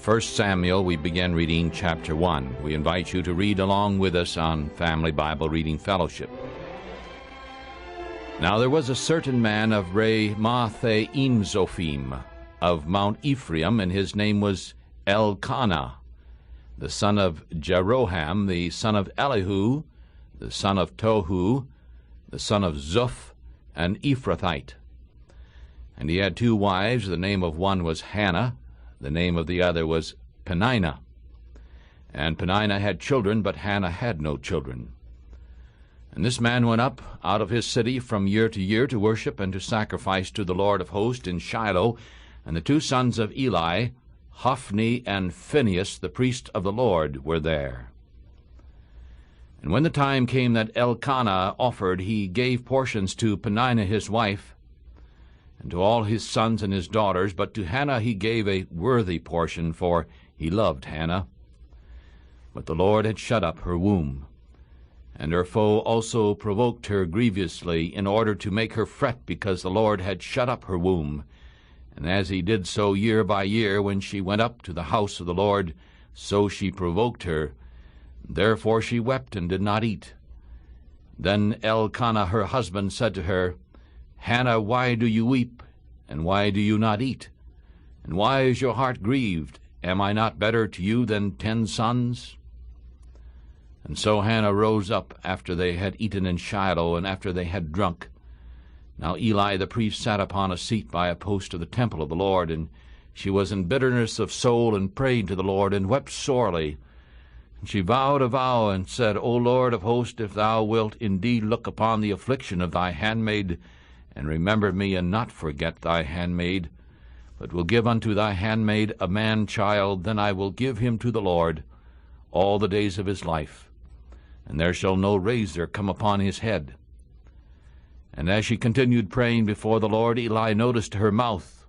1 Samuel, we begin reading chapter 1. We invite you to read along with us on Family Bible Reading Fellowship. Now there was a certain man of Ramathaimzophim of Mount Ephraim, and his name was Elkanah, the son of Jeroham, the son of Elihu, the son of Tohu, the son of Zuph, an Ephrathite. And he had 2 wives. The name of one was Hannah, the name of the other was Peninnah. And Peninnah had children, but Hannah had no children. And this man went up out of his city from year to year to worship and to sacrifice to the Lord of hosts in Shiloh. And the 2 sons of Eli, Hophni and Phinehas, the priest of the Lord, were there. And when the time came that Elkanah offered, he gave portions to Peninnah his wife, and to all his sons and his daughters, but to Hannah he gave a worthy portion, for he loved Hannah. But the Lord had shut up her womb, and her foe also provoked her grievously, in order to make her fret, because the Lord had shut up her womb. And as he did so year by year, when she went up to the house of the Lord, so she provoked her. Therefore she wept and did not eat. Then Elkanah her husband said to her, Hannah, why do you weep, and why do you not eat? And why is your heart grieved? Am I not better to you than 10 sons? And so Hannah rose up after they had eaten in Shiloh, and after they had drunk. Now Eli the priest sat upon a seat by a post of the temple of the Lord, and she was in bitterness of soul, and prayed to the Lord, and wept sorely. And she vowed a vow, and said, O Lord of hosts, if thou wilt indeed look upon the affliction of thy handmaid, and remember me, and not forget thy handmaid, but will give unto thy handmaid a man-child, then I will give him to the Lord all the days of his life, and there shall no razor come upon his head. And as she continued praying before the Lord, Eli noticed her mouth.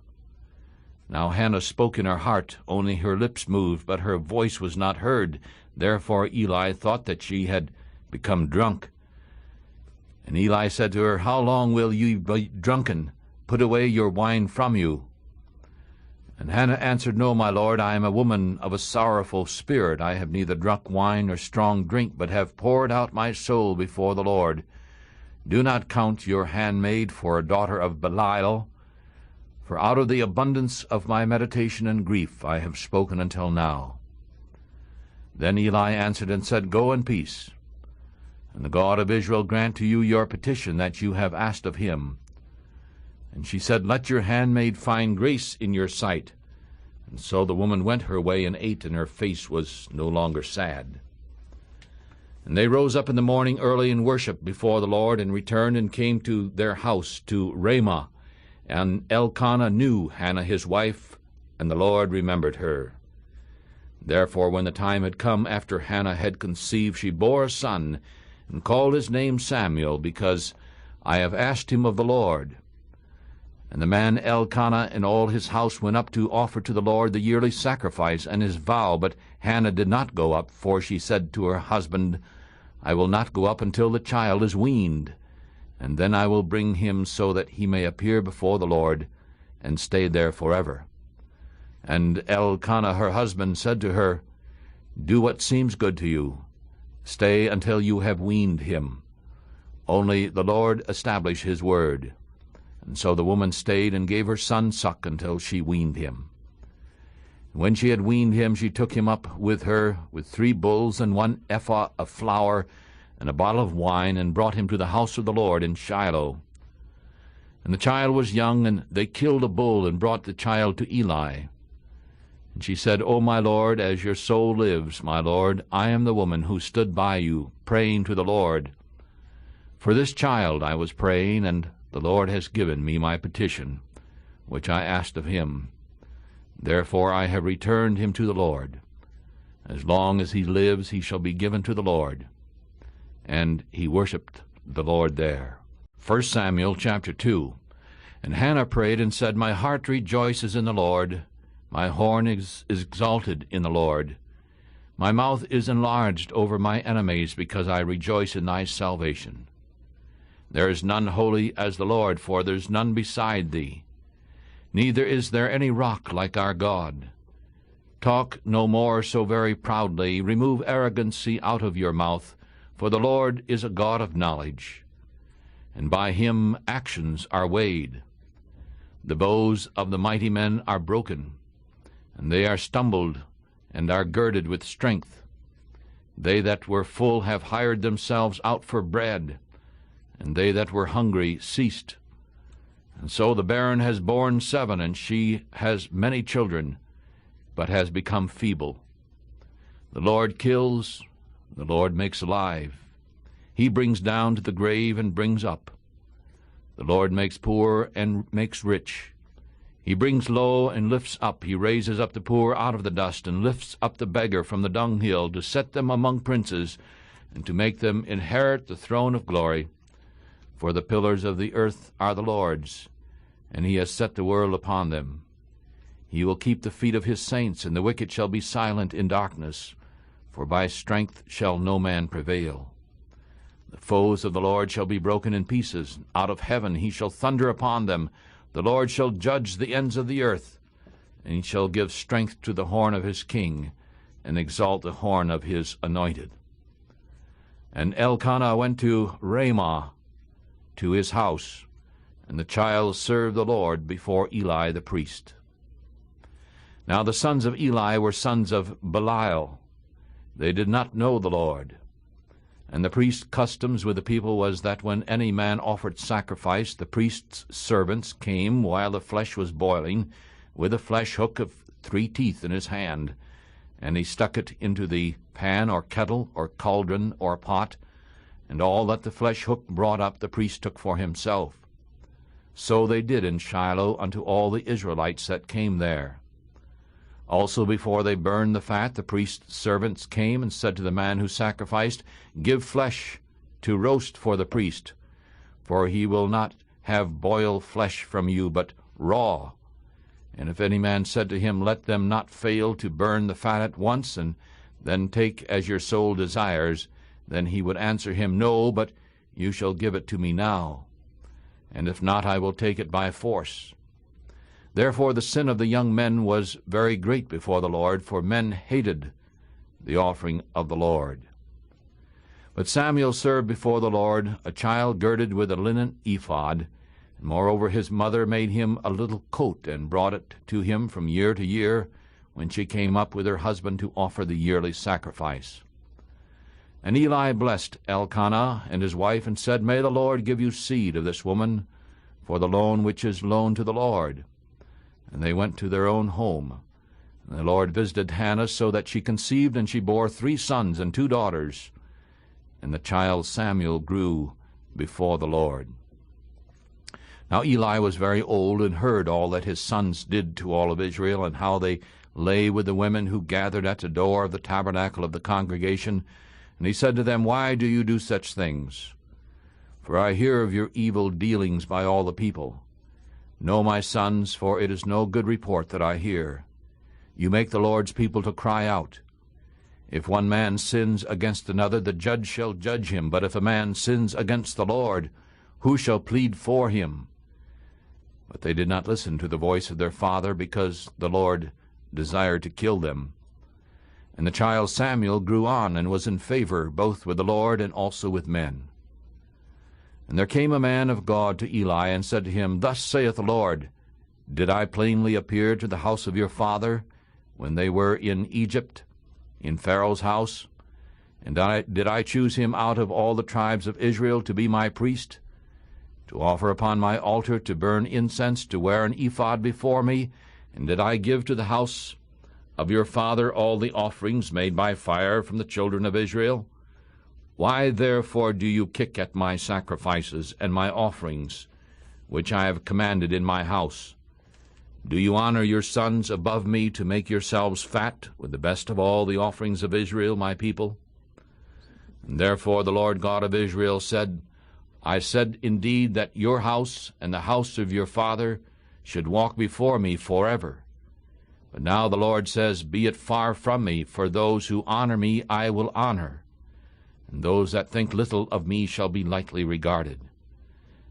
Now Hannah spoke in her heart, only her lips moved, but her voice was not heard. Therefore Eli thought that she had become drunk. And Eli said to her, How long will you be drunken? Put away your wine from you. And Hannah answered, No, my lord, I am a woman of a sorrowful spirit. I have neither drunk wine nor strong drink, but have poured out my soul before the Lord. Do not count your handmaid for a daughter of Belial, for out of the abundance of my meditation and grief I have spoken until now. Then Eli answered and said, Go in peace, and the God of Israel grant to you your petition that you have asked of him. And she said, Let your handmaid find grace in your sight. And so the woman went her way and ate, and her face was no longer sad. And they rose up in the morning early and worshipped before the Lord, and returned and came to their house to Ramah. And Elkanah knew Hannah his wife, and the Lord remembered her. Therefore when the time had come after Hannah had conceived, she bore a son, and called his name Samuel, because I have asked him of the Lord. And the man Elkanah and all his house went up to offer to the Lord the yearly sacrifice and his vow. But Hannah did not go up, for she said to her husband, I will not go up until the child is weaned, and then I will bring him so that he may appear before the Lord, and stay there forever. And Elkanah her husband said to her, Do what seems good to you. Stay until you have weaned him. Only the Lord establish his word. And so the woman stayed and gave her son suck until she weaned him. When she had weaned him, she took him up with her with 3 bulls and 1 ephah of flour and a bottle of wine, and brought him to the house of the Lord in Shiloh. And the child was young, and they killed a bull and brought the child to Eli. And she said, O my Lord, as your soul lives, my Lord, I am the woman who stood by you, praying to the Lord. For this child I was praying, and the Lord has given me my petition, which I asked of him. Therefore I have returned him to the Lord. As long as he lives, he shall be given to the Lord. And he worshipped the Lord there. 1 Samuel chapter 2. And Hannah prayed and said, My heart rejoices in the Lord. My horn is exalted in the Lord. My mouth is enlarged over my enemies, because I rejoice in thy salvation. There is none holy as the Lord, for there is none beside thee. Neither is there any rock like our God. Talk no more so very proudly. Remove arrogancy out of your mouth, for the Lord is a God of knowledge, and by him actions are weighed. The bows of the mighty men are broken, and they are stumbled, and are girded with strength. They that were full have hired themselves out for bread, and they that were hungry ceased. And so the barren has borne 7, and she has many children, but has become feeble. The Lord kills, the Lord makes alive. He brings down to the grave and brings up. The Lord makes poor and makes rich. He brings low and lifts up. He raises up the poor out of the dust, and lifts up the beggar from the dunghill, to set them among princes, and to make them inherit the throne of glory. For the pillars of the earth are the Lord's, and he has set the world upon them. He will keep the feet of his saints, and the wicked shall be silent in darkness, for by strength shall no man prevail. The foes of the Lord shall be broken in pieces. Out of heaven he shall thunder upon them. The Lord shall judge the ends of the earth, and he shall give strength to the horn of his king, and exalt the horn of his anointed. And Elkanah went to Ramah, to his house, and the child served the Lord before Eli the priest. Now the sons of Eli were sons of Belial. They did not know the Lord. And the priest's customs with the people was that when any man offered sacrifice, the priest's servants came while the flesh was boiling, with a flesh hook of 3 teeth in his hand, and he stuck it into the pan or kettle or cauldron or pot, and all that the flesh hook brought up the priest took for himself. So they did in Shiloh unto all the Israelites that came there. Also before they burned the fat, the priest's servants came and said to the man who sacrificed, Give flesh to roast for the priest, for he will not have boiled flesh from you, but raw. And if any man said to him, Let them not fail to burn the fat at once, and then take as your soul desires, then he would answer him, No, but you shall give it to me now. And if not, I will take it by force. Therefore the sin of the young men was very great before the Lord, for men hated the offering of the Lord. But Samuel served before the Lord a child girded with a linen ephod. And moreover his mother made him a little coat, and brought it to him from year to year, when she came up with her husband to offer the yearly sacrifice. And Eli blessed Elkanah and his wife, and said, May the Lord give you seed of this woman, for the loan which is loaned to the Lord. And they went to their own home. And the Lord visited Hannah, so that she conceived, and she bore 3 sons and 2 daughters. And the child Samuel grew before the Lord. Now Eli was very old, and heard all that his sons did to all of Israel, and how they lay with the women who gathered at the door of the tabernacle of the congregation. And he said to them, Why do you do such things? For I hear of your evil dealings by all the people. Know, my sons, for it is no good report that I hear. You make the Lord's people to cry out. If one man sins against another, the judge shall judge him. But if a man sins against the Lord, who shall plead for him? But they did not listen to the voice of their father, because the Lord desired to kill them. And the child Samuel grew on, and was in favor both with the Lord and also with men. And there came a man of God to Eli, and said to him, Thus saith the Lord, Did I plainly appear to the house of your father, when they were in Egypt, in Pharaoh's house? And did I choose him out of all the tribes of Israel to be my priest, to offer upon my altar, to burn incense, to wear an ephod before me? And did I give to the house of your father all the offerings made by fire from the children of Israel? Why therefore do you kick at my sacrifices and my offerings, which I have commanded in my house? Do you honor your sons above me, to make yourselves fat with the best of all the offerings of Israel, my people? And therefore the Lord God of Israel said, I said indeed that your house and the house of your father should walk before me forever. But now the Lord says, Be it far from me, for those who honor me I will honor, and those that think little of me shall be lightly regarded.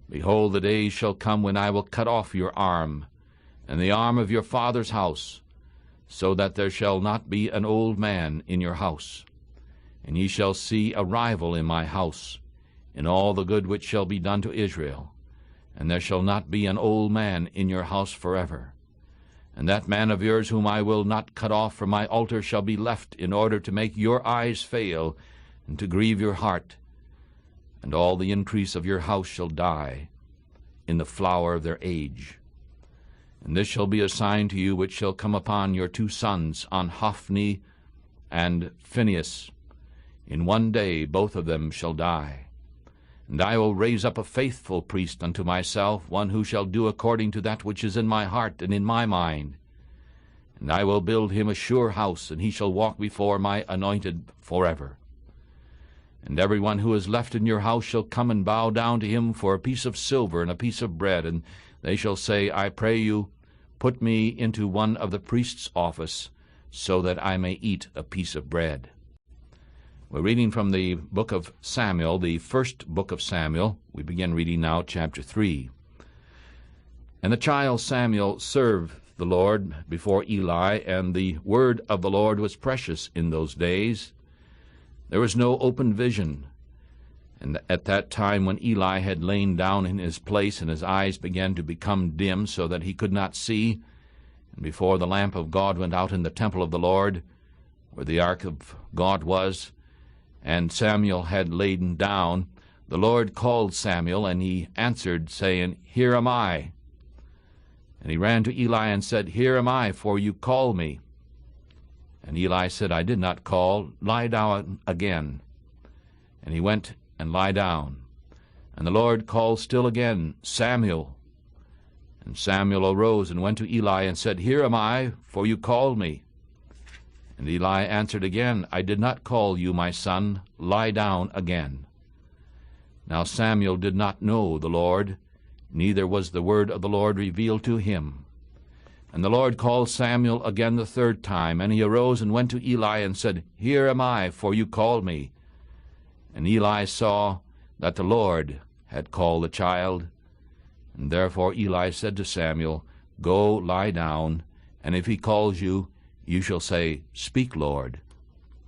Behold, the days shall come when I will cut off your arm, and the arm of your father's house, so that there shall not be an old man in your house. And ye shall see a rival in my house, in all the good which shall be done to Israel. And there shall not be an old man in your house forever. And that man of yours whom I will not cut off from my altar shall be left, in order to make your eyes fail, and to grieve your heart. And all the increase of your house shall die in the flower of their age. And this shall be a sign to you which shall come upon your 2 sons, on Hophni and Phinehas. In one day both of them shall die. And I will raise up a faithful priest unto myself, one who shall do according to that which is in my heart and in my mind. And I will build him a sure house, and he shall walk before my anointed forever. And every one who is left in your house shall come and bow down to him for a piece of silver and a piece of bread, and they shall say, I pray you, put me into one of the priest's office, so that I may eat a piece of bread. We're reading from the book of Samuel, the first book of Samuel. We begin reading now chapter 3. And the child Samuel served the Lord before Eli, and the word of the Lord was precious in those days. There was no open vision. And at that time when Eli had lain down in his place, and his eyes began to become dim, so that he could not see, and before the lamp of God went out in the temple of the Lord, where the ark of God was, and Samuel had lain down, the Lord called Samuel, and he answered, saying, Here am I. And he ran to Eli and said, Here am I, for you call me. And Eli said, I did not call, lie down again. And he went and lay down. And the Lord called still again, Samuel. And Samuel arose and went to Eli and said, Here am I, for you called me. And Eli answered again, I did not call you, my son, lie down again. Now Samuel did not know the Lord, neither was the word of the Lord revealed to him. And the Lord called Samuel again the 3rd time, and he arose and went to Eli and said, Here am I, for you called me. And Eli saw that the Lord had called the child. And therefore Eli said to Samuel, Go lie down, and if he calls you, you shall say, Speak, Lord,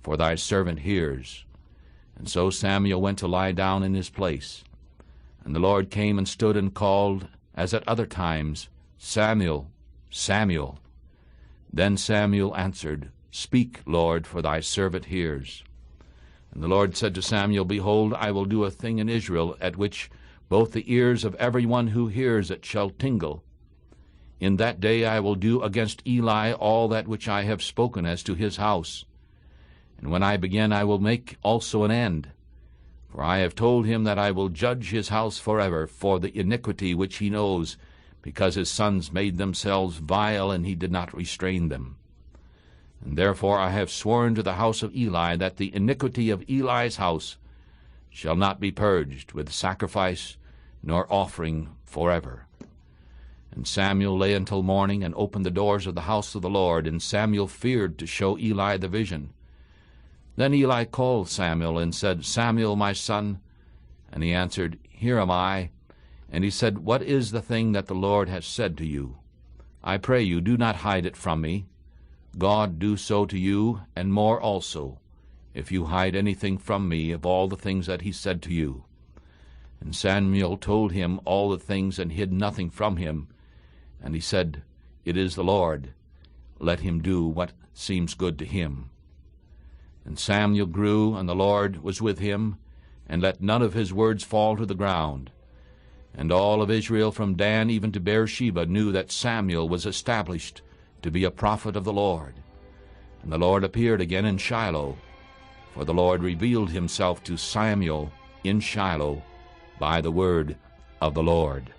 for thy servant hears. And so Samuel went to lie down in his place. And the Lord came and stood and called, as at other times, Samuel, Samuel. Then Samuel answered, Speak, Lord, for thy servant hears. And the Lord said to Samuel, Behold, I will do a thing in Israel, at which both the ears of every one who hears it shall tingle. In that day I will do against Eli all that which I have spoken as to his house. And when I begin, I will make also an end. For I have told him that I will judge his house forever for the iniquity which he knows, because his sons made themselves vile, and he did not restrain them. And therefore I have sworn to the house of Eli that the iniquity of Eli's house shall not be purged with sacrifice nor offering forever. And Samuel lay until morning, and opened the doors of the house of the Lord, and Samuel feared to show Eli the vision. Then Eli called Samuel, and said, Samuel, my son. And he answered, Here am I. And he said, What is the thing that the Lord has said to you? I pray you, do not hide it from me. God do so to you, and more also, if you hide anything from me of all the things that he said to you. And Samuel told him all the things, and hid nothing from him. And he said, It is the Lord. Let him do what seems good to him. And Samuel grew, and the Lord was with him, and let none of his words fall to the ground. And all of Israel from Dan even to Beersheba knew that Samuel was established to be a prophet of the Lord. And the Lord appeared again in Shiloh, for the Lord revealed himself to Samuel in Shiloh by the word of the Lord.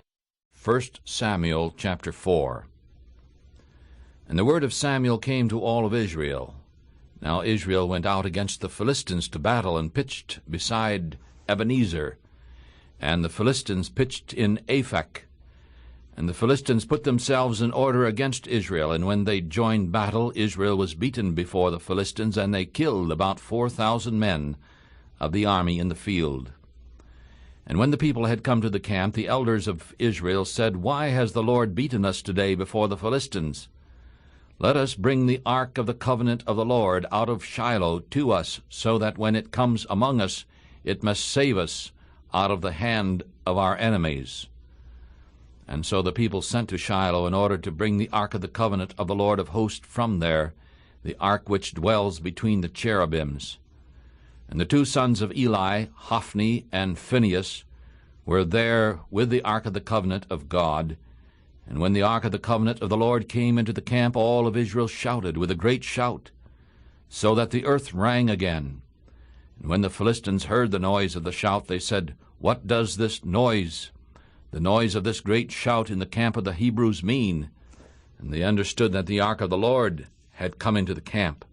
1 Samuel chapter 4. And the word of Samuel came to all of Israel. Now Israel went out against the Philistines to battle, and pitched beside Ebenezer. And the Philistines pitched in Aphek. And the Philistines put themselves in order against Israel. And when they joined battle, Israel was beaten before the Philistines, and they killed about 4,000 men of the army in the field. And when the people had come to the camp, the elders of Israel said, Why has the Lord beaten us today before the Philistines? Let us bring the ark of the covenant of the Lord out of Shiloh to us, so that when it comes among us, it must save us out of the hand of our enemies. And so the people sent to Shiloh in order to bring the ark of the covenant of the Lord of hosts from there, the ark which dwells between the cherubims. And the two sons of Eli, Hophni and Phinehas, were there with the ark of the covenant of God. And when the ark of the covenant of the Lord came into the camp, all of Israel shouted with a great shout, so that the earth rang again. And when the Philistines heard the noise of the shout, they said, What does this noise, the noise of this great shout in the camp of the Hebrews, mean? And they understood that the ark of the Lord had come into the camp.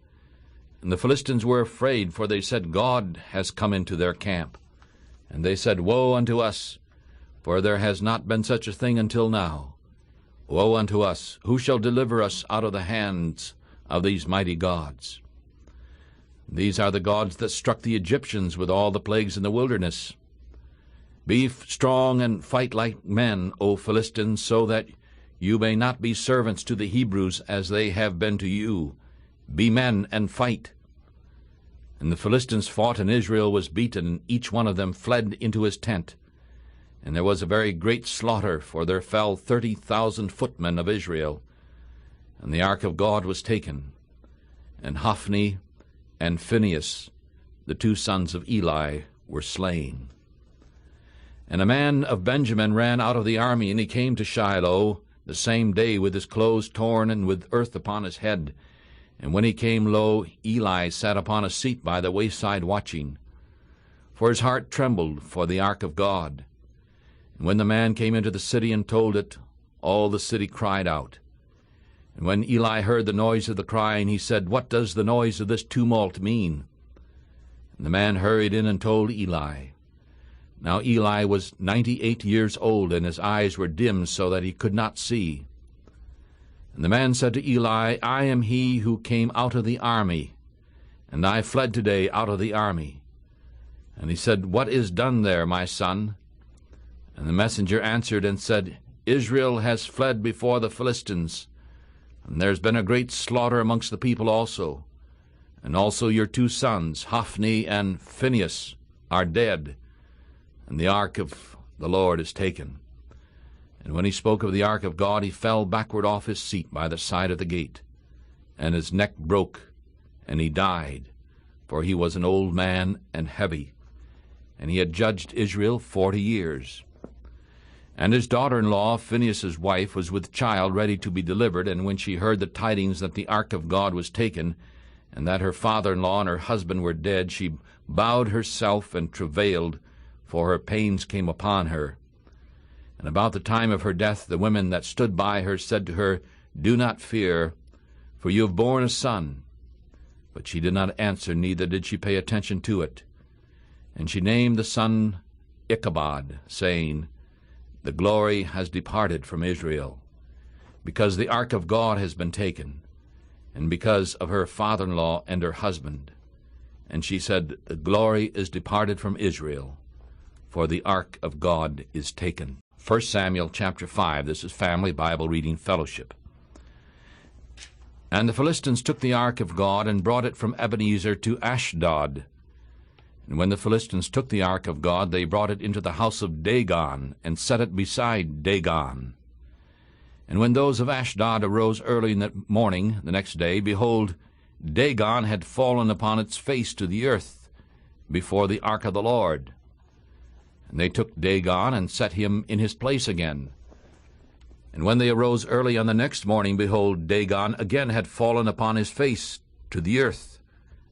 And the Philistines were afraid, for they said, God has come into their camp. And they said, Woe unto us, for there has not been such a thing until now. Woe unto us! Who shall deliver us out of the hands of these mighty gods? These are the gods that struck the Egyptians with all the plagues in the wilderness. Be strong and fight like men, O Philistines, so that you may not be servants to the Hebrews as they have been to you. Be men and fight. And the Philistines fought, and Israel was beaten, and each one of them fled into his tent. And there was a very great slaughter, for there fell 30,000 footmen of Israel. And the ark of God was taken, and Hophni and Phinehas, the two sons of Eli, were slain. And a man of Benjamin ran out of the army, and he came to Shiloh the same day with his clothes torn and with earth upon his head. And when he came, lo, Eli sat upon a seat by the wayside watching. For his heart trembled for the ark of God. And when the man came into the city and told it, all the city cried out. And when Eli heard the noise of the crying, he said, What does the noise of this tumult mean? And the man hurried in and told Eli. Now Eli was 98 years old, and his eyes were dim so that he could not see. And the man said to Eli, I am he who came out of the army, and I fled today out of the army. And he said, What is done there, my son? And the messenger answered and said, Israel has fled before the Philistines, and there's been a great slaughter amongst the people also. And also your two sons, Hophni and Phinehas, are dead, and the ark of the Lord is taken. And when he spoke of the ark of God, he fell backward off his seat by the side of the gate, and his neck broke, and he died, for he was an old man and heavy, and he had judged Israel 40 years. And his daughter-in-law, Phinehas' wife, was with child ready to be delivered, and when she heard the tidings that the ark of God was taken, and that her father-in-law and her husband were dead, she bowed herself and travailed, for her pains came upon her. And about the time of her death, the women that stood by her said to her, Do not fear, for you have borne a son. But she did not answer, neither did she pay attention to it. And she named the son Ichabod, saying, The glory has departed from Israel, because the ark of God has been taken, and because of her father-in-law and her husband. And she said, The glory is departed from Israel, for the ark of God is taken. 1 Samuel chapter 5, this is Family Bible Reading Fellowship. And the Philistines took the ark of God and brought it from Ebenezer to Ashdod. And when the Philistines took the ark of God, they brought it into the house of Dagon, and set it beside Dagon. And when those of Ashdod arose early in the morning the next day, behold, Dagon had fallen upon its face to the earth before the ark of the Lord. And they took Dagon and set him in his place again. And when they arose early on the next morning, behold, Dagon again had fallen upon his face to the earth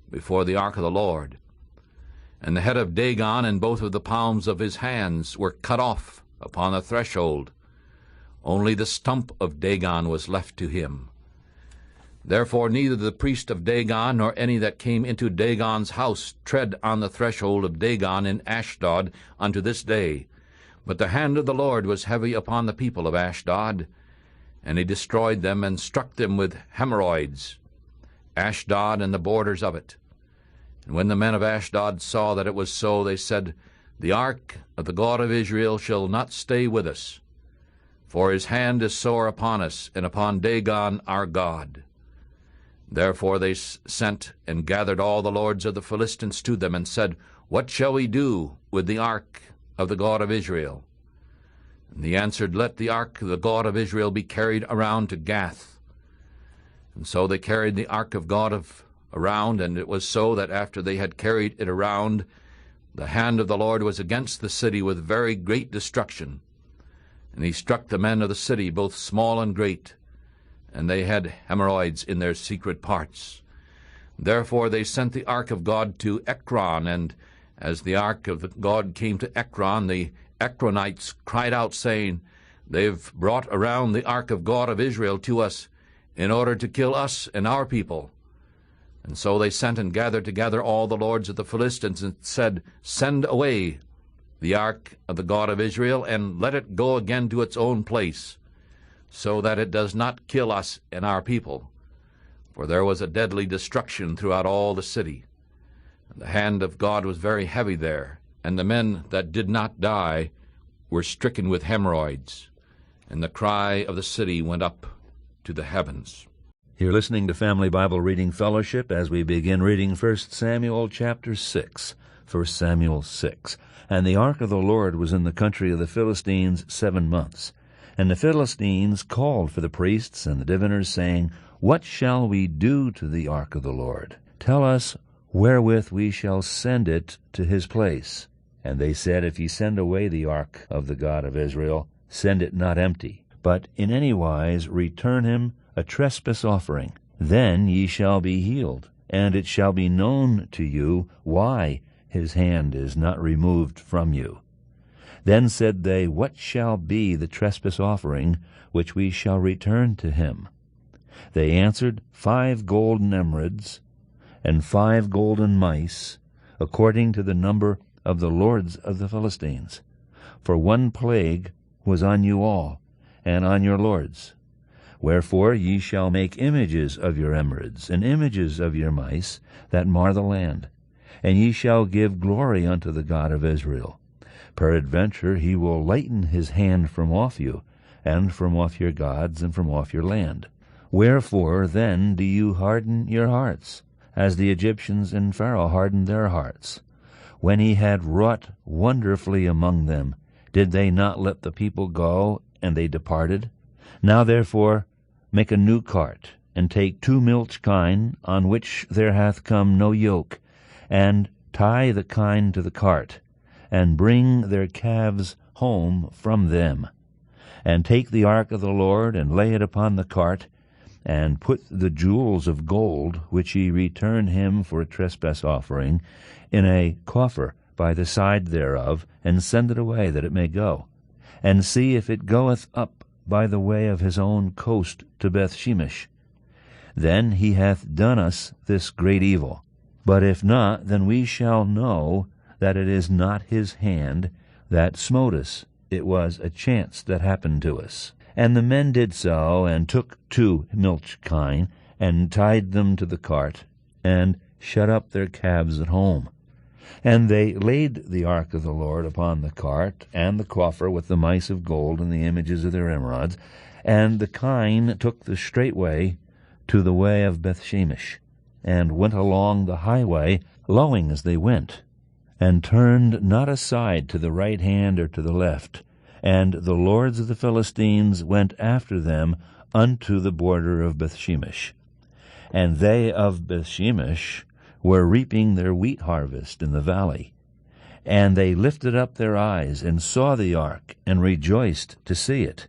before the ark of the Lord. And the head of Dagon and both of the palms of his hands were cut off upon the threshold. Only the stump of Dagon was left to him. Therefore neither the priest of Dagon nor any that came into Dagon's house tread on the threshold of Dagon in Ashdod unto this day. But the hand of the Lord was heavy upon the people of Ashdod, and he destroyed them and struck them with hemorrhoids, Ashdod and the borders of it. And when the men of Ashdod saw that it was so, they said, The ark of the God of Israel shall not stay with us, for his hand is sore upon us and upon Dagon our God. Therefore they sent and gathered all the lords of the Philistines to them, and said, What shall we do with the ark of the God of Israel? And they answered, Let the ark of the God of Israel be carried around to Gath. And so they carried the ark of God around, and it was so that after they had carried it around, the hand of the Lord was against the city with very great destruction. And he struck the men of the city, both small and great, and they had hemorrhoids in their secret parts. Therefore they sent the ark of God to Ekron, and as the ark of God came to Ekron, the Ekronites cried out, saying, They've brought around the ark of God of Israel to us in order to kill us and our people. And so they sent and gathered together all the lords of the Philistines, and said, Send away the ark of the God of Israel, and let it go again to its own place, so that it does not kill us and our people. For there was a deadly destruction throughout all the city. And the hand of God was very heavy there, and the men that did not die were stricken with hemorrhoids, and the cry of the city went up to the heavens. You're listening to Family Bible Reading Fellowship as we begin reading 1 Samuel chapter 6. 1 Samuel 6. And the ark of the Lord was in the country of the Philistines 7 months. And the Philistines called for the priests and the diviners, saying, What shall we do to the ark of the Lord? Tell us wherewith we shall send it to his place. And they said, If ye send away the ark of the God of Israel, send it not empty, but in any wise return him a trespass offering. Then ye shall be healed, and it shall be known to you why his hand is not removed from you. Then said they, What shall be the trespass offering which we shall return to him? They answered, 5 golden emerods, and 5 golden mice, according to the number of the lords of the Philistines. For one plague was on you all, and on your lords. Wherefore ye shall make images of your emerods, and images of your mice, that mar the land. And ye shall give glory unto the God of Israel. Peradventure he will lighten his hand from off you, and from off your gods, and from off your land. Wherefore then do you harden your hearts, as the Egyptians and Pharaoh hardened their hearts? When he had wrought wonderfully among them, did they not let the people go, and they departed? Now therefore make a new cart, and take 2 milch kine, on which there hath come no yoke, and tie the kine to the cart, and bring their calves home from them. And take the ark of the Lord, and lay it upon the cart, and put the jewels of gold, which ye return him for a trespass offering, in a coffer by the side thereof, and send it away, that it may go. And see if it goeth up by the way of his own coast to Bethshemesh. Then he hath done us this great evil. But if not, then we shall know that it is not his hand that smote us. It was a chance that happened to us. And the men did so, and took 2 milch kine, and tied them to the cart, and shut up their calves at home. And they laid the ark of the Lord upon the cart, and the coffer with the mice of gold and the images of their emerods. And the kine took the straight way to the way of Bethshemesh, and went along the highway, lowing as they went, and turned not aside to the right hand or to the left. And the lords of the Philistines went after them unto the border of Bethshemesh. And they of Bethshemesh were reaping their wheat harvest in the valley. And they lifted up their eyes, and saw the ark, and rejoiced to see it.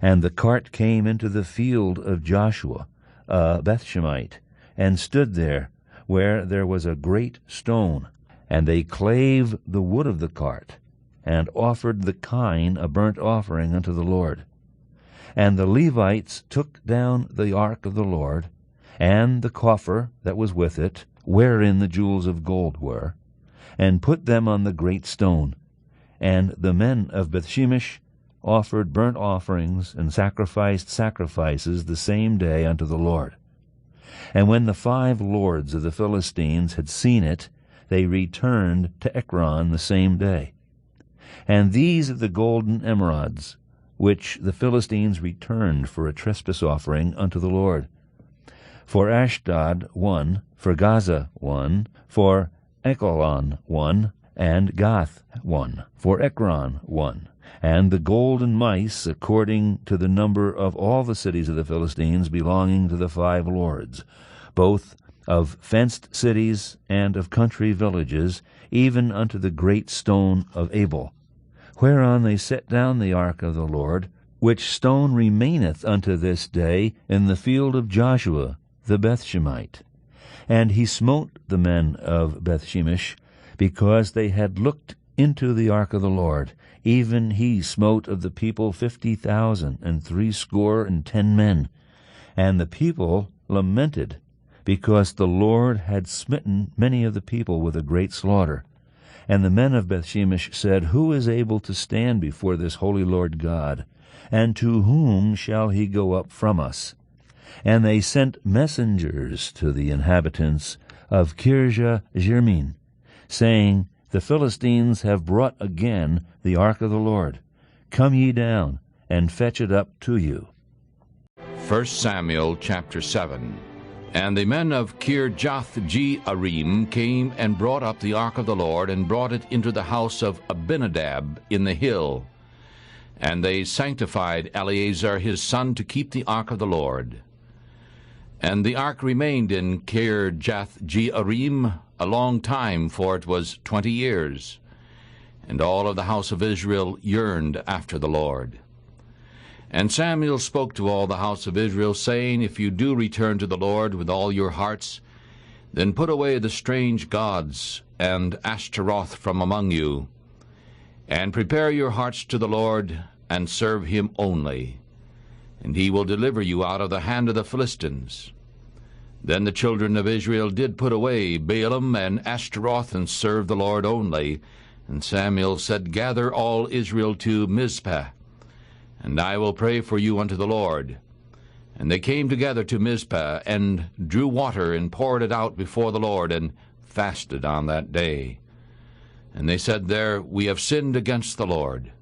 And the cart came into the field of Joshua, a Bethshemite, and stood there, where there was a great stone. And they clave the wood of the cart, and offered the kine a burnt offering unto the Lord. And the Levites took down the ark of the Lord, and the coffer that was with it, wherein the jewels of gold were, and put them on the great stone. And the men of Bethshemesh offered burnt offerings, and sacrificed sacrifices the same day unto the Lord. And when the 5 lords of the Philistines had seen it, they returned to Ekron the same day. And these are the golden emerods, which the Philistines returned for a trespass offering unto the Lord. for Ashdod 1, for Gaza 1, for Ekron 1, and Gath 1, for Ekron 1, and the golden mice according to the number of all the cities of the Philistines belonging to the 5 lords, both of fenced cities and of country villages, even unto the great stone of Abel, whereon they set down the ark of the Lord, which stone remaineth unto this day in the field of Joshua the Bethshemite. And he smote the men of Bethshemesh, because they had looked into the ark of the Lord. Even he smote of the people 50,000 and 60 men. And the people lamented, because the Lord had smitten many of the people with a great slaughter. And the men of Bethshemesh said, Who is able to stand before this holy Lord God? And to whom shall he go up from us? And they sent messengers to the inhabitants of Kirjath-jearim, saying, The Philistines have brought again the ark of the Lord. Come ye down, and fetch it up to you. 1 Samuel chapter 7. And the men of Kirjath-jearim came and brought up the ark of the Lord, and brought it into the house of Abinadab in the hill. And they sanctified Eleazar his son to keep the ark of the Lord. And the ark remained in Kirjath-jearim a long time, for it was 20 years. And all of the house of Israel yearned after the Lord. And Samuel spoke to all the house of Israel, saying, If you do return to the Lord with all your hearts, then put away the strange gods and Ashtaroth from among you, and prepare your hearts to the Lord, and serve him only, and he will deliver you out of the hand of the Philistines. Then the children of Israel did put away Baalim and Ashtaroth, and serve the Lord only. And Samuel said, Gather all Israel to Mizpah, and I will pray for you unto the Lord. And they came together to Mizpah, and drew water, and poured it out before the Lord, and fasted on that day. And they said there, We have sinned against the Lord.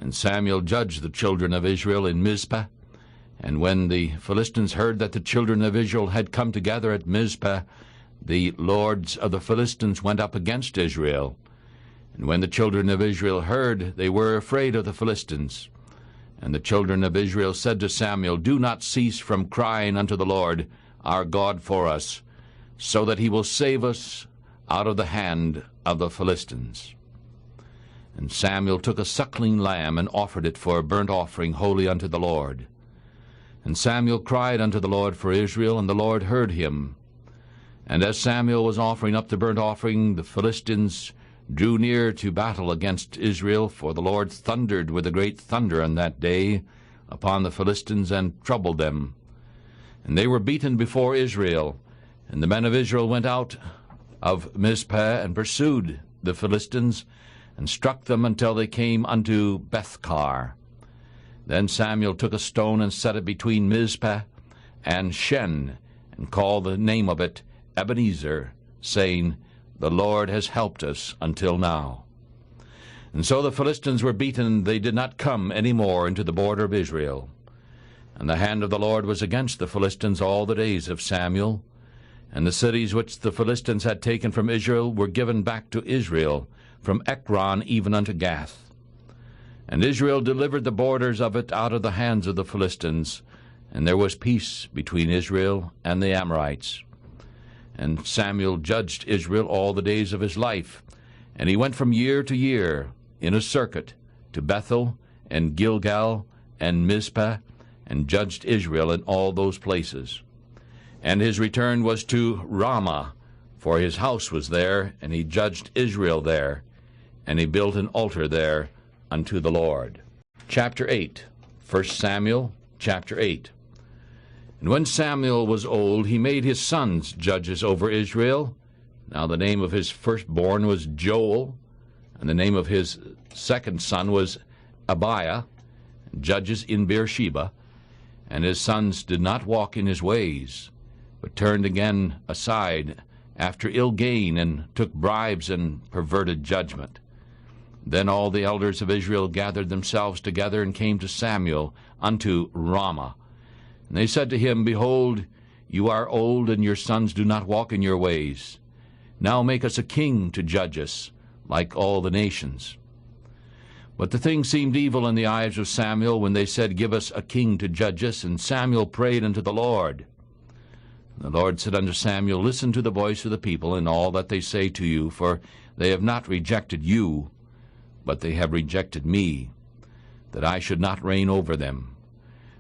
And Samuel judged the children of Israel in Mizpah. And when the Philistines heard that the children of Israel had come together at Mizpah, the lords of the Philistines went up against Israel. And when the children of Israel heard, they were afraid of the Philistines. And the children of Israel said to Samuel, Do not cease from crying unto the Lord our God for us, so that he will save us out of the hand of the Philistines. And Samuel took a suckling lamb, and offered it for a burnt offering holy unto the Lord. And Samuel cried unto the Lord for Israel, and the Lord heard him. And as Samuel was offering up the burnt offering, the Philistines drew near to battle against Israel, for the Lord thundered with a great thunder on that day upon the Philistines, and troubled them. And they were beaten before Israel. And the men of Israel went out of Mizpah, and pursued the Philistines, and struck them until they came unto Bethkar. Then Samuel took a stone, and set it between Mizpah and Shen, and called the name of it Ebenezer, saying, The Lord has helped us until now. And so the Philistines were beaten, they did not come any more into the border of Israel. And the hand of the Lord was against the Philistines all the days of Samuel. And the cities which the Philistines had taken from Israel were given back to Israel, from Ekron even unto Gath. And Israel delivered the borders of it out of the hands of the Philistines, and there was peace between Israel and the Amorites. And Samuel judged Israel all the days of his life, and he went from year to year in a circuit to Bethel and Gilgal and Mizpah, and judged Israel in all those places. And his return was to Ramah, for his house was there, and he judged Israel there, and he built an altar there unto the Lord. Chapter 8. 1 Samuel chapter 8. And when Samuel was old, he made his sons judges over Israel. Now the name of his firstborn was Joel, and the name of his second son was Abiah, judges in Beersheba. And his sons did not walk in his ways, but turned again aside after ill gain, and took bribes and perverted judgment. Then all the elders of Israel gathered themselves together, and came to Samuel unto Ramah. And they said to him, Behold, You are old, and your sons do not walk in your ways. Now make us a king to judge us, like all the nations." But the thing seemed evil in the eyes of Samuel when they said, "Give us a king to judge us." And Samuel prayed unto the Lord. And the Lord said unto Samuel, "Listen to the voice of the people in all that they say to you, for they have not rejected you, but they have rejected me, that I should not reign over them,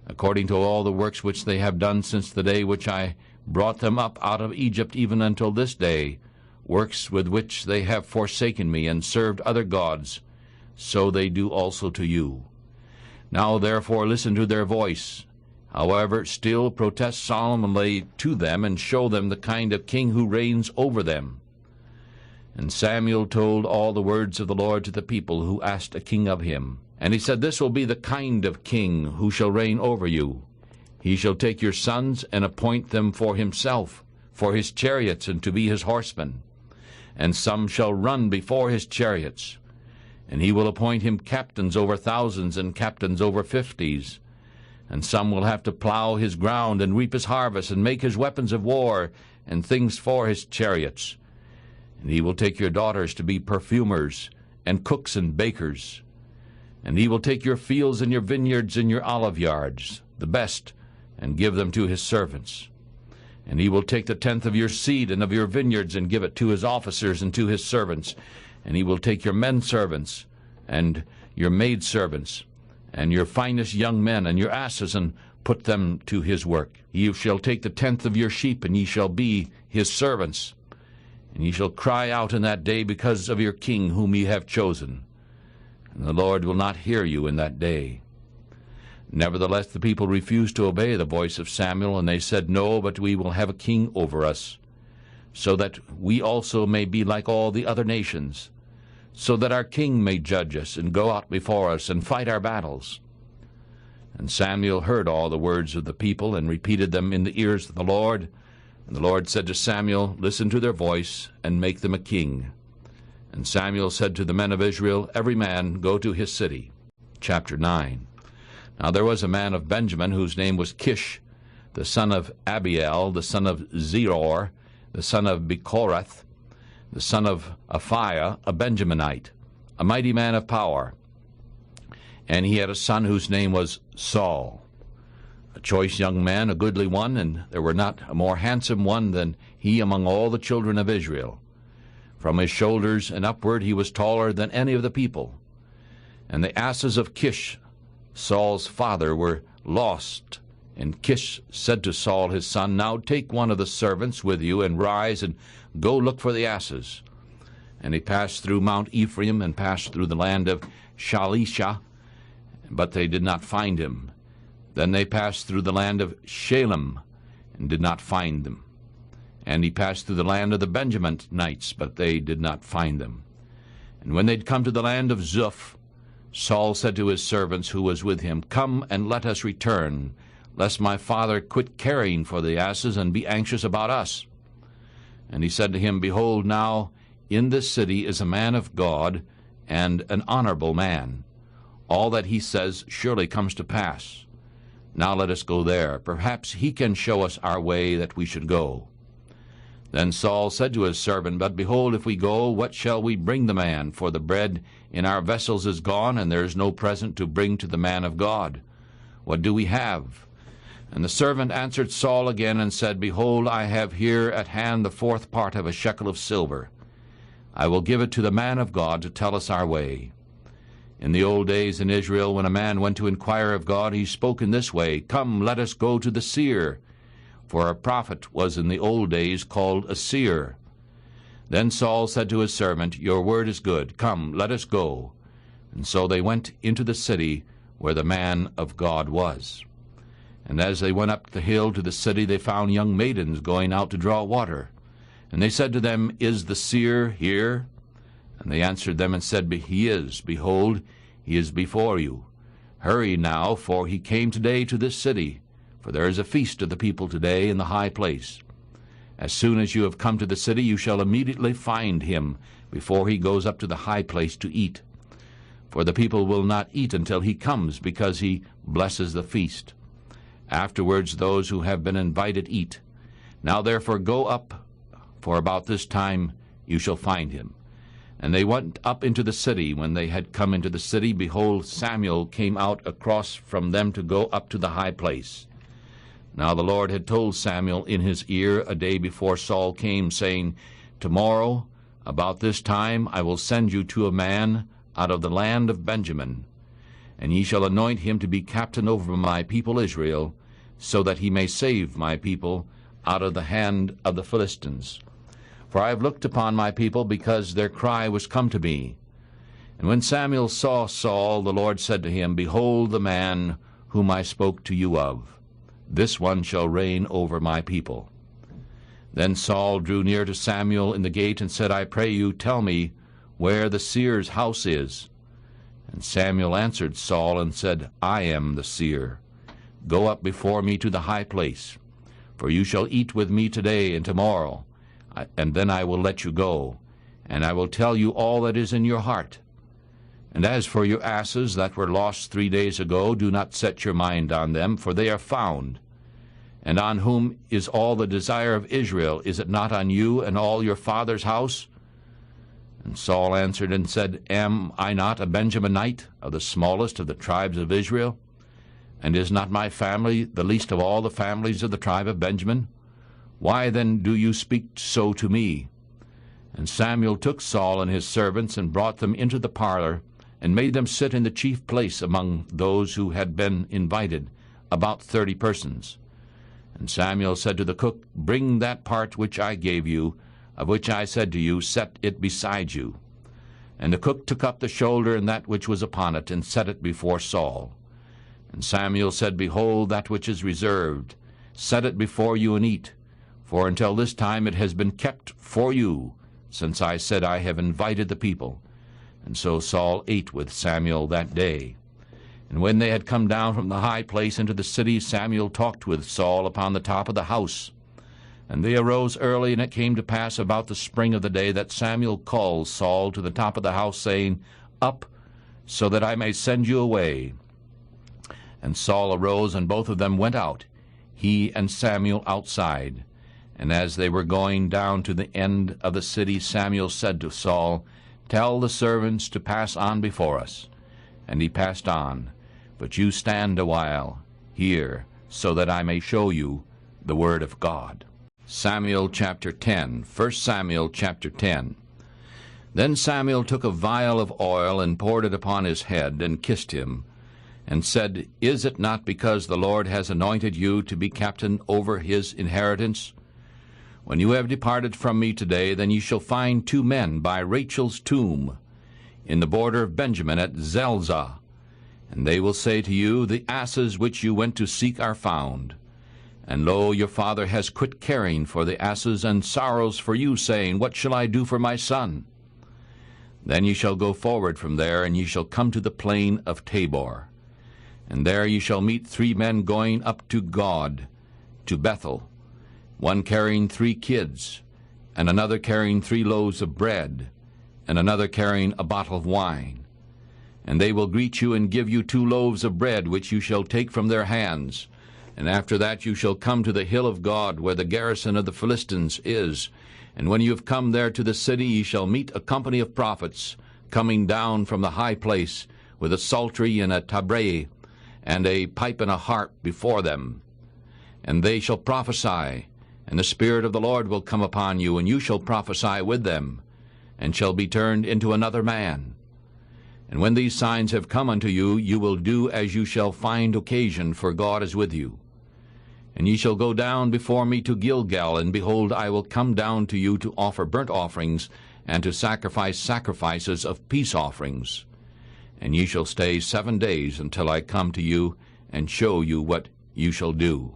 according to all the works which they have done since the day which I brought them up out of Egypt even until this day, works with which they have forsaken me, and served other gods, so they do also to you. Now therefore listen to their voice. However, still protest solemnly to them, and show them the kind of king who reigns over them." And Samuel told all the words of the Lord to the people who asked a king of him. And he said, "This will be the kind of king who shall reign over you. He shall take your sons and appoint them for himself, for his chariots, and to be his horsemen. And some shall run before his chariots. And he will appoint him captains over thousands and captains over 50s. And some will have to plow his ground and reap his harvest and make his weapons of war and things for his chariots. And he will take your daughters to be perfumers and cooks and bakers. And he will take your fields and your vineyards and your olive yards, the best, and give them to his servants. And he will take the tenth of your seed and of your vineyards and give it to his officers and to his servants. And he will take your men servants and your maid servants and your finest young men and your asses, and put them to his work. Ye shall take the tenth of your sheep, and ye shall be his servants. And ye shall cry out in that day because of your king whom ye have chosen. And the Lord will not hear you in that day." Nevertheless the people refused to obey the voice of Samuel, and they said, "No, but we will have a king over us, so that we also may be like all the other nations, so that our king may judge us, and go out before us, and fight our battles." And Samuel heard all the words of the people, and repeated them in the ears of the Lord. And the Lord said to Samuel, "Listen to their voice, and make them a king." And Samuel said to the men of Israel, "Every man go to his city." Chapter 9. Now there was a man of Benjamin, whose name was Kish, the son of Abiel, the son of Zeror, the son of Bechorath, the son of Aphiah, a Benjaminite, a mighty man of power. And he had a son whose name was Saul, a choice young man, a goodly one, and there were not a more handsome one than he among all the children of Israel. From his shoulders and upward he was taller than any of the people. And the asses of Kish, Saul's father, were lost. And Kish said to Saul his son, "Now take one of the servants with you, and rise, and go look for the asses." And he passed through Mount Ephraim, and passed through the land of Shalisha, but they did not find him. Then they passed through the land of Shalem, and did not find them. And he passed through the land of the Benjaminites, but they did not find them. And when they'd come to the land of Zuph, Saul said to his servants who was with him, "Come and let us return, lest my father quit caring for the asses, and be anxious about us." And he said to him, "Behold, now in this city is a man of God, and an honorable man. All that he says surely comes to pass. Now let us go there. Perhaps he can show us our way that we should go." Then Saul said to his servant, "But behold, if we go, what shall we bring the man? For the bread in our vessels is gone, and there is no present to bring to the man of God. What do we have?" And the servant answered Saul again, and said, "Behold, I have here at hand the 4th part of a shekel of silver. I will give it to the man of God to tell us our way." In the old days in Israel, when a man went to inquire of God, he spoke in this way, "Come, let us go to the seer." For a prophet was in the old days called a seer. Then Saul said to his servant, "Your word is good. Come, let us go." And so they went into the city where the man of God was. And as they went up the hill to the city, they found young maidens going out to draw water. And they said to them, "Is the seer here?" And they answered them and said, "He is. Behold, he is before you. Hurry now, for he came today to this city. For there is a feast of the people today in the high place. As soon as you have come to the city, you shall immediately find him before he goes up to the high place to eat. For the people will not eat until he comes, because he blesses the feast. Afterwards those who have been invited eat. Now therefore go up, for about this time you shall find him. And they went up into the city. When they had come into the city, behold, Samuel came out across from them to go up to the high place. Now the Lord had told Samuel in his ear a day before Saul came, saying, Tomorrow, about this time, I will send you to a man out of the land of Benjamin, and ye shall anoint him to be captain over my people Israel, so that he may save my people out of the hand of the Philistines. For I have looked upon my people, because their cry was come to me. And when Samuel saw Saul, the Lord said to him, Behold the man whom I spoke to you of. This one shall reign over my people. Then Saul drew near to Samuel in the gate, and said, I pray you, tell me where the seer's house is. And Samuel answered Saul, and said, I am the seer. Go up before me to the high place, for you shall eat with me today and tomorrow, and then I will let you go, and I will tell you all that is in your heart. And as for your asses that were lost 3 days ago, do not set your mind on them, for they are found. And on whom is all the desire of Israel? Is it not on you and all your father's house? And Saul answered and said, Am I not a Benjaminite, of the smallest of the tribes of Israel? And is not my family the least of all the families of the tribe of Benjamin? Why then do you speak so to me? And Samuel took Saul and his servants, and brought them into the parlor, and made them sit in the chief place among those who had been invited, about 30 persons. And Samuel said to the cook, Bring that part which I gave you, of which I said to you, Set it beside you. And the cook took up the shoulder and that which was upon it, and set it before Saul. And Samuel said, Behold, that which is reserved, set it before you and eat, for until this time it has been kept for you, since I said, I have invited the people. And so Saul ate with Samuel that day. And when they had come down from the high place into the city, Samuel talked with Saul upon the top of the house. And they arose early, and it came to pass about the spring of the day that Samuel called Saul to the top of the house, saying, Up, so that I may send you away. And Saul arose, and both of them went out, he and Samuel outside. And as they were going down to the end of the city, Samuel said to Saul, Tell the servants to pass on before us. And he passed on. But you stand a while here, so that I may show you the word of God. Samuel chapter 10. 1 Samuel chapter 10. Then Samuel took a vial of oil, and poured it upon his head, and kissed him, and said, Is it not because the Lord has anointed you to be captain over his inheritance? When you have departed from me today, then you shall find 2 men by Rachel's tomb, in the border of Benjamin at Zelzah. And they will say to you, The asses which you went to seek are found. And lo, your father has quit caring for the asses, and sorrows for you, saying, What shall I do for my son? Then ye shall go forward from there, and ye shall come to the plain of Tabor. And there ye shall meet 3 men going up to God, to Bethel, one carrying 3 kids, and another carrying 3 loaves of bread, and another carrying a bottle of wine. And they will greet you, and give you 2 loaves of bread, which you shall take from their hands. And after that you shall come to the hill of God, where the garrison of the Philistines is. And when you have come there to the city, ye shall meet a company of prophets, coming down from the high place, with a psaltery and a tabret, and a pipe and a harp before them. And they shall prophesy, and the Spirit of the Lord will come upon you, and you shall prophesy with them, and shall be turned into another man. And when these signs have come unto you, you will do as you shall find occasion, for God is with you. And ye shall go down before me to Gilgal, and behold, I will come down to you to offer burnt offerings, and to sacrifice sacrifices of peace offerings. And ye shall stay 7 days until I come to you, and show you what you shall do.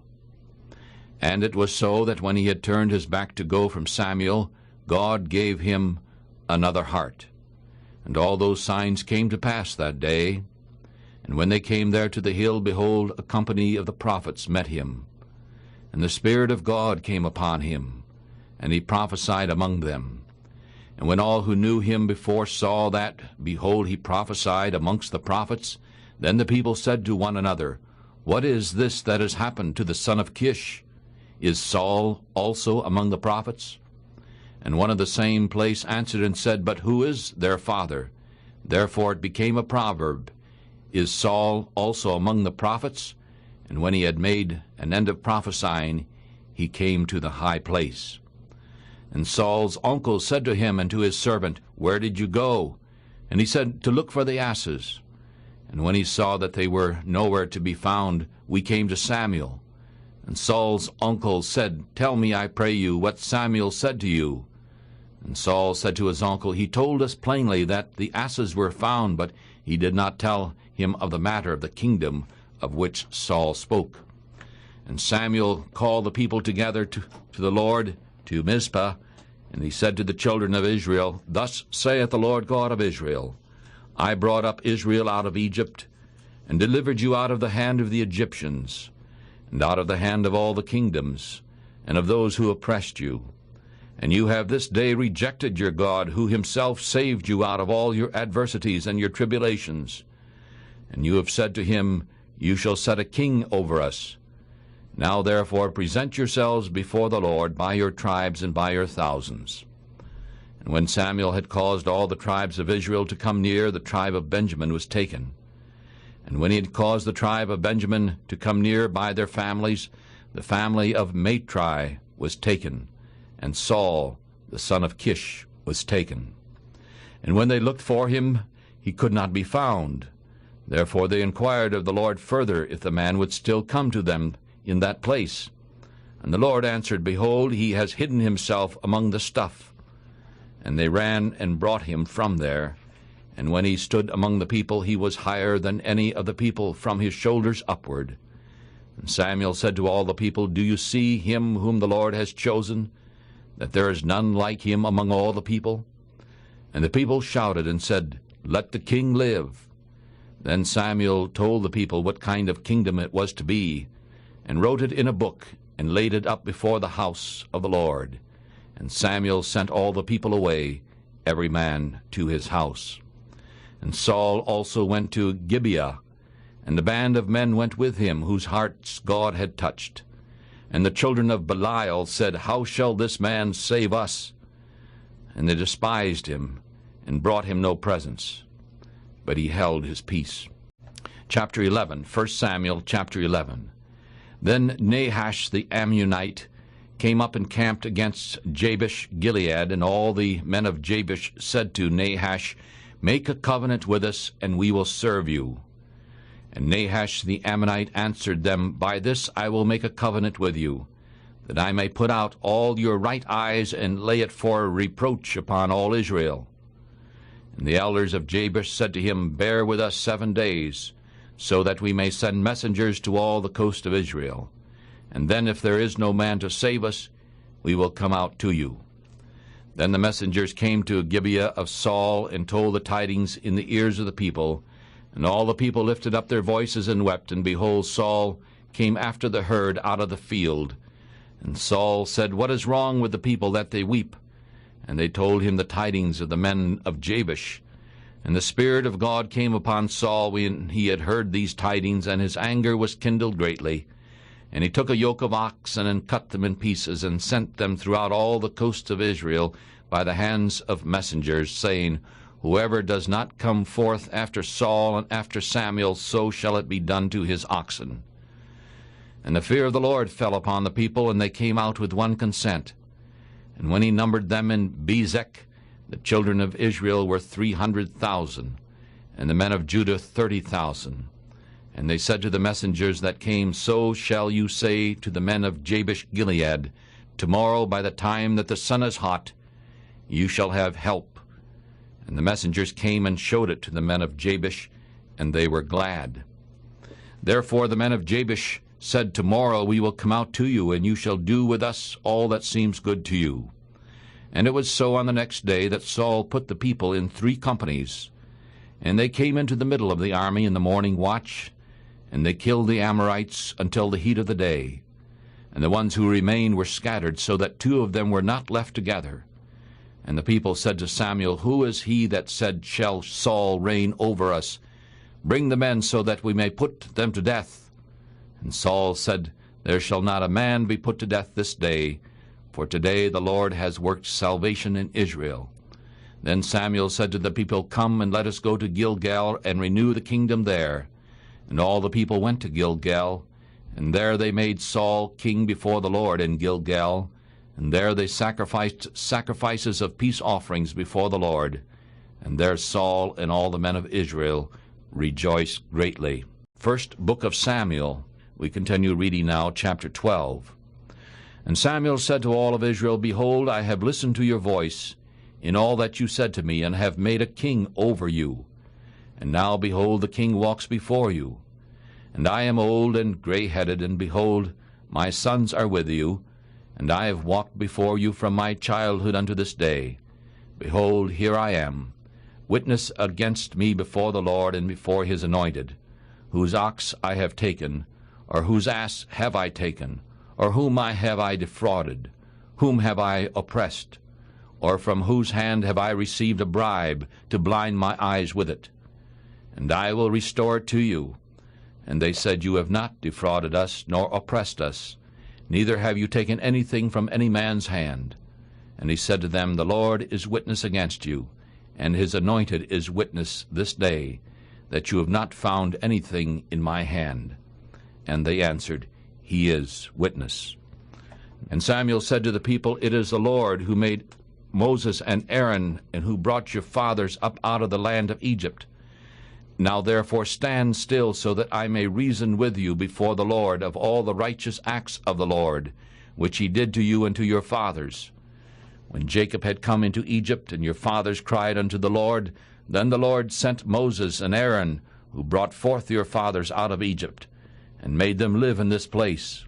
And it was so that when he had turned his back to go from Samuel, God gave him another heart. And all those signs came to pass that day. And when they came there to the hill, behold, a company of the prophets met him. And the Spirit of God came upon him, and he prophesied among them. And when all who knew him before saw that, behold, he prophesied amongst the prophets, then the people said to one another, What is this that has happened to the son of Kish? Is Saul also among the prophets? And one of the same place answered and said, But who is their father? Therefore it became a proverb, Is Saul also among the prophets? And when he had made an end of prophesying, he came to the high place. And Saul's uncle said to him and to his servant, Where did you go? And he said, To look for the asses. And when he saw that they were nowhere to be found, we came to Samuel. And Saul's uncle said, Tell me, I pray you, what Samuel said to you. And Saul said to his uncle, He told us plainly that the asses were found, but he did not tell him of the matter of the kingdom of which Saul spoke. And Samuel called the people together to the Lord, to Mizpah, and he said to the children of Israel, Thus saith the Lord God of Israel, I brought up Israel out of Egypt, and delivered you out of the hand of the Egyptians, and out of the hand of all the kingdoms, and of those who oppressed you. And you have this day rejected your God, who himself saved you out of all your adversities and your tribulations. And you have said to him, You shall set a king over us. Now therefore present yourselves before the Lord by your tribes and by your thousands. And when Samuel had caused all the tribes of Israel to come near, the tribe of Benjamin was taken. And when he had caused the tribe of Benjamin to come near by their families, the family of Matri was taken, and Saul, the son of Kish, was taken. And when they looked for him, he could not be found. Therefore they inquired of the Lord further if the man would still come to them in that place. And the Lord answered, Behold, he has hidden himself among the stuff. And they ran and brought him from there. And when he stood among the people, he was higher than any of the people from his shoulders upward. And Samuel said to all the people, Do you see him whom the Lord has chosen, that there is none like him among all the people? And the people shouted and said, Let the king live. Then Samuel told the people what kind of kingdom it was to be, and wrote it in a book, and laid it up before the house of the Lord. And Samuel sent all the people away, every man to his house. And Saul also went to Gibeah, and the band of men went with him, whose hearts God had touched. And the children of Belial said, How shall this man save us? And they despised him, and brought him no presents. But he held his peace. Chapter 11, 1 Samuel chapter 11. Then Nahash the Ammonite came up and camped against Jabesh Gilead, and all the men of Jabesh said to Nahash, Make a covenant with us, and we will serve you. And Nahash the Ammonite answered them, By this I will make a covenant with you, that I may put out all your right eyes, and lay it for a reproach upon all Israel. And the elders of Jabesh said to him, Bear with us 7 days, so that we may send messengers to all the coast of Israel. And then if there is no man to save us, we will come out to you. Then the messengers came to Gibeah of Saul, and told the tidings in the ears of the people. And all the people lifted up their voices and wept, and behold, Saul came after the herd out of the field. And Saul said, What is wrong with the people that they weep? And they told him the tidings of the men of Jabesh. And the Spirit of God came upon Saul when he had heard these tidings, and his anger was kindled greatly. And he took a yoke of oxen, and cut them in pieces, and sent them throughout all the coasts of Israel by the hands of messengers, saying, Whoever does not come forth after Saul and after Samuel, so shall it be done to his oxen. And the fear of the Lord fell upon the people, and they came out with one consent. And when he numbered them in Bezek, the children of Israel were 300,000, and the men of Judah 30,000. And they said to the messengers that came, So shall you say to the men of Jabesh Gilead, Tomorrow by the time that the sun is hot, you shall have help. And the messengers came and showed it to the men of Jabesh, and they were glad. Therefore the men of Jabesh said, Tomorrow we will come out to you, and you shall do with us all that seems good to you. And it was so on the next day that Saul put the people in 3 companies. And they came into the middle of the army in the morning watch, and they killed the Amorites until the heat of the day. And the ones who remained were scattered, so that 2 of them were not left together. And the people said to Samuel, Who is he that said, Shall Saul reign over us? Bring the men so that we may put them to death. And Saul said, There shall not a man be put to death this day, for today the Lord has worked salvation in Israel. Then Samuel said to the people, Come, and let us go to Gilgal, and renew the kingdom there. And all the people went to Gilgal, and there they made Saul king before the Lord in Gilgal, and there they sacrificed sacrifices of peace offerings before the Lord. And there Saul and all the men of Israel rejoiced greatly. First book of Samuel. We continue reading now, chapter 12. And Samuel said to all of Israel, Behold, I have listened to your voice in all that you said to me, and have made a king over you. And now, behold, the king walks before you. And I am old and gray-headed, and behold, my sons are with you, and I have walked before you from my childhood unto this day. Behold, here I am. Witness against me before the Lord and before his anointed. Whose ox I have taken, or whose ass have I taken, or whom have I defrauded? Whom have I oppressed? Or from whose hand have I received a bribe to blind my eyes with it? And I will restore it to you. And they said, You have not defrauded us, nor oppressed us, neither have you taken anything from any man's hand. And he said to them, The Lord is witness against you, and his anointed is witness this day, that you have not found anything in my hand. And they answered, He is witness. And Samuel said to the people, It is the Lord who made Moses and Aaron, and who brought your fathers up out of the land of Egypt. Now therefore stand still, so that I may reason with you before the Lord of all the righteous acts of the Lord, which he did to you and to your fathers. When Jacob had come into Egypt, and your fathers cried unto the Lord, then the Lord sent Moses and Aaron, who brought forth your fathers out of Egypt, and made them live in this place.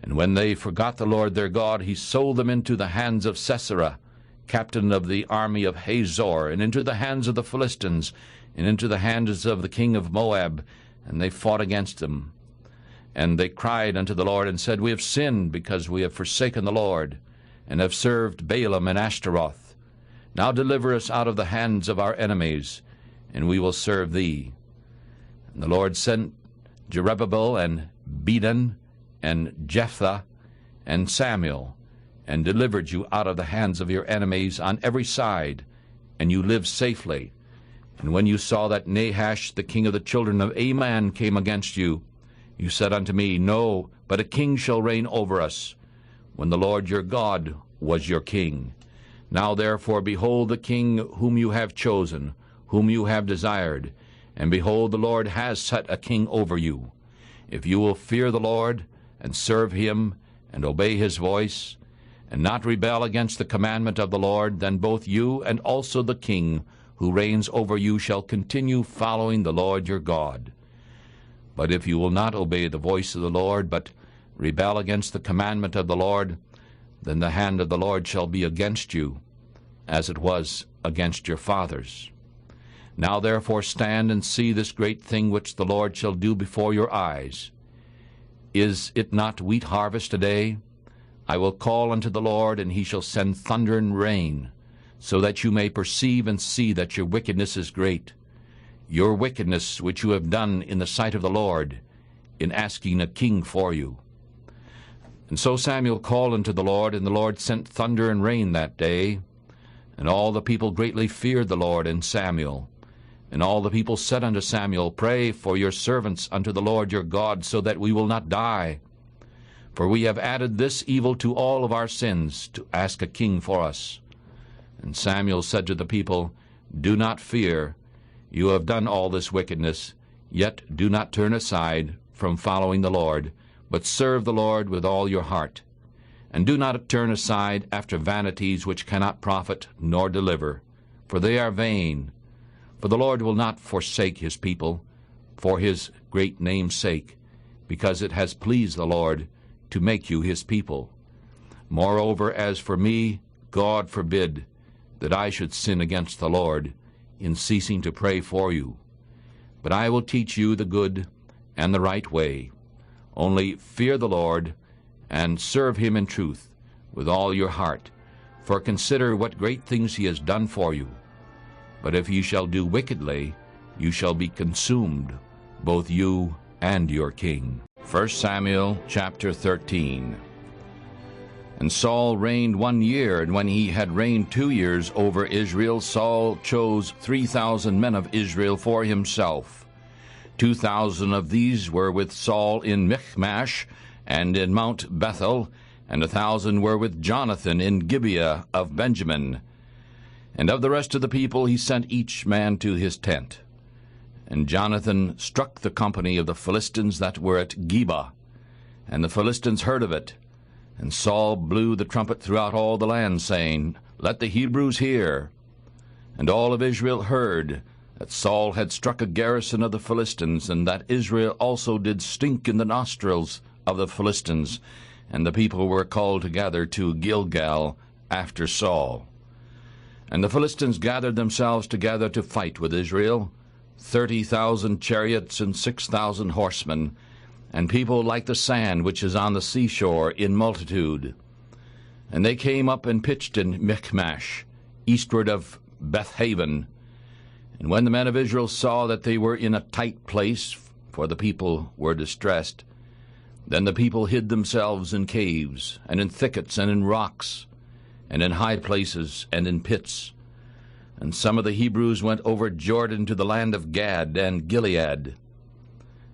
And when they forgot the Lord their God, he sold them into the hands of Sisera, captain of the army of Hazor, and into the hands of the Philistines, and into the hands of the king of Moab, and they fought against them. And they cried unto the Lord, and said, We have sinned, because we have forsaken the Lord, and have served Baalim and Ashtaroth. Now deliver us out of the hands of our enemies, and we will serve thee. And the Lord sent Jerubbaal and Bedan and Jephthah and Samuel, and delivered you out of the hands of your enemies on every side, and you lived safely. And when you saw that Nahash, the king of the children of Ammon, came against you, you said unto me, No, but a king shall reign over us, when the Lord your God was your king. Now therefore, behold the king whom you have chosen, whom you have desired, and behold, the Lord has set a king over you. If you will fear the Lord, and serve him, and obey his voice, and not rebel against the commandment of the Lord, then both you and also the king who reigns over you shall continue following the Lord your God. But if you will not obey the voice of the Lord, but rebel against the commandment of the Lord, then the hand of the Lord shall be against you, as it was against your fathers. Now therefore stand and see this great thing which the Lord shall do before your eyes. Is it not wheat harvest today? I will call unto the Lord, and he shall send thunder and rain, so that you may perceive and see that your wickedness is great, your wickedness which you have done in the sight of the Lord, in asking a king for you. And so Samuel called unto the Lord, and the Lord sent thunder and rain that day. And all the people greatly feared the Lord and Samuel. And all the people said unto Samuel, Pray for your servants unto the Lord your God, so that we will not die. For we have added this evil to all of our sins, to ask a king for us. And Samuel said to the people, Do not fear. You have done all this wickedness, yet do not turn aside from following the Lord, but serve the Lord with all your heart. And do not turn aside after vanities which cannot profit nor deliver, for they are vain. For the Lord will not forsake his people, for his great name's sake, because it has pleased the Lord to make you his people. Moreover, as for me, God forbid that I should sin against the Lord in ceasing to pray for you. But I will teach you the good and the right way. Only fear the Lord, and serve him in truth with all your heart. For consider what great things he has done for you. But if you shall do wickedly, you shall be consumed, both you and your king. 1 Samuel chapter 13. And Saul reigned 1 year, and when he had reigned 2 years over Israel, Saul chose 3,000 men of Israel for himself. 2,000 of these were with Saul in Michmash and in Mount Bethel, and 1,000 were with Jonathan in Gibeah of Benjamin. And of the rest of the people he sent each man to his tent. And Jonathan struck the company of the Philistines that were at Geba, and the Philistines heard of it. And Saul blew the trumpet throughout all the land, saying, Let the Hebrews hear. And all of Israel heard that Saul had struck a garrison of the Philistines, and that Israel also did stink in the nostrils of the Philistines. And the people were called together to Gilgal after Saul. And the Philistines gathered themselves together to fight with Israel, 30,000 chariots and 6,000 horsemen, and people like the sand which is on the seashore in multitude. And they came up and pitched in Michmash, eastward of Bethaven. And when the men of Israel saw that they were in a tight place, for the people were distressed, then the people hid themselves in caves, and in thickets, and in rocks, and in high places, and in pits. And some of the Hebrews went over Jordan to the land of Gad and Gilead.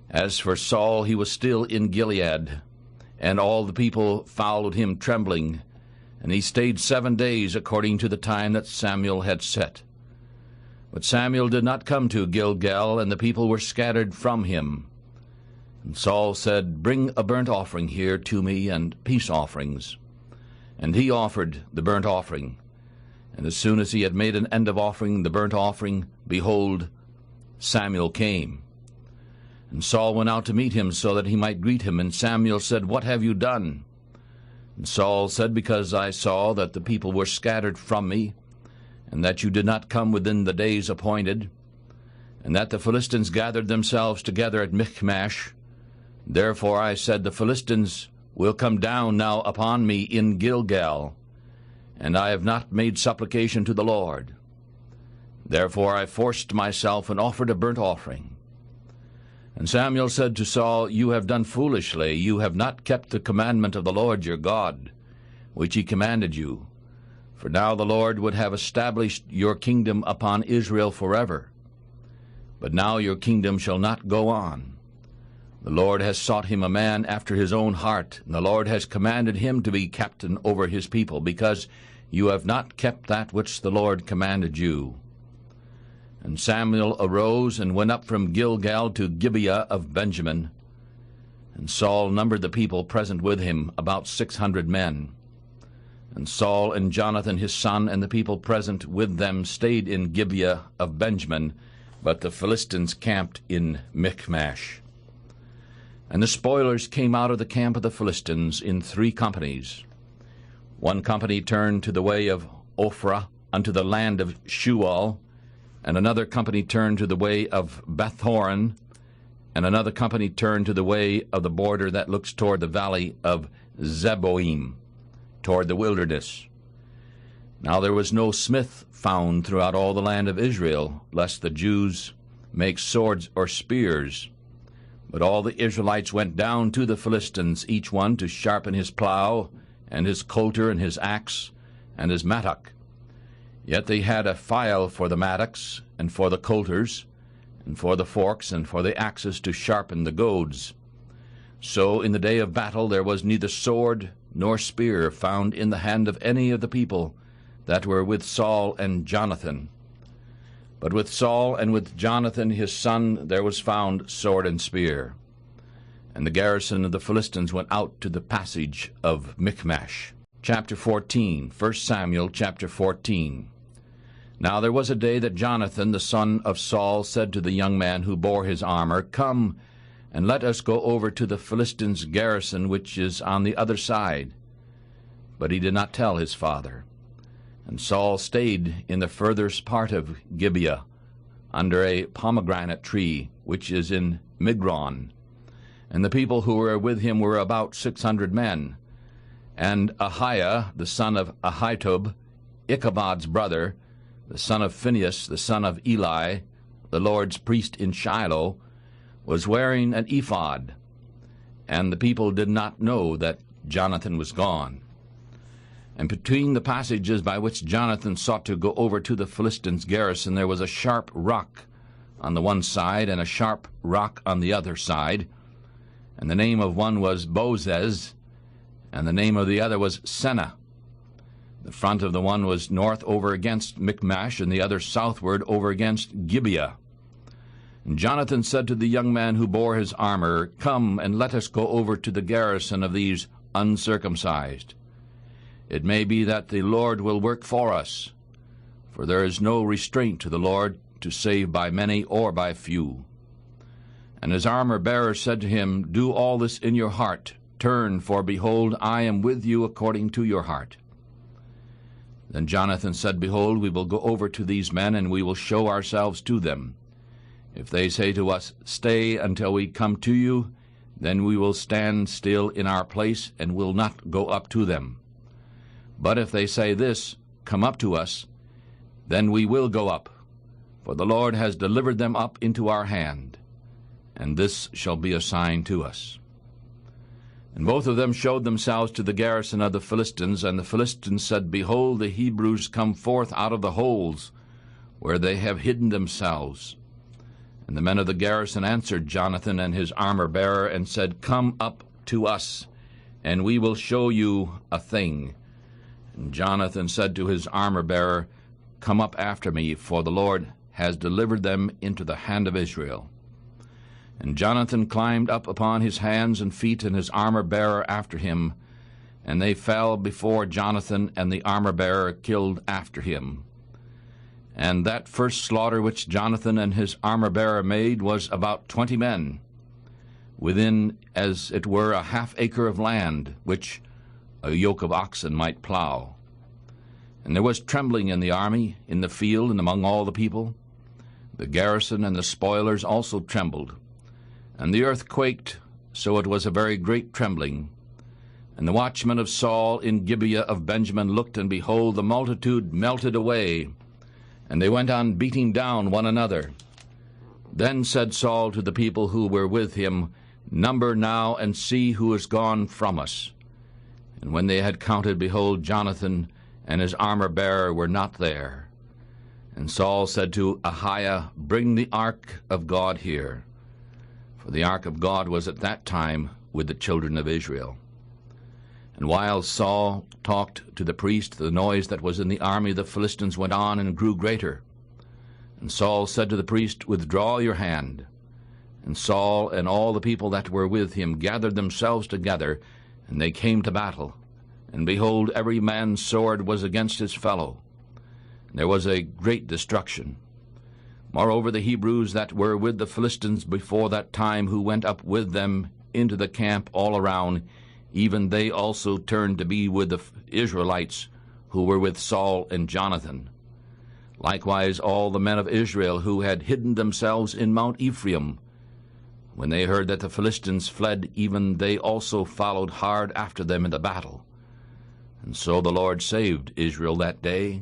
As for Saul, he was still in Gilead, and all the people followed him trembling, and he stayed 7 days according to the time that Samuel had set. But Samuel did not come to Gilgal, and the people were scattered from him. And Saul said, Bring a burnt offering here to me, and peace offerings. And he offered the burnt offering. And as soon as he had made an end of offering the burnt offering, behold, Samuel came. And Saul went out to meet him so that he might greet him. And Samuel said, What have you done? And Saul said, Because I saw that the people were scattered from me, and that you did not come within the days appointed, and that the Philistines gathered themselves together at Michmash. Therefore I said, The Philistines will come down now upon me in Gilgal, and I have not made supplication to the Lord. Therefore I forced myself and offered a burnt offering. And Samuel said to Saul, You have done foolishly. You have not kept the commandment of the Lord your God, which he commanded you. For now the Lord would have established your kingdom upon Israel forever. But now your kingdom shall not go on. The Lord has sought him a man after his own heart, and the Lord has commanded him to be captain over his people, because you have not kept that which the Lord commanded you. And Samuel arose and went up from Gilgal to Gibeah of Benjamin. And Saul numbered the people present with him, about 600 men. And Saul and Jonathan his son and the people present with them stayed in Gibeah of Benjamin, but the Philistines camped in Michmash. And the spoilers came out of the camp of the Philistines in 3 companies. 1 company turned to the way of Ophrah unto the land of Shual, and another company turned to the way of Bethhoron, and another company turned to the way of the border that looks toward the valley of Zeboim, toward the wilderness. Now there was no smith found throughout all the land of Israel, lest the Jews make swords or spears. But all the Israelites went down to the Philistines, each one to sharpen his plow, and his coulter, and his axe, and his mattock. Yet they had a file for the mattocks, and for the coulters, and for the forks, and for the axes to sharpen the goads. So in the day of battle there was neither sword nor spear found in the hand of any of the people that were with Saul and Jonathan. But with Saul and with Jonathan his son there was found sword and spear. And the garrison of the Philistines went out to the passage of Michmash. Chapter 14, 1 Samuel chapter 14. Now there was a day that Jonathan the son of Saul said to the young man who bore his armor, Come, and let us go over to the Philistines' garrison which is on the other side. But he did not tell his father. And Saul stayed in the furthest part of Gibeah, under a pomegranate tree, which is in Migron. And the people who were with him were about 600 men. And Ahiah, the son of Ahitub, Ichabod's brother, the son of Phinehas, the son of Eli, the Lord's priest in Shiloh, was wearing an ephod. and the people did not know that Jonathan was gone. And between the passages by which Jonathan sought to go over to the Philistines' garrison, there was a sharp rock on the one side and a sharp rock on the other side, and the name of one was Bozez, and the name of the other was Seneh. The front of the one was north over against Michmash, and the other southward over against Gibeah. And Jonathan said to the young man who bore his armor, "Come, and let us go over to the garrison of these uncircumcised. It may be that the Lord will work for us, for there is no restraint to the Lord to save by many or by few." And his armor-bearer said to him, "Do all this in your heart. Turn, for behold, I am with you according to your heart." Then Jonathan said, "Behold, we will go over to these men, and we will show ourselves to them. If they say to us, 'Stay until we come to you,' then we will stand still in our place, and will not go up to them. But if they say this, 'Come up to us,' then we will go up, for the Lord has delivered them up into our hand, and this shall be a sign to us." And both of them showed themselves to the garrison of the Philistines, and the Philistines said, "Behold, the Hebrews come forth out of the holes where they have hidden themselves." And the men of the garrison answered Jonathan and his armor-bearer, and said, "Come up to us, and we will show you a thing." And Jonathan said to his armor-bearer, "Come up after me, for the Lord has delivered them into the hand of Israel." And Jonathan climbed up upon his hands and feet, and his armor-bearer after him. And they fell before Jonathan, and the armor-bearer killed after him. And that first slaughter which Jonathan and his armor-bearer made was about 20 men, within as it were a half-acre of land, which a yoke of oxen might plow. And there was trembling in the army, in the field, and among all the people. The garrison and the spoilers also trembled. And the earth quaked, so it was a very great trembling. And the watchmen of Saul in Gibeah of Benjamin looked, and behold, the multitude melted away, and they went on beating down one another. Then said Saul to the people who were with him, "Number now, and see who is gone from us." And when they had counted, behold, Jonathan and his armor-bearer were not there. And Saul said to Ahiah, "Bring the ark of God here." For the ark of God was at that time with the children of Israel. And while Saul talked to the priest, the noise that was in the army of the Philistines went on and grew greater. And Saul said to the priest, "Withdraw your hand." And Saul and all the people that were with him gathered themselves together, and they came to battle. And behold, every man's sword was against his fellow. And there was a great destruction. Moreover, the Hebrews that were with the Philistines before that time, who went up with them into the camp all around, even they also turned to be with the Israelites who were with Saul and Jonathan. Likewise all the men of Israel who had hidden themselves in Mount Ephraim, when they heard that the Philistines fled, even they also followed hard after them in the battle. And so the Lord saved Israel that day,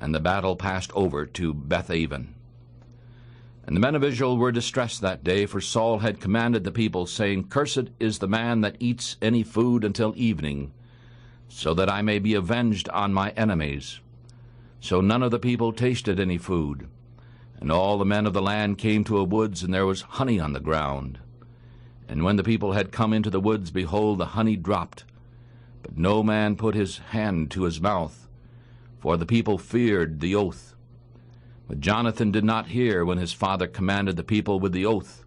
and the battle passed over to Bethaven. And the men of Israel were distressed that day, for Saul had commanded the people, saying, "Cursed is the man that eats any food until evening, so that I may be avenged on my enemies." So none of the people tasted any food. And all the men of the land came to a woods, and there was honey on the ground. And when the people had come into the woods, behold, the honey dropped. But no man put his hand to his mouth, for the people feared the oath. But Jonathan did not hear when his father commanded the people with the oath.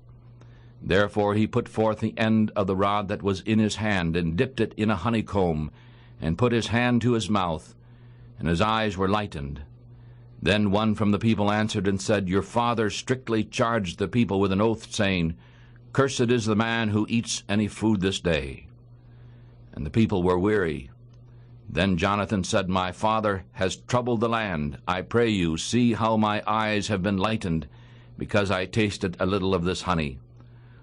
Therefore he put forth the end of the rod that was in his hand, and dipped it in a honeycomb, and put his hand to his mouth, and his eyes were lightened. Then one from the people answered and said, "Your father strictly charged the people with an oath, saying, 'Cursed is the man who eats any food this day.' And the people were weary. Then Jonathan said, "My father has troubled the land. I pray you, see how my eyes have been lightened, because I tasted a little of this honey.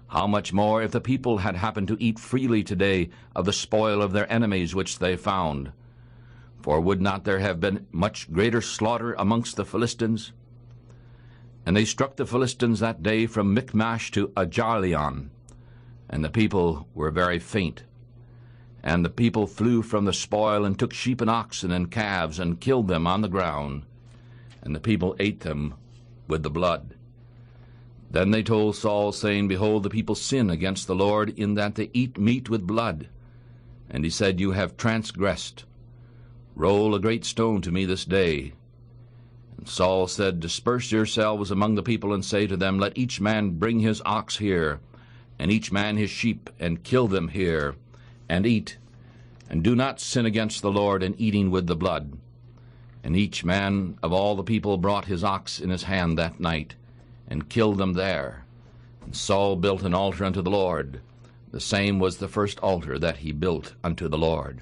How much more if the people had happened to eat freely today of the spoil of their enemies which they found? For would not there have been much greater slaughter amongst the Philistines?" And they struck the Philistines that day from Michmash to Ajalion. and the people were very faint. And the people flew from the spoil, and took sheep and oxen and calves, and killed them on the ground, and the people ate them with the blood. Then they told Saul, saying, Behold, the people sin against the Lord, in that they eat meat with blood. And he said, You have transgressed. Roll a great stone to me this day. And Saul said, Disperse yourselves among the people, and say to them, Let each man bring his ox here, and each man his sheep, and kill them here, and eat. And do not sin against the Lord in eating with the blood. And each man of all the people brought his ox in his hand that night, and killed them there. And Saul built an altar unto the Lord. The same was the first altar that he built unto the Lord.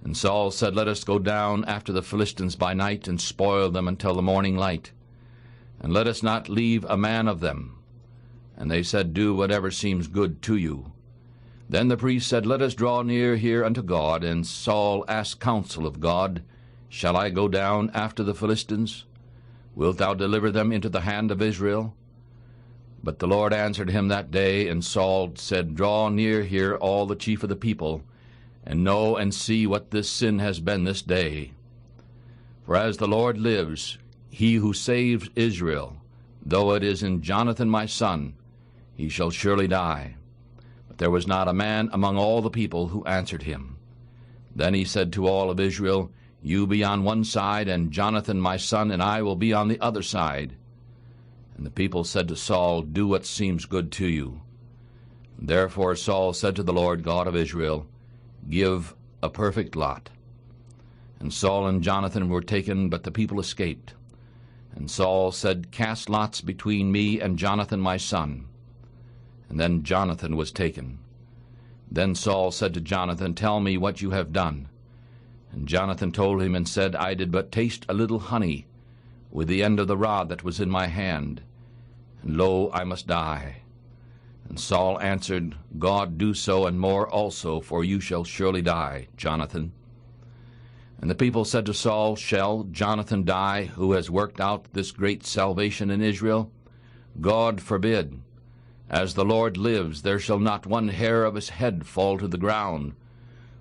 And Saul said, Let us go down after the Philistines by night, and spoil them until the morning light. And let us not leave a man of them. And they said, Do whatever seems good to you. Then the priest said, Let us draw near here unto God. And Saul asked counsel of God, Shall I go down after the Philistines? Wilt thou deliver them into the hand of Israel? But the Lord answered him that day, and Saul said, Draw near here all the chief of the people, and know and see what this sin has been this day. For as the Lord lives, he who saves Israel, though it is in Jonathan my son, he shall surely die. But there was not a man among all the people who answered him. Then he said to all of Israel, You be on one side, and Jonathan my son and I will be on the other side. And the people said to Saul, Do what seems good to you. Therefore Saul said to the Lord God of Israel, Give a perfect lot. And Saul and Jonathan were taken, but the people escaped. And Saul said, Cast lots between me and Jonathan my son. And then Jonathan was taken. Then Saul said to Jonathan, Tell me what you have done. And Jonathan told him and said, I did but taste a little honey with the end of the rod that was in my hand, and lo, I must die. And Saul answered, God do so, and more also, for you shall surely die, Jonathan. And the people said to Saul, Shall Jonathan die, who has worked out this great salvation in Israel? God forbid. As the Lord lives, there shall not one hair of his head fall to the ground,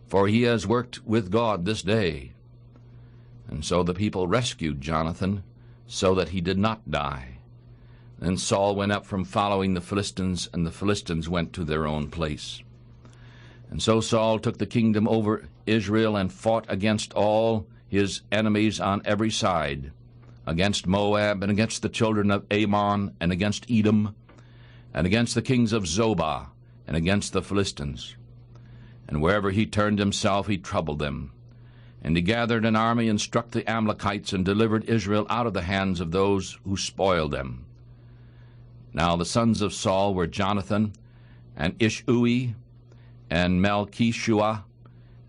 for he has worked with God this day. And so the people rescued Jonathan, so that he did not die. Then Saul went up from following the Philistines, and the Philistines went to their own place. And so Saul took the kingdom over Israel, and fought against all his enemies on every side, against Moab, and against the children of Ammon, and against Edom, and against the kings of Zobah, and against the Philistines. And wherever he turned himself, he troubled them. And he gathered an army, and struck the Amalekites, and delivered Israel out of the hands of those who spoiled them. Now the sons of Saul were Jonathan, and Ishui, and Melchishua,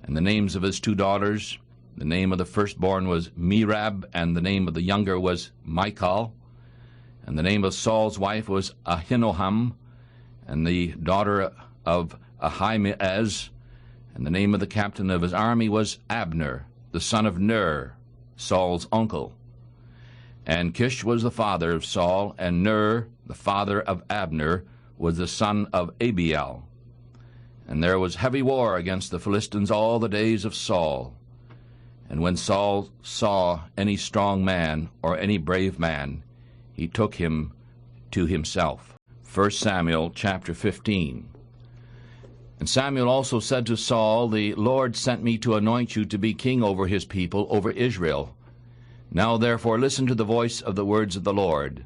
and the names of his two daughters. The name of the firstborn was Merab, and the name of the younger was Michal. And the name of Saul's wife was Ahinoam, and the daughter of Ahimaaz. And the name of the captain of his army was Abner, the son of Ner, Saul's uncle. And Kish was the father of Saul, and Ner, the father of Abner, was the son of Abiel. And there was heavy war against the Philistines all the days of Saul. And when Saul saw any strong man or any brave man, he took him to himself. 1 Samuel chapter 15. And Samuel also said to Saul, The Lord sent me to anoint you to be king over his people, over Israel. Now therefore listen to the voice of the words of the Lord.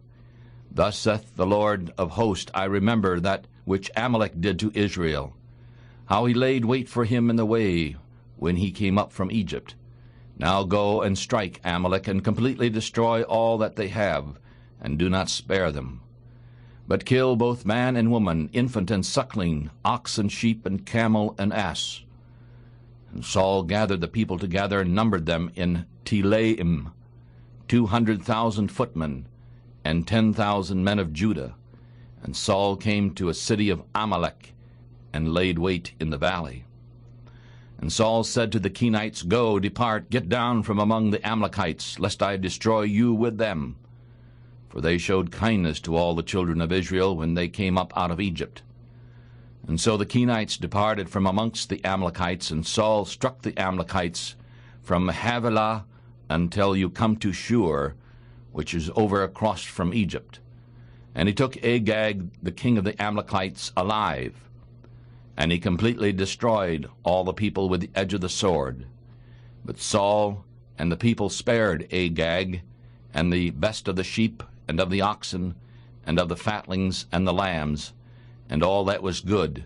Thus saith the Lord of hosts, I remember that which Amalek did to Israel, how he laid wait for him in the way when he came up from Egypt. Now go and strike Amalek, and completely destroy all that they have, and do not spare them. But kill both man and woman, infant and suckling, ox and sheep, and camel and ass. And Saul gathered the people together, and numbered them in Telaim, 200,000 footmen, and 10,000 men of Judah. And Saul came to a city of Amalek, and laid wait in the valley. And Saul said to the Kenites, Go, depart, get down from among the Amalekites, lest I destroy you with them. For they showed kindness to all the children of Israel when they came up out of Egypt. And so the Kenites departed from amongst the Amalekites, and Saul struck the Amalekites from Havilah until you come to Shur, which is over across from Egypt. And he took Agag, the king of the Amalekites, alive, and he completely destroyed all the people with the edge of the sword. But Saul and the people spared Agag, and the best of the sheep, and of the oxen, and of the fatlings and the lambs, and all that was good,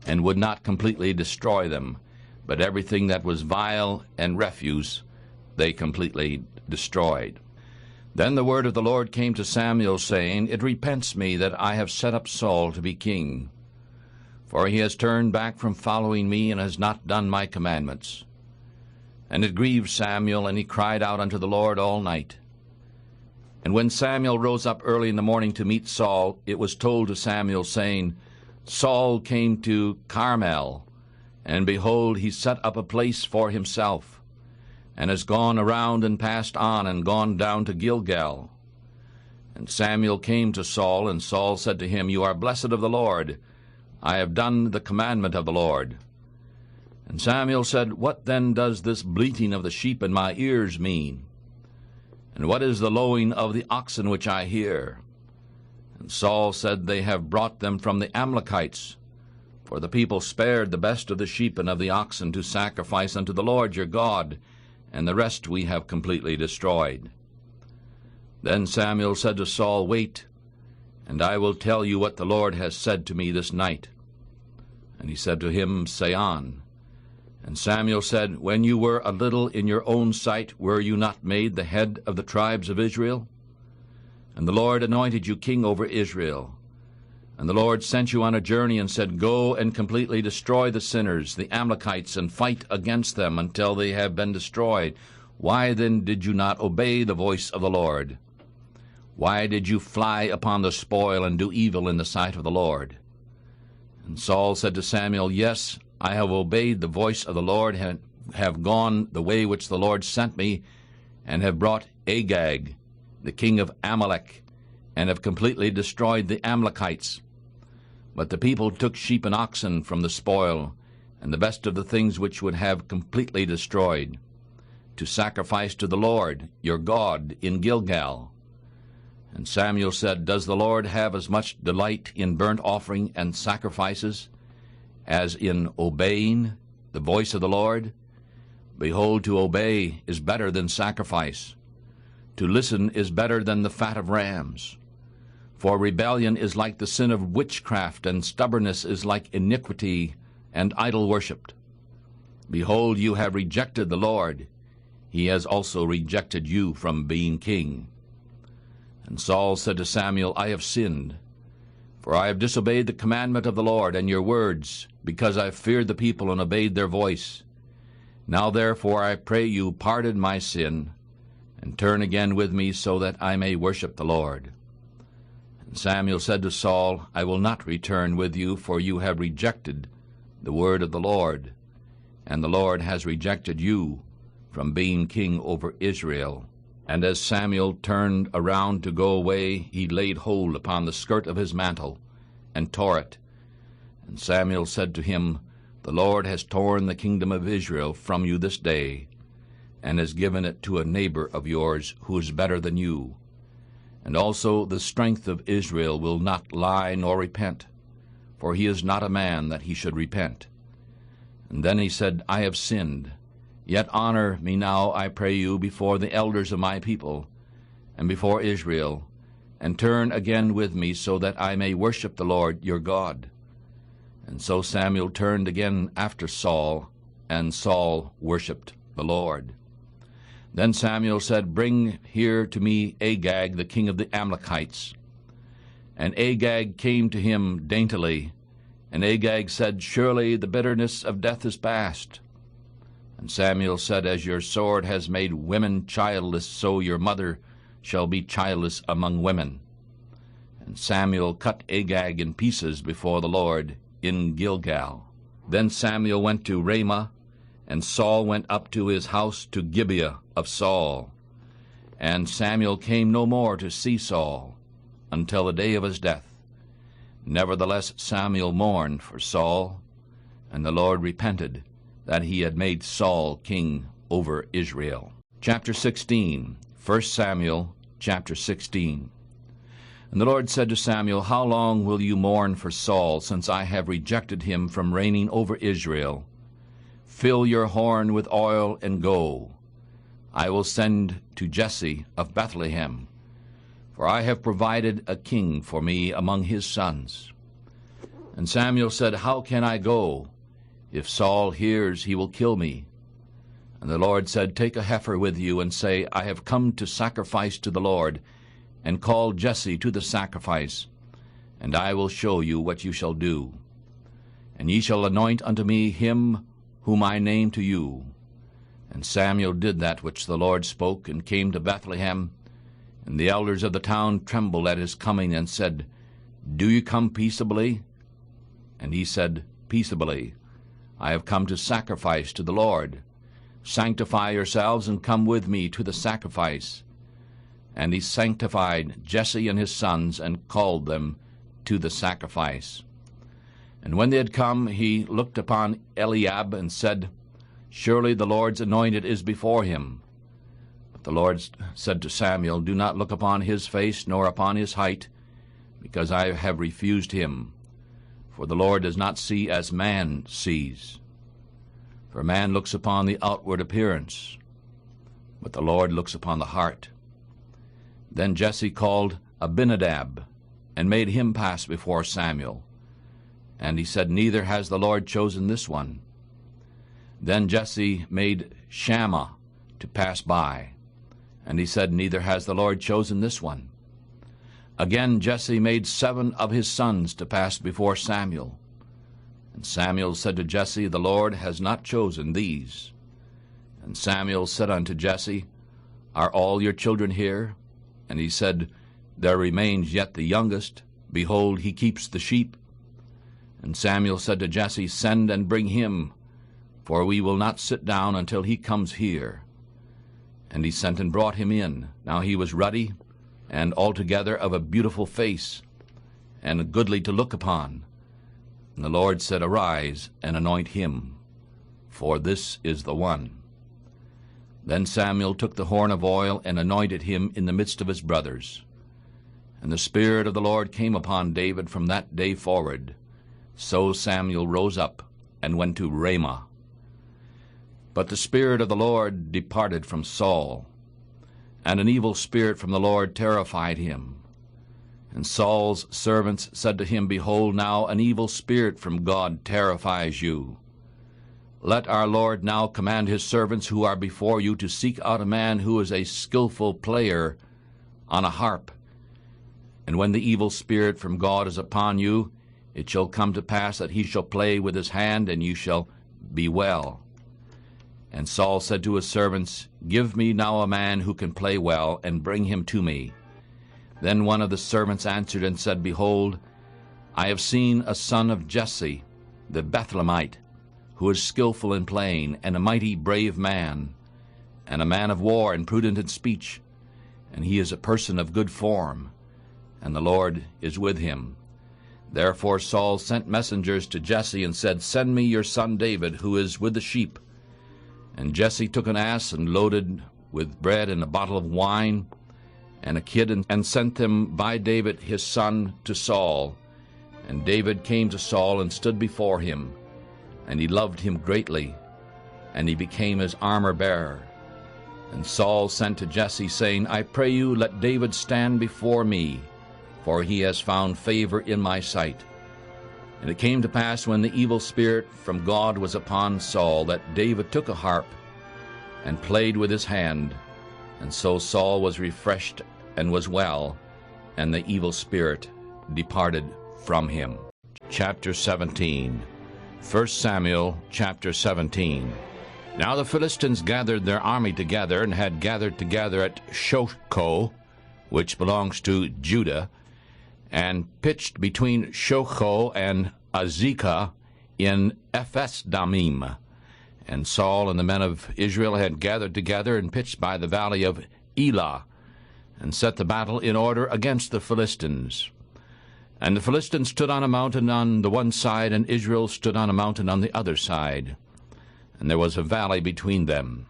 and would not completely destroy them, but everything that was vile and refuse they completely destroyed. Then the word of the Lord came to Samuel, saying, It repents me that I have set up Saul to be king, for he has turned back from following me, and has not done my commandments. And it grieved Samuel, and he cried out unto the Lord all night. And when Samuel rose up early in the morning to meet Saul, it was told to Samuel, saying, Saul came to Carmel, and behold, he set up a place for himself, and has gone around and passed on, and gone down to Gilgal. And Samuel came to Saul, and Saul said to him, You are blessed of the Lord. I have done the commandment of the Lord. And Samuel said, What then does this bleating of the sheep in my ears mean? And what is the lowing of the oxen which I hear? And Saul said, They have brought them from the Amalekites, for the people spared the best of the sheep and of the oxen to sacrifice unto the Lord your God, and the rest we have completely destroyed. Then Samuel said to Saul, Wait, and I will tell you what the Lord has said to me this night. And he said to him, Say on. And Samuel said, When you were a little in your own sight, were you not made the head of the tribes of Israel? And the Lord anointed you king over Israel. And the Lord sent you on a journey and said, Go and completely destroy the sinners, the Amalekites, and fight against them until they have been destroyed. Why then did you not obey the voice of the Lord? Why did you fly upon the spoil and do evil in the sight of the Lord? And Saul said to Samuel, Yes, I have obeyed the voice of the Lord, and have gone the way which the Lord sent me, and have brought Agag, the king of Amalek, and have completely destroyed the Amalekites. But the people took sheep and oxen from the spoil, and the best of the things which would have completely destroyed, to sacrifice to the Lord your God in Gilgal. And Samuel said, Does the Lord have as much delight in burnt offering and sacrifices as in obeying the voice of the Lord? Behold, to obey is better than sacrifice. To listen is better than the fat of rams. For rebellion is like the sin of witchcraft, and stubbornness is like iniquity and idol worship. Behold, you have rejected the Lord. He has also rejected you from being king. And Saul said to Samuel, I have sinned, for I have disobeyed the commandment of the Lord and your words, because I feared the people and obeyed their voice. Now therefore I pray you, pardon my sin, and turn again with me, so that I may worship the Lord. And Samuel said to Saul, I will not return with you, for you have rejected the word of the Lord, and the Lord has rejected you from being king over Israel. And as Samuel turned around to go away, he laid hold upon the skirt of his mantle, and tore it. And Samuel said to him, The Lord has torn the kingdom of Israel from you this day, and has given it to a neighbor of yours who is better than you. And also the strength of Israel will not lie nor repent, for he is not a man that he should repent. And then he said, I have sinned. Yet honor me now, I pray you, before the elders of my people, and before Israel, and turn again with me, so that I may worship the Lord your God. And so Samuel turned again after Saul, and Saul worshipped the Lord. Then Samuel said, Bring here to me Agag, the king of the Amalekites. And Agag came to him daintily, and Agag said, Surely the bitterness of death is past. And Samuel said, As your sword has made women childless, so your mother shall be childless among women. And Samuel cut Agag in pieces before the Lord in Gilgal. Then Samuel went to Ramah, and Saul went up to his house to Gibeah of Saul. And Samuel came no more to see Saul until the day of his death. Nevertheless Samuel mourned for Saul, and the Lord repented that he had made Saul king over Israel. Chapter 16, 1 Samuel chapter 16. And the Lord said to Samuel, How long will you mourn for Saul, since I have rejected him from reigning over Israel? Fill your horn with oil and go. I will send to Jesse of Bethlehem, for I have provided a king for me among his sons. And Samuel said, How can I go? If Saul hears, he will kill me. And the Lord said, Take a heifer with you, and say, I have come to sacrifice to the Lord, and call Jesse to the sacrifice, and I will show you what you shall do. And ye shall anoint unto me him whom I name to you. And Samuel did that which the Lord spoke, and came to Bethlehem. And the elders of the town trembled at his coming, and said, Do you come peaceably? And he said, Peaceably. I have come to sacrifice to the Lord. Sanctify yourselves, and come with me to the sacrifice. And he sanctified Jesse and his sons, and called them to the sacrifice. And when they had come, he looked upon Eliab, and said, Surely the Lord's anointed is before him. But the Lord said to Samuel, Do not look upon his face, nor upon his height, because I have refused him. For the Lord does not see as man sees. For man looks upon the outward appearance, but the Lord looks upon the heart. Then Jesse called Abinadab, and made him pass before Samuel. And he said, Neither has the Lord chosen this one. Then Jesse made Shammah to pass by. And he said, Neither has the Lord chosen this one. Again Jesse made 7 of his sons to pass before Samuel. And Samuel said to Jesse, The Lord has not chosen these. And Samuel said unto Jesse, Are all your children here? And he said, There remains yet the youngest. Behold, he keeps the sheep. And Samuel said to Jesse, Send and bring him, for we will not sit down until he comes here. And he sent and brought him in. Now he was ruddy, and altogether of a beautiful face, and goodly to look upon. And the Lord said, Arise, and anoint him, for this is the one. Then Samuel took the horn of oil, and anointed him in the midst of his brothers. And the Spirit of the Lord came upon David from that day forward. So Samuel rose up, and went to Ramah. But the Spirit of the Lord departed from Saul, and an evil spirit from the Lord terrified him. And Saul's servants said to him, Behold, now an evil spirit from God terrifies you. Let our Lord now command his servants who are before you to seek out a man who is a skillful player on a harp. And when the evil spirit from God is upon you, it shall come to pass that he shall play with his hand, and you shall be well. And Saul said to his servants, Give me now a man who can play well, and bring him to me. Then one of the servants answered and said, Behold, I have seen a son of Jesse, the Bethlehemite, who is skillful in playing, and a mighty brave man, and a man of war, and prudent in speech. And he is a person of good form, and the Lord is with him. Therefore Saul sent messengers to Jesse, and said, Send me your son David, who is with the sheep. And Jesse took an ass, and loaded with bread and a bottle of wine, and a kid, and sent them by David his son to Saul. And David came to Saul, and stood before him. And he loved him greatly, and he became his armor-bearer. And Saul sent to Jesse, saying, I pray you, let David stand before me, for he has found favor in my sight. And it came to pass, when the evil spirit from God was upon Saul, that David took a harp, and played with his hand. And so Saul was refreshed, and was well, and the evil spirit departed from him. Chapter 17. 1 Samuel chapter 17. Now the Philistines gathered their army together, and had gathered together at Shochoh, which belongs to Judah, and pitched between Shochoh and Azekah in Ephes-dammim. And Saul and the men of Israel had gathered together, and pitched by the valley of Elah, and set the battle in order against the Philistines. And the Philistines stood on a mountain on the one side, and Israel stood on a mountain on the other side. And there was a valley between them.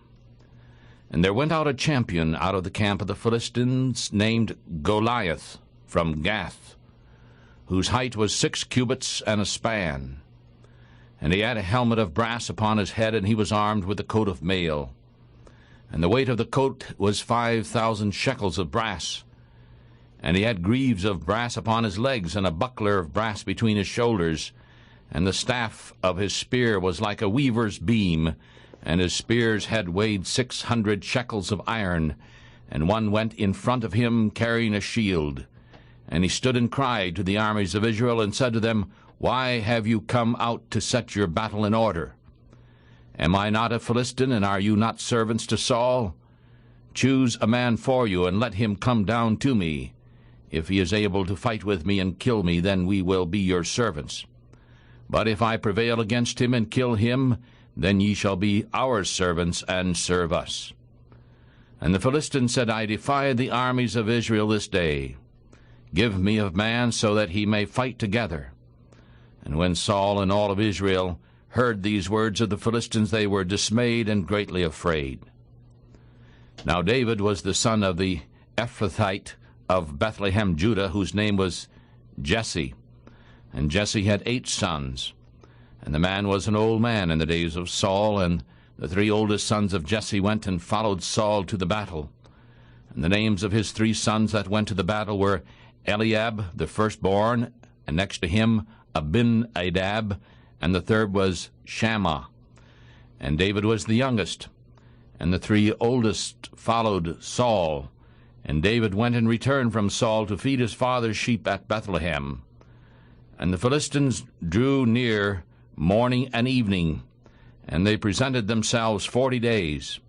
And there went out a champion out of the camp of the Philistines, named Goliath, from Gath, whose height was 6 cubits and a span. And he had a helmet of brass upon his head, and he was armed with a coat of mail. And the weight of the coat was 5,000 shekels of brass. And he had greaves of brass upon his legs, and a buckler of brass between his shoulders. And the staff of his spear was like a weaver's beam, and his spear's head weighed 600 shekels of iron. And one went in front of him carrying a shield. And he stood and cried to the armies of Israel, and said to them, Why have you come out to set your battle in order? Am I not a Philistine, and are you not servants to Saul? Choose a man for you, and let him come down to me. If he is able to fight with me and kill me, then we will be your servants. But if I prevail against him and kill him, then ye shall be our servants and serve us. And the Philistines said, I defy the armies of Israel this day. Give me a man so that he may fight together. And when Saul and all of Israel heard these words of the Philistines, they were dismayed and greatly afraid. Now David was the son of the Ephrathite of Bethlehem, Judah, whose name was Jesse. And Jesse had 8 sons. And the man was an old man in the days of Saul, and the 3 oldest sons of Jesse went and followed Saul to the battle. And the names of his 3 sons that went to the battle were Eliab, the firstborn, and next to him Abinadab, and the third was Shammah. And David was the youngest. And the 3 oldest followed Saul. And David went and returned from Saul to feed his father's sheep at Bethlehem. And the Philistines drew near morning and evening, and they presented themselves 40 days.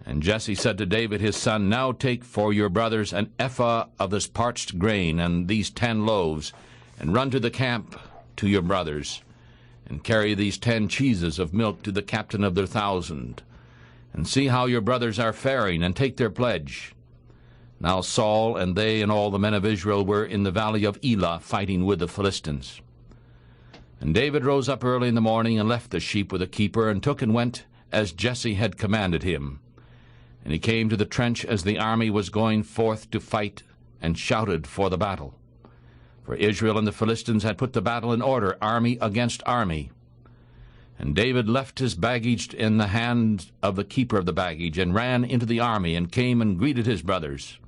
And Jesse said to David his son, Now take for your brothers an ephah of this parched grain, and these 10 loaves, and run to the camp to your brothers, and carry these 10 cheeses of milk to the captain of their 1,000, and see how your brothers are faring, and take their pledge. Now Saul and they and all the men of Israel were in the valley of Elah fighting with the Philistines. And David rose up early in the morning and left the sheep with a keeper, and took and went as Jesse had commanded him. And he came to the trench as the army was going forth to fight, and shouted for the battle. For Israel and the Philistines had put the battle in order, army against army. And David left his baggage in the hand of the keeper of the baggage, and ran into the army, and came and greeted his brothers.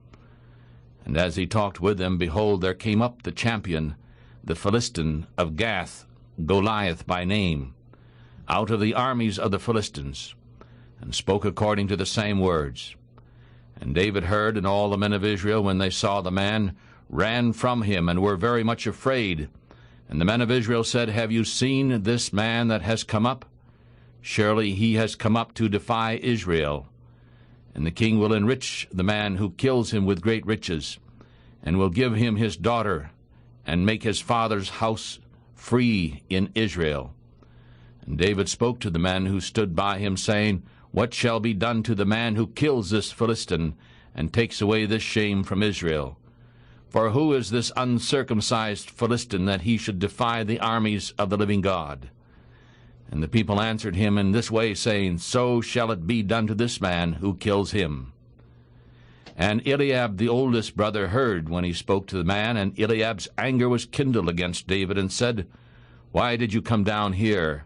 And as he talked with them, behold, there came up the champion, the Philistine of Gath, Goliath by name, out of the armies of the Philistines, and spoke according to the same words. And David heard, and all the men of Israel, when they saw the man, ran from him, and were very much afraid. And the men of Israel said, Have you seen this man that has come up? Surely he has come up to defy Israel. And the king will enrich the man who kills him with great riches, and will give him his daughter, and make his father's house free in Israel. And David spoke to the men who stood by him, saying, What shall be done to the man who kills this Philistine, and takes away this shame from Israel? For who is this uncircumcised Philistine, that he should defy the armies of the living God? And the people answered him in this way, saying, So shall it be done to this man who kills him. And Eliab the oldest brother heard when he spoke to the man, and Eliab's anger was kindled against David, and said, Why did you come down here?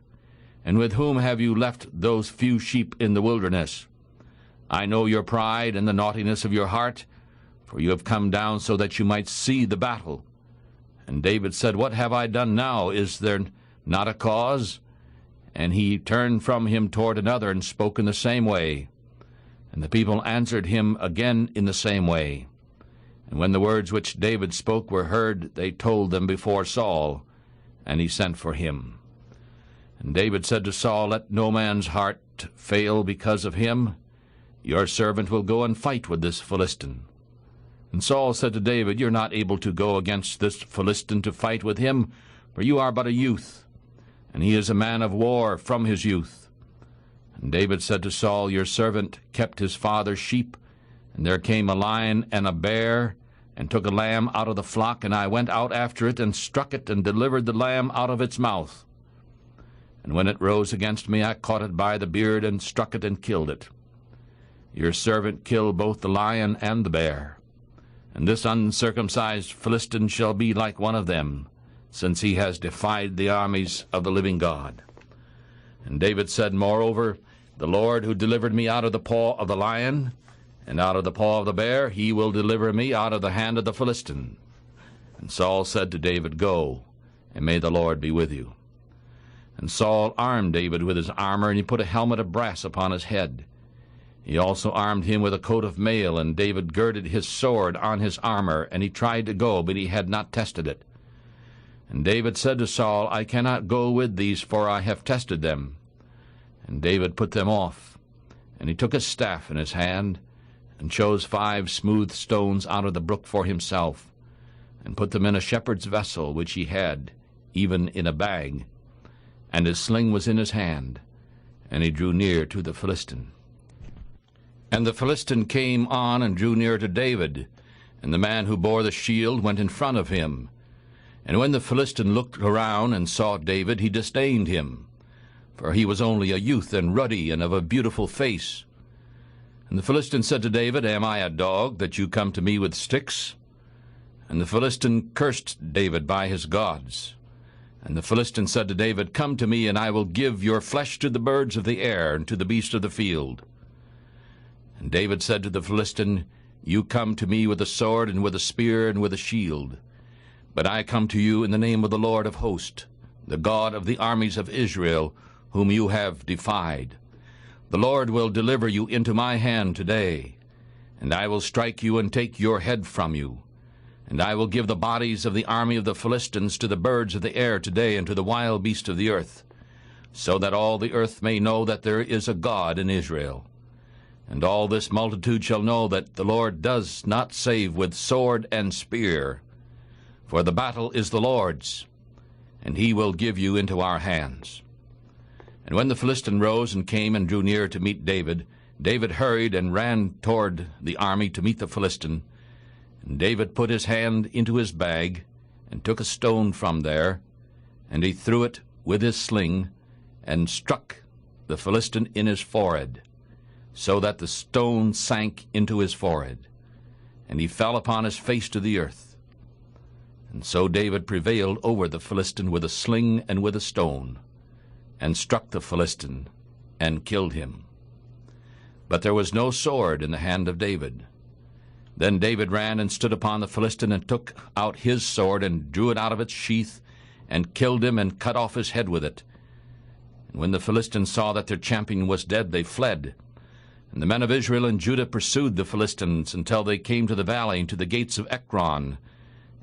And with whom have you left those few sheep in the wilderness? I know your pride and the naughtiness of your heart, for you have come down so that you might see the battle. And David said, What have I done now? Is there not a cause? And he turned from him toward another, and spoke in the same way. And the people answered him again in the same way. And when the words which David spoke were heard, they told them before Saul, and he sent for him. And David said to Saul, Let no man's heart fail because of him. Your servant will go and fight with this Philistine. And Saul said to David, You're not able to go against this Philistine to fight with him, for you are but a youth, and he is a man of war from his youth. And David said to Saul, Your servant kept his father's sheep, and there came a lion and a bear, and took a lamb out of the flock, and I went out after it, and struck it, and delivered the lamb out of its mouth. And when it rose against me, I caught it by the beard, and struck it, and killed it. Your servant killed both the lion and the bear. And this uncircumcised Philistine shall be like one of them, since he has defied the armies of the living God. And David said, Moreover, the Lord who delivered me out of the paw of the lion, and out of the paw of the bear, he will deliver me out of the hand of the Philistine. And Saul said to David, Go, and may the Lord be with you. And Saul armed David with his armor, and he put a helmet of brass upon his head. He also armed him with a coat of mail, and David girded his sword on his armor, and he tried to go, but he had not tested it. And David said to Saul, I cannot go with these, for I have tested them. And David put them off, and he took his staff in his hand, and chose 5 smooth stones out of the brook for himself, and put them in a shepherd's vessel which he had, even in a bag. And his sling was in his hand, and he drew near to the Philistine. And the Philistine came on and drew near to David, and the man who bore the shield went in front of him. And when the Philistine looked around and saw David, he disdained him, for he was only a youth, and ruddy, and of a beautiful face. And the Philistine said to David, Am I a dog, that you come to me with sticks? And the Philistine cursed David by his gods. And the Philistine said to David, Come to me, and I will give your flesh to the birds of the air, and to the beasts of the field. And David said to the Philistine, You come to me with a sword, and with a spear, and with a shield. But I come to you in the name of the Lord of hosts, the God of the armies of Israel, whom you have defied. The Lord will deliver you into my hand today, and I will strike you and take your head from you. And I will give the bodies of the army of the Philistines to the birds of the air today, and to the wild beasts of the earth, so that all the earth may know that there is a God in Israel. And all this multitude shall know that the Lord does not save with sword and spear, for the battle is the Lord's, and he will give you into our hands. And when the Philistine rose and came and drew near to meet David, David hurried and ran toward the army to meet the Philistine. And David put his hand into his bag, and took a stone from there, and he threw it with his sling, and struck the Philistine in his forehead, so that the stone sank into his forehead, and he fell upon his face to the earth. And so David prevailed over the Philistine with a sling and with a stone, and struck the Philistine, and killed him. But there was no sword in the hand of David. Then David ran and stood upon the Philistine, and took out his sword, and drew it out of its sheath, and killed him, and cut off his head with it. And when the Philistines saw that their champion was dead, they fled. And the men of Israel and Judah pursued the Philistines until they came to the valley, and to the gates of Ekron.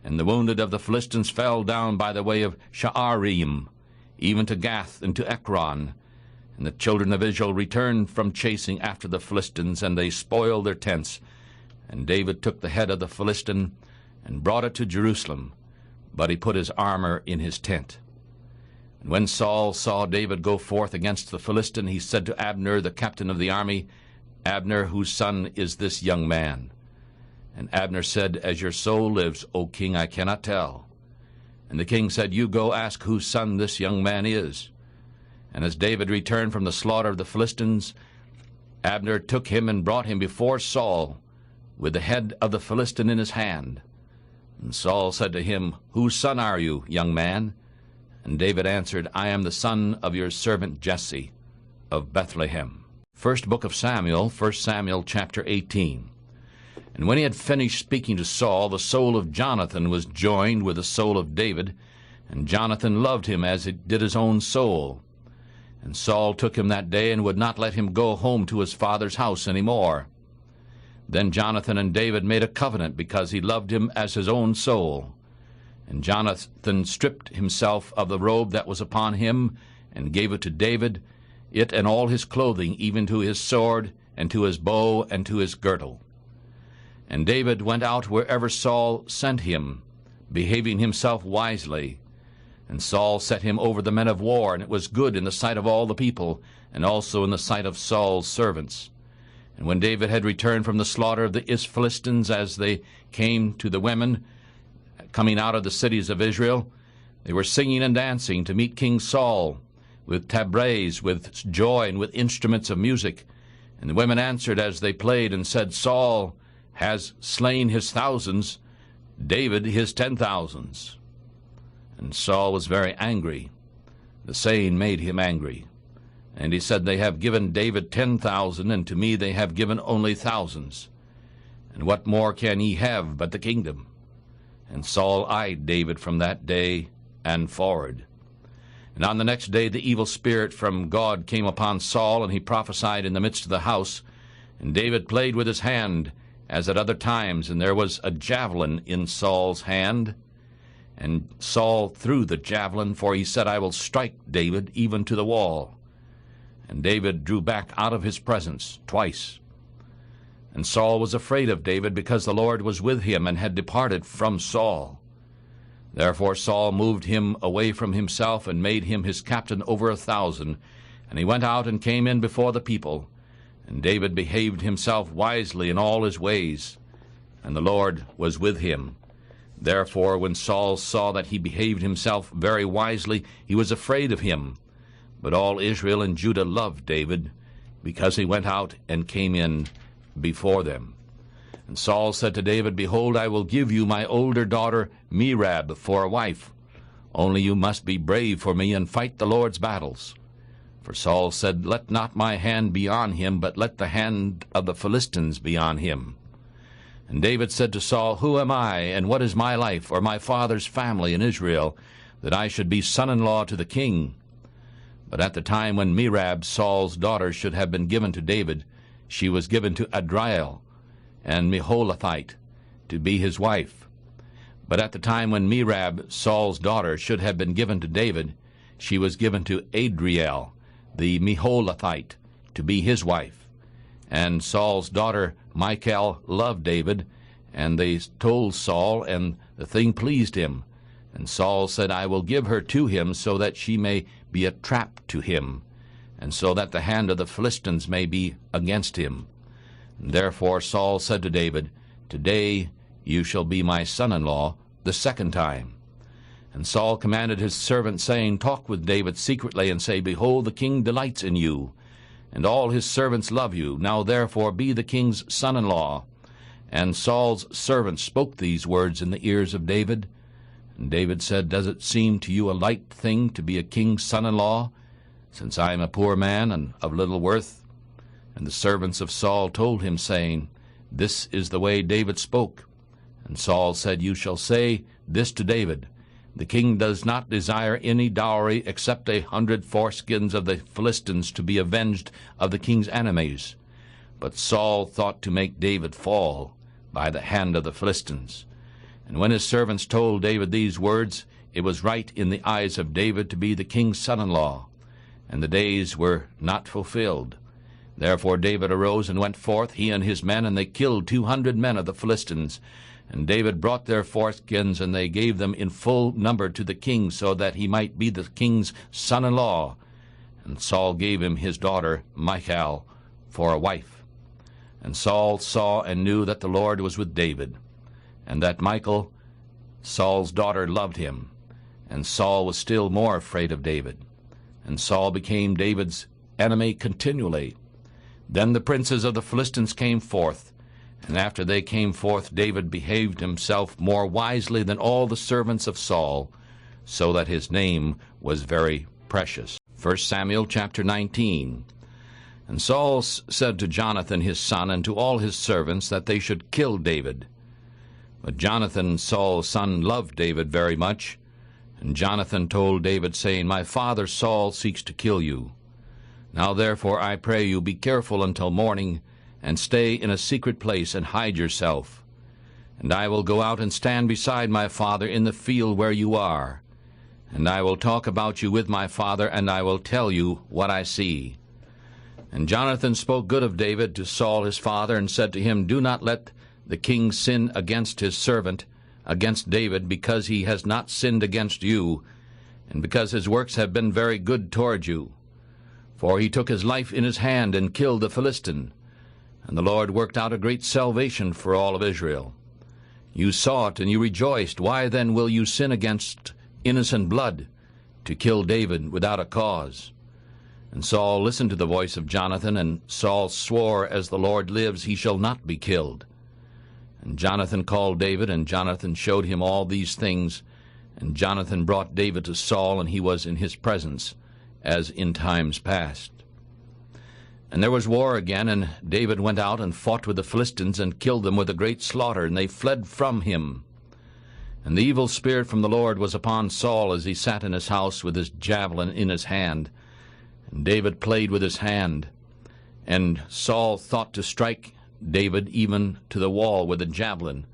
And the wounded of the Philistines fell down by the way of Sha'arim, even to Gath and to Ekron. And the children of Israel returned from chasing after the Philistines, and they spoiled their tents. And David took the head of the Philistine, and brought it to Jerusalem, but he put his armor in his tent. And when Saul saw David go forth against the Philistine, he said to Abner, the captain of the army, Abner, whose son is this young man? And Abner said, As your soul lives, O king, I cannot tell. And the king said, You go ask whose son this young man is. And as David returned from the slaughter of the Philistines, Abner took him and brought him before Saul, with the head of the Philistine in his hand. And Saul said to him, Whose son are you, young man? And David answered, I am the son of your servant Jesse of Bethlehem. First book of Samuel, 1 Samuel chapter 18. And when he had finished speaking to Saul, the soul of Jonathan was joined with the soul of David, and Jonathan loved him as it did his own soul. And Saul took him that day, and would not let him go home to his father's house any more. Then Jonathan and David made a covenant, because he loved him as his own soul. And Jonathan stripped himself of the robe that was upon him, and gave it to David, it and all his clothing, even to his sword, and to his bow, and to his girdle. And David went out wherever Saul sent him, behaving himself wisely. And Saul set him over the men of war, and it was good in the sight of all the people, and also in the sight of Saul's servants. And when David had returned from the slaughter of the Philistines, as they came to the women coming out of the cities of Israel, they were singing and dancing to meet King Saul, with tabrets, with joy, and with instruments of music. And the women answered as they played and said, Saul has slain his thousands, David his 10,000s. And Saul was very angry. The saying made him angry. And he said, They have given David 10,000, and to me they have given only thousands. And what more can ye have but the kingdom? And Saul eyed David from that day and forward. And on the next day the evil spirit from God came upon Saul, and he prophesied in the midst of the house. And David played with his hand, as at other times, and there was a javelin in Saul's hand. And Saul threw the javelin, for he said, I will strike David even to the wall. And David drew back out of his presence twice. And Saul was afraid of David, because the Lord was with him and had departed from Saul. Therefore Saul moved him away from himself, and made him his captain over 1,000. And he went out and came in before the people. And David behaved himself wisely in all his ways, and the Lord was with him. Therefore when Saul saw that he behaved himself very wisely, he was afraid of him. But all Israel and Judah loved David, because he went out and came in before them. And Saul said to David, Behold, I will give you my older daughter Merab for a wife. Only you must be brave for me, and fight the Lord's battles. For Saul said, Let not my hand be on him, but let the hand of the Philistines be on him. And David said to Saul, Who am I, and what is my life, or my father's family in Israel, that I should be son-in-law to the king? But at the time when Merab, Saul's daughter, should have been given to David, she was given to Adriel and Meholathite to be his wife. But at the time when Merab, Saul's daughter, should have been given to David, she was given to Adriel, the Meholathite, to be his wife. And Saul's daughter Michal loved David, and they told Saul, and the thing pleased him. And Saul said, I will give her to him, so that she may be a trap to him, and so that the hand of the Philistines may be against him. And therefore Saul said to David, Today you shall be my son-in-law the second time. And Saul commanded his servant, saying, Talk with David secretly, and say, Behold, the king delights in you, and all his servants love you. Now therefore be the king's son-in-law. And Saul's servant spoke these words in the ears of David. And David said, Does it seem to you a light thing to be a king's son-in-law, since I am a poor man and of little worth? And the servants of Saul told him, saying, This is the way David spoke. And Saul said, You shall say this to David, The king does not desire any dowry except 100 foreskins of the Philistines to be avenged of the king's enemies. But Saul thought to make David fall by the hand of the Philistines. And when his servants told David these words, it was right in the eyes of David to be the king's son-in-law, and the days were not fulfilled. Therefore David arose and went forth, he and his men, and they killed 200 men of the Philistines. And David brought their foreskins, and they gave them in full number to the king, so that he might be the king's son-in-law. And Saul gave him his daughter Michal for a wife. And Saul saw and knew that the Lord was with David, and that Michal, Saul's daughter, loved him. And Saul was still more afraid of David. And Saul became David's enemy continually. Then the princes of the Philistines came forth, and after they came forth, David behaved himself more wisely than all the servants of Saul, so that his name was very precious. 1 Samuel chapter 19. And Saul said to Jonathan his son and to all his servants that they should kill David. But Jonathan, Saul's son, loved David very much. And Jonathan told David, saying, My father Saul seeks to kill you. Now therefore I pray you, be careful until morning, and stay in a secret place, and hide yourself. And I will go out and stand beside my father in the field where you are. And I will talk about you with my father, and I will tell you what I see. And Jonathan spoke good of David to Saul his father, and said to him, Do not let the king sin against his servant, against David, because he has not sinned against you, and because his works have been very good toward you. For he took his life in his hand, and killed the Philistine. And the Lord worked out a great salvation for all of Israel. You saw it, and you rejoiced. Why then will you sin against innocent blood, to kill David without a cause? And Saul listened to the voice of Jonathan, and Saul swore, As the Lord lives, he shall not be killed. And Jonathan called David, and Jonathan showed him all these things. And Jonathan brought David to Saul, and he was in his presence, as in times past. And there was war again, and David went out and fought with the Philistines, and killed them with a great slaughter, and they fled from him. And the evil spirit from the Lord was upon Saul as he sat in his house with his javelin in his hand. And David played with his hand. And Saul thought to strike David even to the wall with a javelin.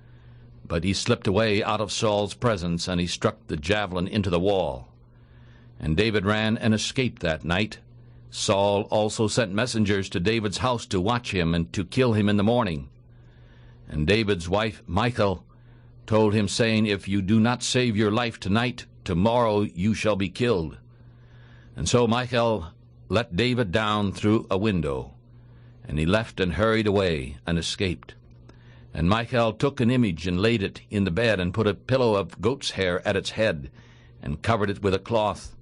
But he slipped away out of Saul's presence, and he struck the javelin into the wall. And David ran and escaped that night. Saul also sent messengers to David's house to watch him and to kill him in the morning. And David's wife Michal told him, saying, If you do not save your life tonight, tomorrow you shall be killed. And so Michal let David down through a window, and he left and hurried away and escaped. And Michal took an image and laid it in the bed, and put a pillow of goat's hair at its head, and covered it with a cloth.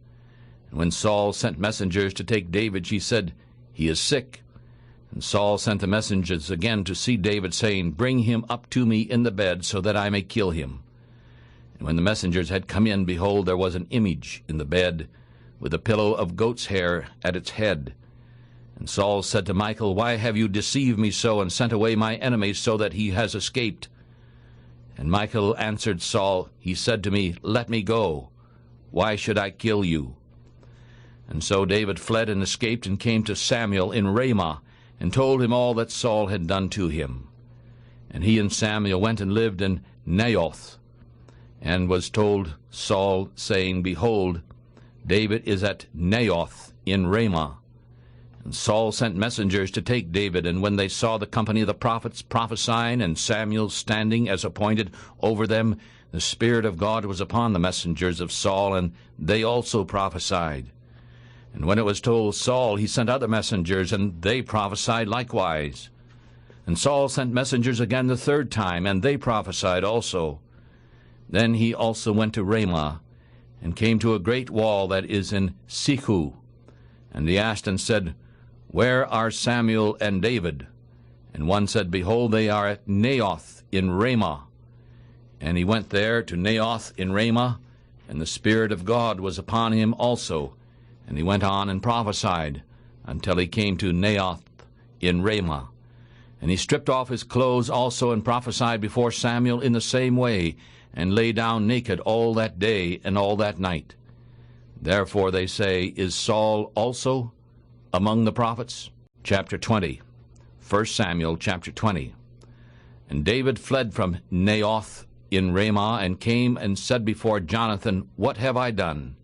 And when Saul sent messengers to take David, she said, He is sick. And Saul sent the messengers again to see David, saying, Bring him up to me in the bed, so that I may kill him. And when the messengers had come in, behold, there was an image in the bed, with a pillow of goat's hair at its head. And Saul said to Michal, Why have you deceived me so, and sent away my enemy, so that he has escaped? And Michal answered Saul, He said to me, Let me go. Why should I kill you? And so David fled and escaped, and came to Samuel in Ramah, and told him all that Saul had done to him. And he and Samuel went and lived in Naioth, and was told Saul, saying, Behold, David is at Naioth in Ramah. And Saul sent messengers to take David, and when they saw the company of the prophets prophesying, and Samuel standing as appointed over them, the Spirit of God was upon the messengers of Saul, and they also prophesied. And when it was told Saul, he sent other messengers, and they prophesied likewise. And Saul sent messengers again the third time, and they prophesied also. Then he also went to Ramah, and came to a great wall that is in Sechu. And he asked and said, Where are Samuel and David? And one said, Behold, they are at Naioth in Ramah. And he went there to Naioth in Ramah, and the Spirit of God was upon him also. And he went on and prophesied until he came to Naioth in Ramah. And he stripped off his clothes also, and prophesied before Samuel in the same way, and lay down naked all that day and all that night. Therefore they say, Is Saul also among the prophets? Chapter 20. 1 Samuel chapter 20. And David fled from Naioth in Ramah, and came and said before Jonathan, What have I done?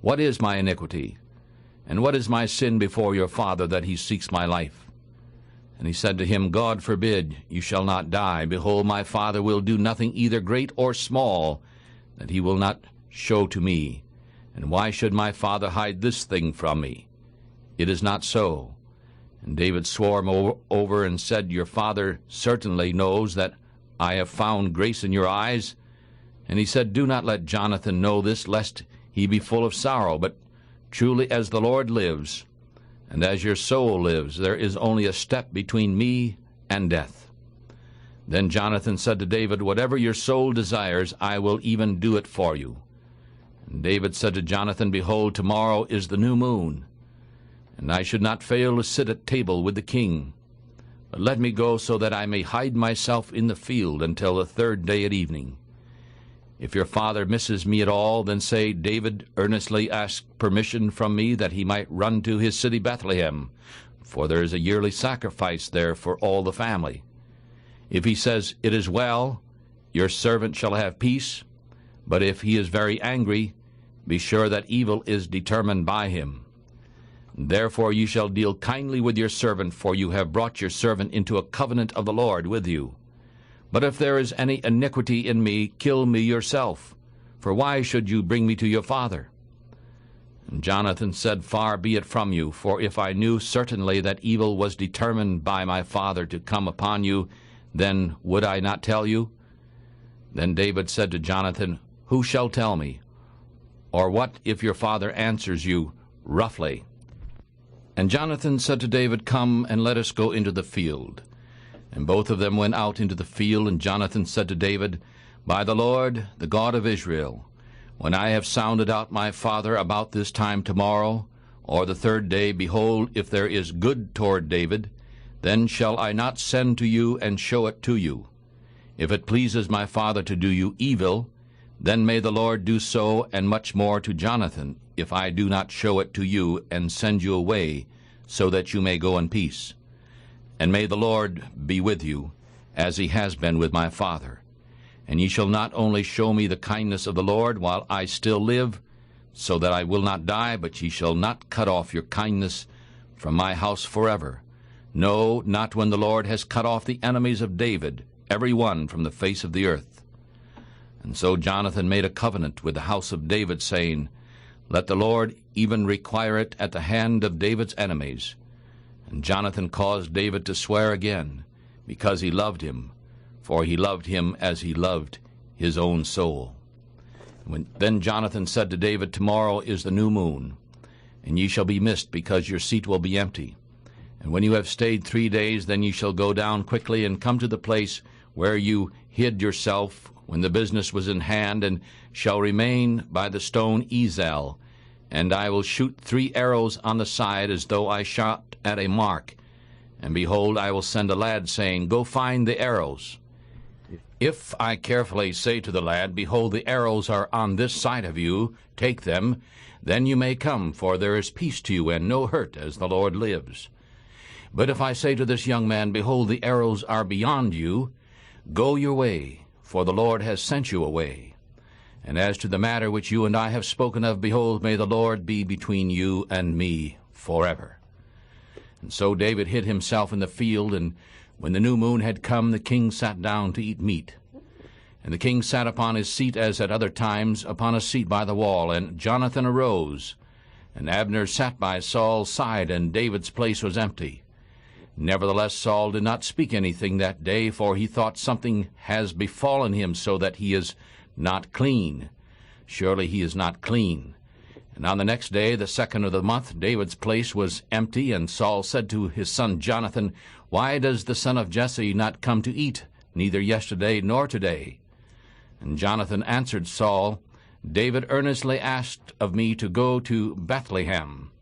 What is my iniquity? And what is my sin before your father, that he seeks my life? And he said to him, God forbid, you shall not die. Behold, my father will do nothing either great or small, that he will not show to me. And why should my father hide this thing from me? It is not so. And David swore him over and said, Your father certainly knows that I have found grace in your eyes. And he said, Do not let Jonathan know this, lest he be full of sorrow. But truly as the Lord lives, and as your soul lives, there is only a step between me and death. Then Jonathan said to David, Whatever your soul desires, I will even do it for you. And David said to Jonathan, Behold, tomorrow is the new moon, and I should not fail to sit at table with the king. But let me go, so that I may hide myself in the field until the third day at evening. If your father misses me at all, then say, David earnestly asked permission from me that he might run to his city Bethlehem, for there is a yearly sacrifice there for all the family. If he says, It is well, your servant shall have peace. But if he is very angry, be sure that evil is determined by him. Therefore you shall deal kindly with your servant, for you have brought your servant into a covenant of the Lord with you. But if there is any iniquity in me, kill me yourself. For why should you bring me to your father? And Jonathan said, Far be it from you, for if I knew certainly that evil was determined by my father to come upon you, then would I not tell you? Then David said to Jonathan, Who shall tell me? Or what if your father answers you roughly? And Jonathan said to David, Come, and let us go into the field. And both of them went out into the field, and Jonathan said to David, By the Lord, the God of Israel, when I have sounded out my father about this time tomorrow, or the third day, behold, if there is good toward David, then shall I not send to you and show it to you. If it pleases my father to do you evil, then may the Lord do so, and much more to Jonathan, if I do not show it to you and send you away, so that you may go in peace. And may the Lord be with you, as he has been with my father. And ye shall not only show me the kindness of the Lord while I still live, so that I will not die, but ye shall not cut off your kindness from my house forever. No, not when the Lord has cut off the enemies of David, every one from the face of the earth. And so Jonathan made a covenant with the house of David, saying, Let the Lord even require it at the hand of David's enemies. And Jonathan caused David to swear again, because he loved him, for he loved him as he loved his own soul. Then Jonathan said to David, Tomorrow is the new moon, and ye shall be missed, because your seat will be empty. And when you have stayed 3 days, then ye shall go down quickly and come to the place where you hid yourself when the business was in hand, and shall remain by the stone Ezel. And I will shoot 3 arrows on the side, as though I shot at a mark. And behold, I will send a lad, saying, Go find the arrows. If I carefully say to the lad, Behold, the arrows are on this side of you, take them, then you may come, for there is peace to you, and no hurt, as the Lord lives. But if I say to this young man, Behold, the arrows are beyond you, go your way, for the Lord has sent you away. And as to the matter which you and I have spoken of, behold, may the Lord be between you and me forever. And so David hid himself in the field, and when the new moon had come, the king sat down to eat meat. And the king sat upon his seat, as at other times, upon a seat by the wall. And Jonathan arose, and Abner sat by Saul's side, and David's place was empty. Nevertheless Saul did not speak anything that day, for he thought, Something has befallen him, so that he is not clean. Surely he is not clean. And on the next day, the 2nd of the month, David's place was empty, and Saul said to his son Jonathan, Why does the son of Jesse not come to eat, neither yesterday nor today? And Jonathan answered Saul, David earnestly asked of me to go to Bethlehem.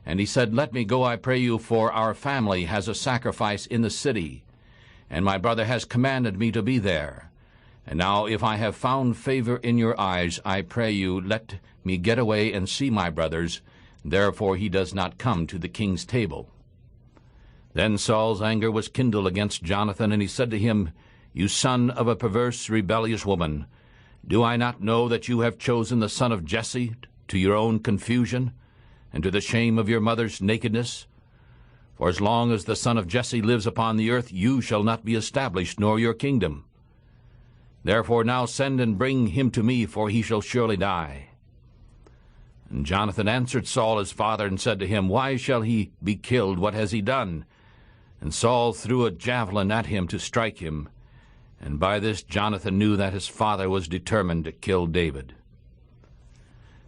And he said, Let me go, I pray you, for our family has a sacrifice in the city, and my brother has commanded me to be there. And now if I have found favor in your eyes, I pray you, let me get away and see my brothers. Therefore he does not come to the king's table. Then Saul's anger was kindled against Jonathan, and he said to him, You son of a perverse, rebellious woman, do I not know that you have chosen the son of Jesse to your own confusion, and to the shame of your mother's nakedness? For as long as the son of Jesse lives upon the earth, you shall not be established, nor your kingdom. Therefore now send and bring him to me, for he shall surely die. And Jonathan answered Saul his father, and said to him, Why shall he be killed? What has he done? And Saul threw a javelin at him to strike him. And by this Jonathan knew that his father was determined to kill David.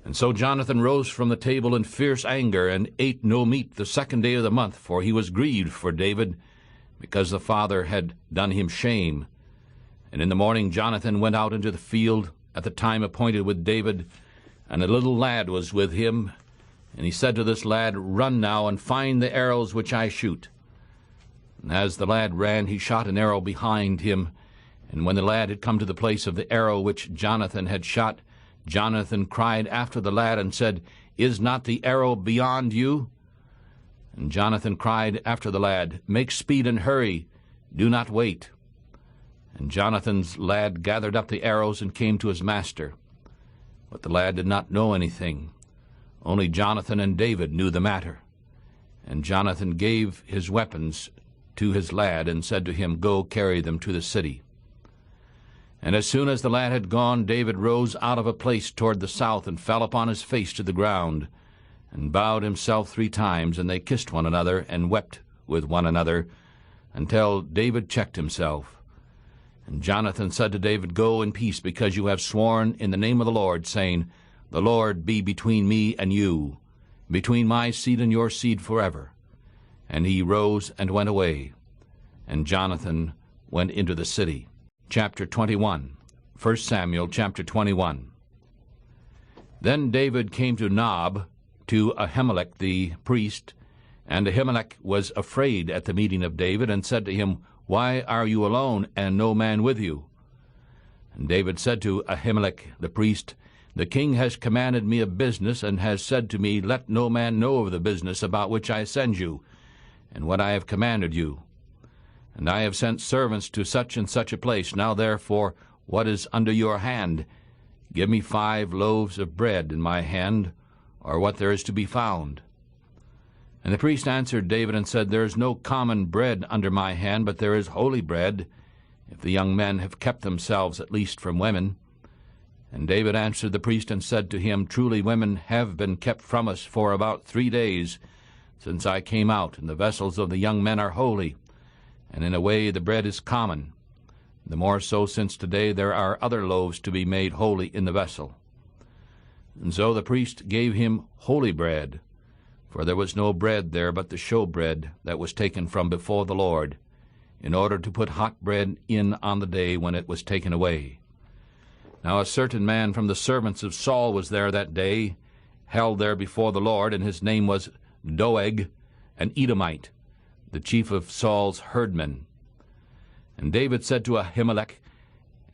And so Jonathan rose from the table in fierce anger, and ate no meat the 2nd day of the month, for he was grieved for David, because the father had done him shame. And in the morning Jonathan went out into the field at the time appointed with David, and a little lad was with him. And he said to this lad, Run now, and find the arrows which I shoot. And as the lad ran, he shot an arrow behind him. And when the lad had come to the place of the arrow which Jonathan had shot, Jonathan cried after the lad and said, Is not the arrow beyond you? And Jonathan cried after the lad, Make speed and hurry, do not wait. And Jonathan's lad gathered up the arrows and came to his master. But the lad did not know anything. Only Jonathan and David knew the matter. And Jonathan gave his weapons to his lad and said to him, Go carry them to the city. And as soon as the lad had gone, David rose out of a place toward the south and fell upon his face to the ground. and bowed himself 3 times, and they kissed one another, and wept with one another, until David checked himself. And Jonathan said to David, Go in peace, because you have sworn in the name of the Lord, saying, The Lord be between me and you, between my seed and your seed forever. And he rose and went away, and Jonathan went into the city. Chapter 21. 1 Samuel chapter 21. Then David came to Nob, to Ahimelech the priest, and Ahimelech was afraid at the meeting of David, and said to him, Why are you alone, and no man with you? And David said to Ahimelech the priest, The king has commanded me a business, and has said to me, Let no man know of the business about which I send you, and what I have commanded you. And I have sent servants to such and such a place. Now therefore, what is under your hand? Give me 5 loaves of bread in my hand, or what there is to be found. And the priest answered David and said, There is no common bread under my hand, but there is holy bread, if the young men have kept themselves at least from women. And David answered the priest and said to him, Truly women have been kept from us for about 3 days, since I came out, and the vessels of the young men are holy, and in a way the bread is common, the more so since today there are other loaves to be made holy in the vessel. And so the priest gave him holy bread, for there was no bread there but the showbread that was taken from before the Lord, in order to put hot bread in on the day when it was taken away. Now a certain man from the servants of Saul was there that day, held there before the Lord, and his name was Doeg, an Edomite, the chief of Saul's herdmen. And David said to Ahimelech,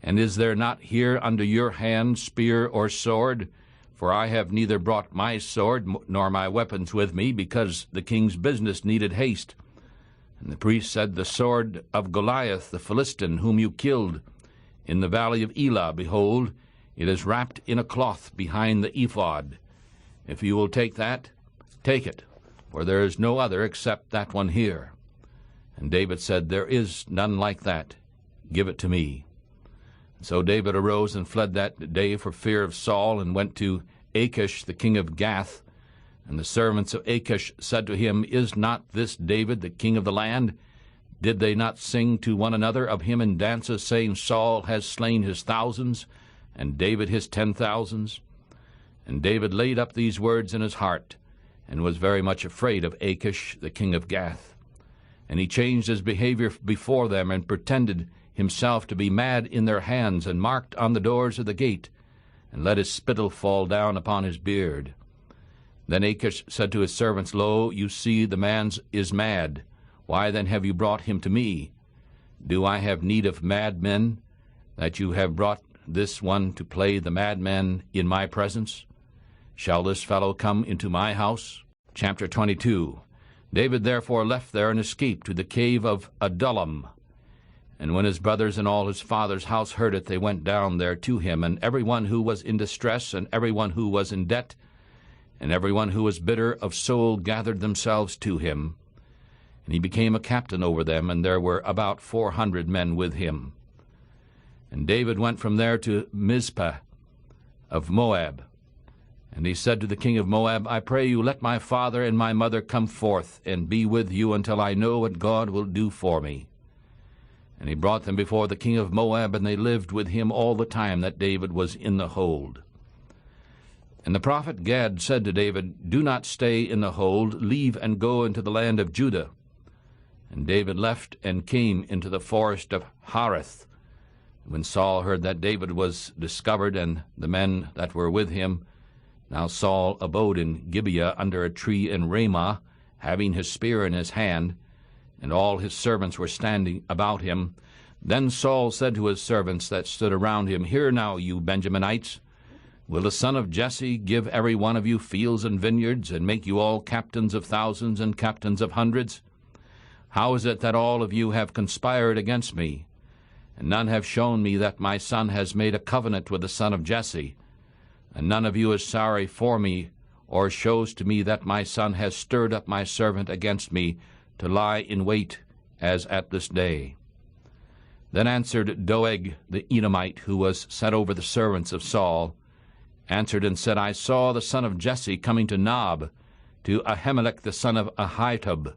And is there not here under your hand spear or sword? For I have neither brought my sword nor my weapons with me, because the king's business needed haste. And the priest said, The sword of Goliath the Philistine, whom you killed in the valley of Elah, behold, it is wrapped in a cloth behind the ephod. If you will take that, take it, for there is no other except that one here. And David said, There is none like that. Give it to me. So David arose and fled that day for fear of Saul, and went to Achish the king of Gath. And the servants of Achish said to him, Is not this David the king of the land? Did they not sing to one another of him in dances, saying, Saul has slain his thousands, and David his 10,000s? And David laid up these words in his heart, and was very much afraid of Achish the king of Gath. And he changed his behavior before them, and pretended himself to be mad in their hands, and marked on the doors of the gate, and let his spittle fall down upon his beard. Then Achish said to his servants, Lo, you see the man is mad. Why then have you brought him to me? Do I have need of madmen, that you have brought this one to play the madman in my presence? Shall this fellow come into my house? Chapter 22. David therefore left there and escaped to the cave of Adullam. And when his brothers and all his father's house heard it, they went down there to him, and every one who was in distress, and every one who was in debt, and every one who was bitter of soul gathered themselves to him. And he became a captain over them, and there were about 400 men with him. And David went from there to Mizpah of Moab. And he said to the king of Moab, I pray you, let my father and my mother come forth, and be with you until I know what God will do for me. And he brought them before the king of Moab, and they lived with him all the time that David was in the hold. And the prophet Gad said to David, Do not stay in the hold, leave and go into the land of Judah. And David left and came into the forest of Hareth. When Saul heard that David was discovered, and the men that were with him, now Saul abode in Gibeah under a tree in Ramah, having his spear in his hand, and all his servants were standing about him. Then Saul said to his servants that stood around him, Hear now, you Benjaminites, will the son of Jesse give every one of you fields and vineyards, and make you all captains of thousands and captains of hundreds? How is it that all of you have conspired against me, and none have shown me that my son has made a covenant with the son of Jesse? And none of you is sorry for me, or shows to me that my son has stirred up my servant against me, to lie in wait as at this day. Then answered Doeg the Edomite, who was set over the servants of Saul, answered and said, I saw the son of Jesse coming to Nob, to Ahimelech the son of Ahitub.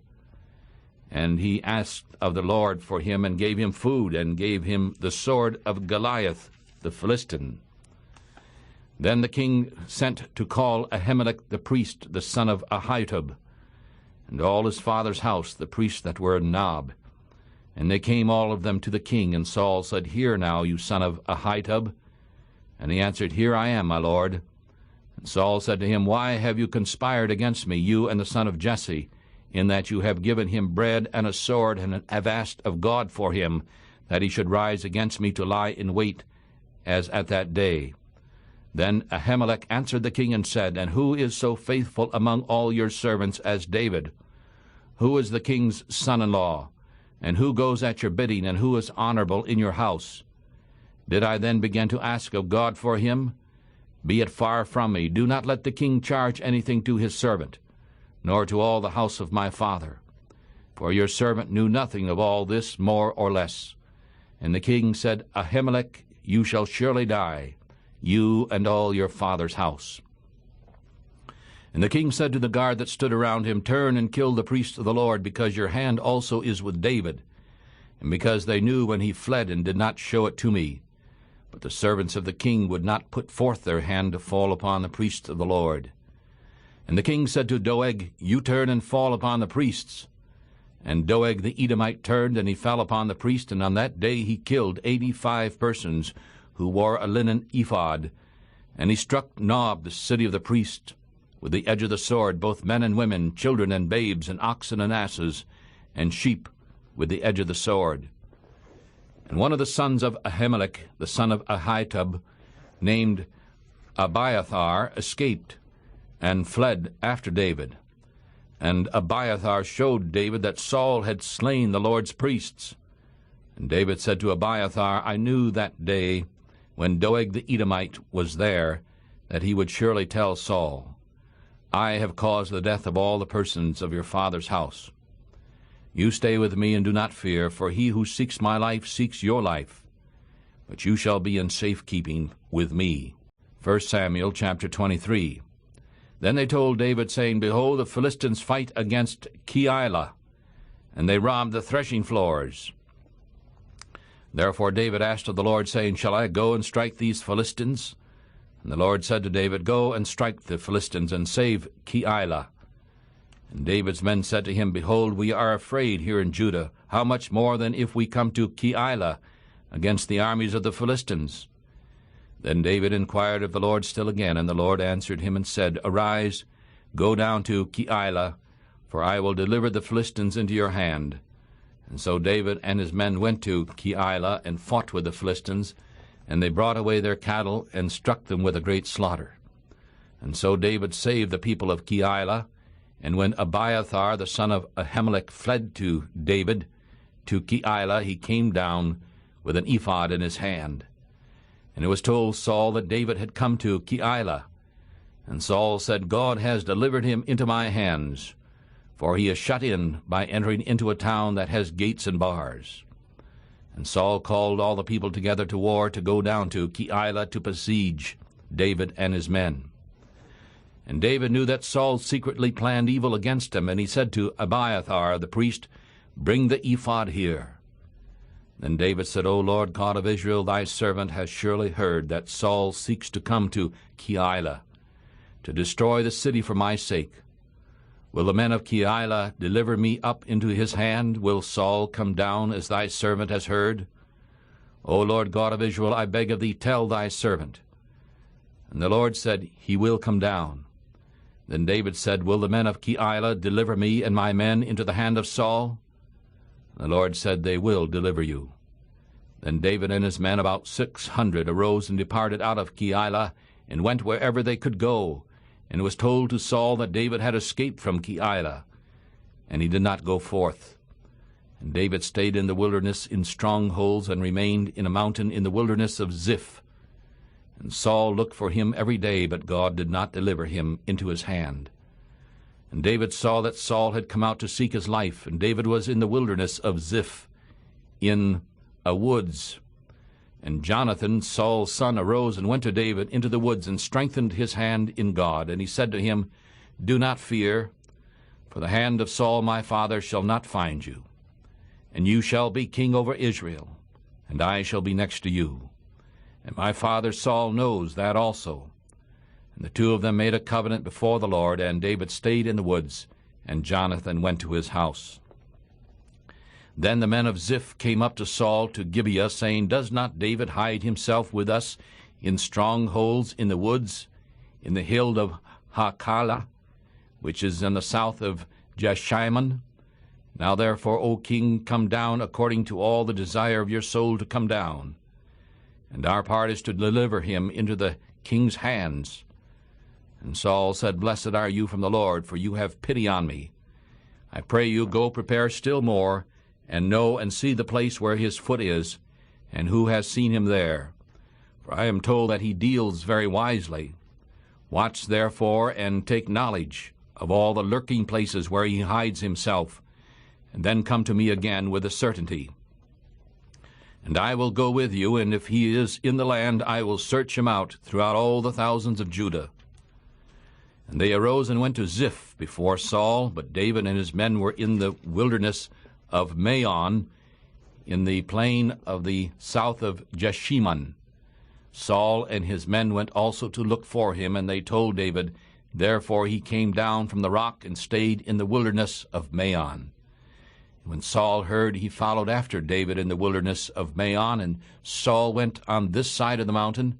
And he asked of the Lord for him, and gave him food, and gave him the sword of Goliath the Philistine. Then the king sent to call Ahimelech the priest, the son of Ahitub, and all his father's house, the priests that were in Nob. And they came all of them to the king, and Saul said, Hear now, you son of Ahitub. And he answered, Here I am, my lord. And Saul said to him, Why have you conspired against me, you and the son of Jesse, in that you have given him bread and a sword, and have asked of God for him, that he should rise against me to lie in wait, as at that day? Then Ahimelech answered the king and said, And who is so faithful among all your servants as David? Who is the king's son-in-law? And who goes at your bidding, and who is honorable in your house? Did I then begin to ask of God for him? Be it far from me. Do not let the king charge anything to his servant, nor to all the house of my father. For your servant knew nothing of all this, more or less. And the king said, Ahimelech, you shall surely die, you and all your father's house. And the king said to the guard that stood around him, Turn and kill the priest of the Lord, because your hand also is with David, and because they knew when he fled and did not show it to me. But the servants of the king would not put forth their hand to fall upon the priests of the Lord. And the king said to Doeg, You turn and fall upon the priests. And Doeg the Edomite turned, and he fell upon the priest, and on that day he killed 85 persons who wore a linen ephod. And he struck Nob, the city of the priests, with the edge of the sword, both men and women, children and babes, and oxen and asses, and sheep with the edge of the sword. And one of the sons of Ahimelech, the son of Ahitub, named Abiathar, escaped, and fled after David. And Abiathar showed David that Saul had slain the Lord's priests. And David said to Abiathar, I knew that day, when Doeg the Edomite was there, that he would surely tell Saul, I have caused the death of all the persons of your father's house. You stay with me and do not fear, for he who seeks my life seeks your life. But you shall be in safekeeping with me. 1 Samuel chapter 23. Then they told David, saying, Behold, the Philistines fight against Keilah, and they rob the threshing floors. Therefore David asked of the Lord, saying, Shall I go and strike these Philistines? And the Lord said to David, Go and strike the Philistines, and save Keilah. And David's men said to him, Behold, we are afraid here in Judah. How much more than if we come to Keilah against the armies of the Philistines? Then David inquired of the Lord still again, and the Lord answered him and said, Arise, go down to Keilah, for I will deliver the Philistines into your hand. And so David and his men went to Keilah and fought with the Philistines, and they brought away their cattle and struck them with a great slaughter. And so David saved the people of Keilah. And when Abiathar the son of Ahimelech fled to David to Keilah, he came down with an ephod in his hand. And it was told Saul that David had come to Keilah. And Saul said, God has delivered him into my hands, for he is shut in by entering into a town that has gates and bars. And Saul called all the people together to war to go down to Keilah to besiege David and his men. And David knew that Saul secretly planned evil against him, and he said to Abiathar the priest, Bring the ephod here. Then David said, O Lord God of Israel, thy servant has surely heard that Saul seeks to come to Keilah, to destroy the city for my sake. Will the men of Keilah deliver me up into his hand? Will Saul come down as thy servant has heard? O Lord God of Israel, I beg of thee, tell thy servant. And the Lord said, He will come down. Then David said, Will the men of Keilah deliver me and my men into the hand of Saul? And the Lord said, They will deliver you. Then David and his men, about 600, arose and departed out of Keilah, and went wherever they could go. And it was told to Saul that David had escaped from Keilah, and he did not go forth. And David stayed in the wilderness in strongholds, and remained in a mountain in the wilderness of Zuph. And Saul looked for him every day, but God did not deliver him into his hand. And David saw that Saul had come out to seek his life, and David was in the wilderness of Zuph, in a woods. And Jonathan, Saul's son, arose and went to David into the woods, and strengthened his hand in God. And he said to him, Do not fear, For the hand of Saul my father shall not find you, and you shall be king over Israel, and I shall be next to you. And my father Saul knows that also. And the two of them made a covenant before the Lord, and David stayed in the woods, and Jonathan went to his house. Then the men of Zuph came up to Saul to Gibeah, saying, Does not David hide himself with us in strongholds in the woods, in the hill of Hakala, which is in the south of Jeshimon? Now therefore, O king, come down according to all the desire of your soul to come down. And our part is to deliver him into the king's hands. And Saul said, Blessed are you from the Lord, for you have pity on me. I pray you, go prepare still more, and know and see the place where his foot is, and who has seen him there. For I am told that he deals very wisely. Watch therefore, and take knowledge of all the lurking places where he hides himself, and then come to me again with a certainty. And I will go with you, and if he is in the land, I will search him out throughout all the thousands of Judah. And they arose and went to Zuph before Saul, but David and his men were in the wilderness of Maon, in the plain of the south of Jeshimon. Saul and his men went also to look for him, and they told David. Therefore he came down from the rock and stayed in the wilderness of Maon. When Saul heard, he followed after David in the wilderness of Maon, and Saul went on this side of the mountain,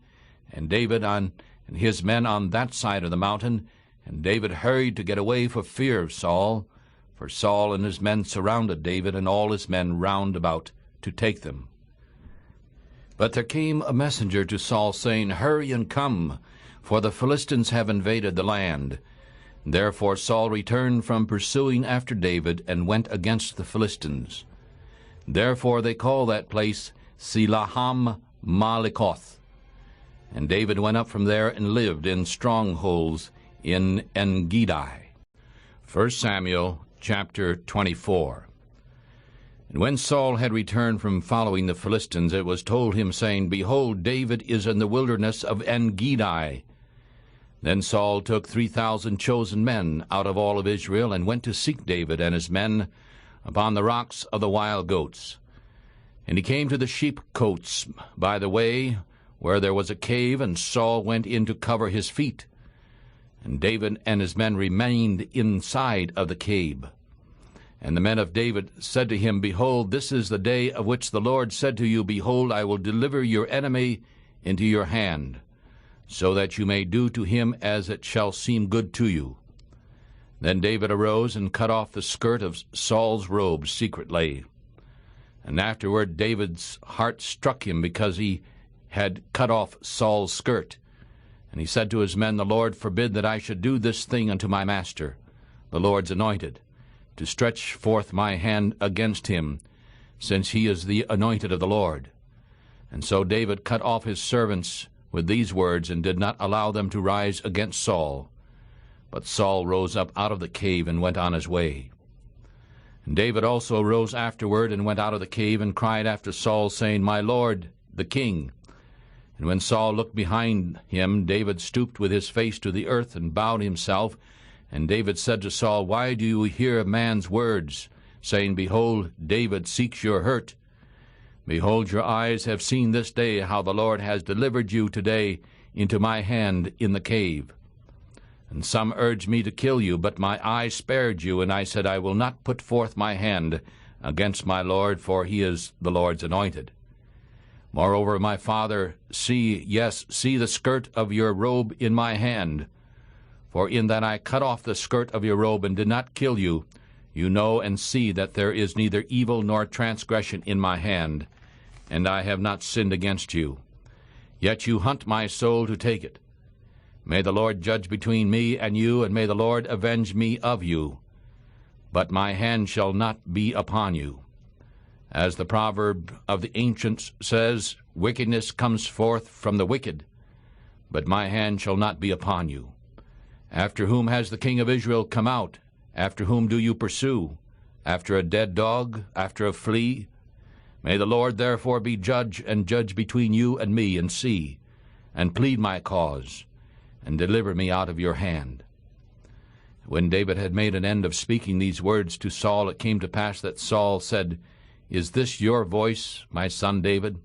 and David and his men on that side of the mountain. And David hurried to get away for fear of Saul, for Saul and his men surrounded David and all his men round about to take them. But there came a messenger to Saul, saying, Hurry and come, for the Philistines have invaded the land. Therefore Saul returned from pursuing after David, and went against the Philistines. Therefore they call that place Silaham Malikoth. And David went up from there and lived in strongholds in En-gedi. 1 Samuel chapter 24. And when Saul had returned from following the Philistines, it was told him, saying, Behold, David is in the wilderness of En-gedi. Then Saul took 3,000 chosen men out of all of Israel, and went to seek David and his men upon the rocks of the wild goats. And he came to the sheepcotes by the way, where there was a cave, and Saul went in to cover his feet. And David and his men remained inside of the cave. And the men of David said to him, Behold, this is the day of which the Lord said to you, Behold, I will deliver your enemy into your hand, so that you may do to him as it shall seem good to you. Then David arose and cut off the skirt of Saul's robe secretly. And afterward David's heart struck him, because he had cut off Saul's skirt. And he said to his men, The Lord forbid that I should do this thing unto my master, the Lord's anointed, to stretch forth my hand against him, since he is the anointed of the Lord. And so David cut off his servants with these words, and did not allow them to rise against Saul. But Saul rose up out of the cave and went on his way. And David also rose afterward and went out of the cave, and cried after Saul, saying, My lord, the king. And when Saul looked behind him, David stooped with his face to the earth and bowed himself. And David said to Saul, Why do you hear man's words, saying, Behold, David seeks your hurt? Behold, your eyes have seen this day how the Lord has delivered you today into my hand in the cave. And some urged me to kill you, but my eye spared you, and I said, I will not put forth my hand against my Lord, for he is the Lord's anointed. Moreover, my father, see the skirt of your robe in my hand. For in that I cut off the skirt of your robe and did not kill you, you know and see that there is neither evil nor transgression in my hand, and I have not sinned against you. Yet you hunt my soul to take it. May the Lord judge between me and you, and may the Lord avenge me of you. But my hand shall not be upon you. As the proverb of the ancients says, Wickedness comes forth from the wicked, but my hand shall not be upon you. After whom has the king of Israel come out? After whom do you pursue? After a dead dog? After a flea? May the Lord therefore be judge, and judge between you and me, and see, and plead my cause, and deliver me out of your hand. When David had made an end of speaking these words to Saul, it came to pass that Saul said, Is this your voice, my son David?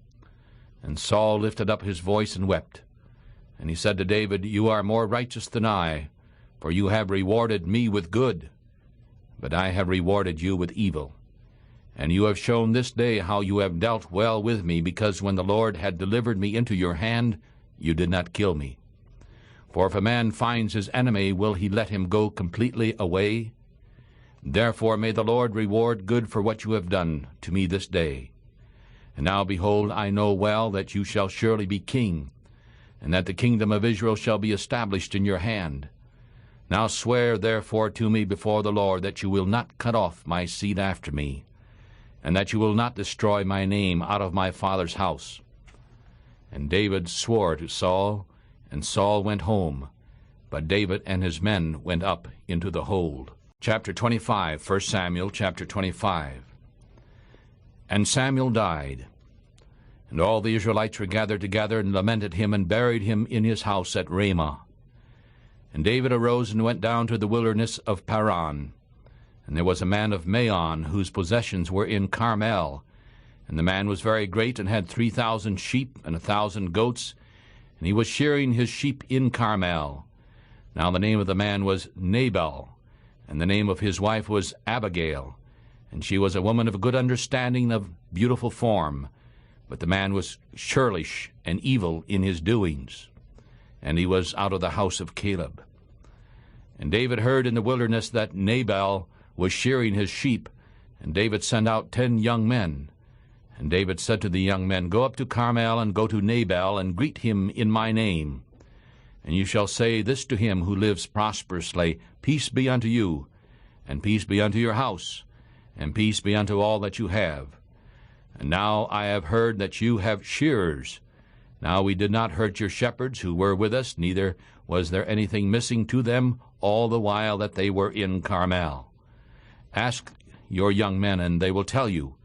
And Saul lifted up his voice and wept. And he said to David, You are more righteous than I, for you have rewarded me with good, but I have rewarded you with evil. And you have shown this day how you have dealt well with me, because when the Lord had delivered me into your hand, you did not kill me. For if a man finds his enemy, will he let him go completely away? Therefore may the Lord reward good for what you have done to me this day. And now, behold, I know well that you shall surely be king, and that the kingdom of Israel shall be established in your hand. Now swear therefore to me before the Lord that you will not cut off my seed after me, and that you will not destroy my name out of my father's house. And David swore to Saul, and Saul went home, but David and his men went up into the hold. Chapter 25, 1 Samuel chapter 25. And Samuel died, and all the Israelites were gathered together and lamented him and buried him in his house at Ramah. And David arose and went down to the wilderness of Paran. And there was a man of Maon whose possessions were in Carmel. And the man was very great and had 3,000 sheep and 1,000 goats, and he was shearing his sheep in Carmel. Now the name of the man was Nabal, and the name of his wife was Abigail, and she was a woman of good understanding, of beautiful form. But the man was churlish and evil in his doings, and he was out of the house of Caleb. And David heard in the wilderness that Nabal was shearing his sheep, and David sent out 10 young men. And David said to the young men, Go up to Carmel, and go to Nabal, and greet him in my name. And you shall say this to him who lives prosperously, Peace be unto you, and peace be unto your house, and peace be unto all that you have. And now I have heard that you have shearers. Now we did not hurt your shepherds who were with us, neither was there anything missing to them all the while that they were in Carmel. Ask your young men, and they will tell you.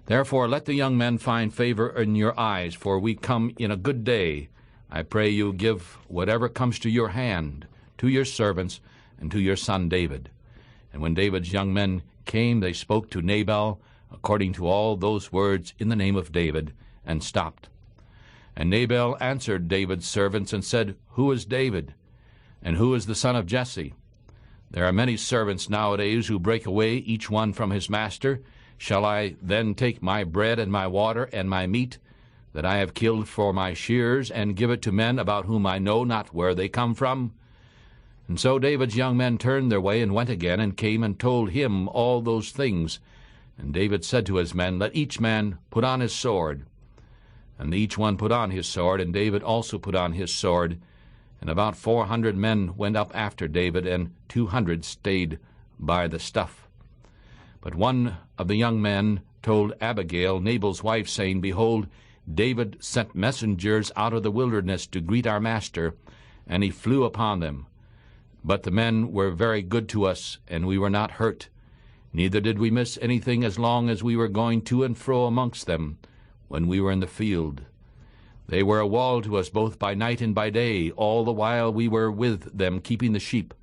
Therefore let the young men find favor in your eyes, for we come in a good day. I pray you give whatever comes to your hand to your servants and to your son David. And when David's young men came, they spoke to Nabal according to all those words in the name of David, and stopped. And Nabal answered David's servants and said, Who is David? And who is the son of Jesse? There are many servants nowadays who break away, each one from his master. Shall I then take my bread and my water and my meat that I have killed for my shears, and give it to men about whom I know not where they come from? And so David's young men turned their way and went again, and came and told him all those things. And David said to his men, Let each man put on his sword. And each one put on his sword, and David also put on his sword. And about 400 men went up after David, and 200 stayed by the stuff. But one of the young men told Abigail, Nabal's wife, saying, Behold, David sent messengers out of the wilderness to greet our master, and he flew upon them. But the men were very good to us, and we were not hurt. Neither did we miss anything as long as we were going to and fro amongst them when we were in the field. They were a wall to us both by night and by day, all the while we were with them keeping the sheep.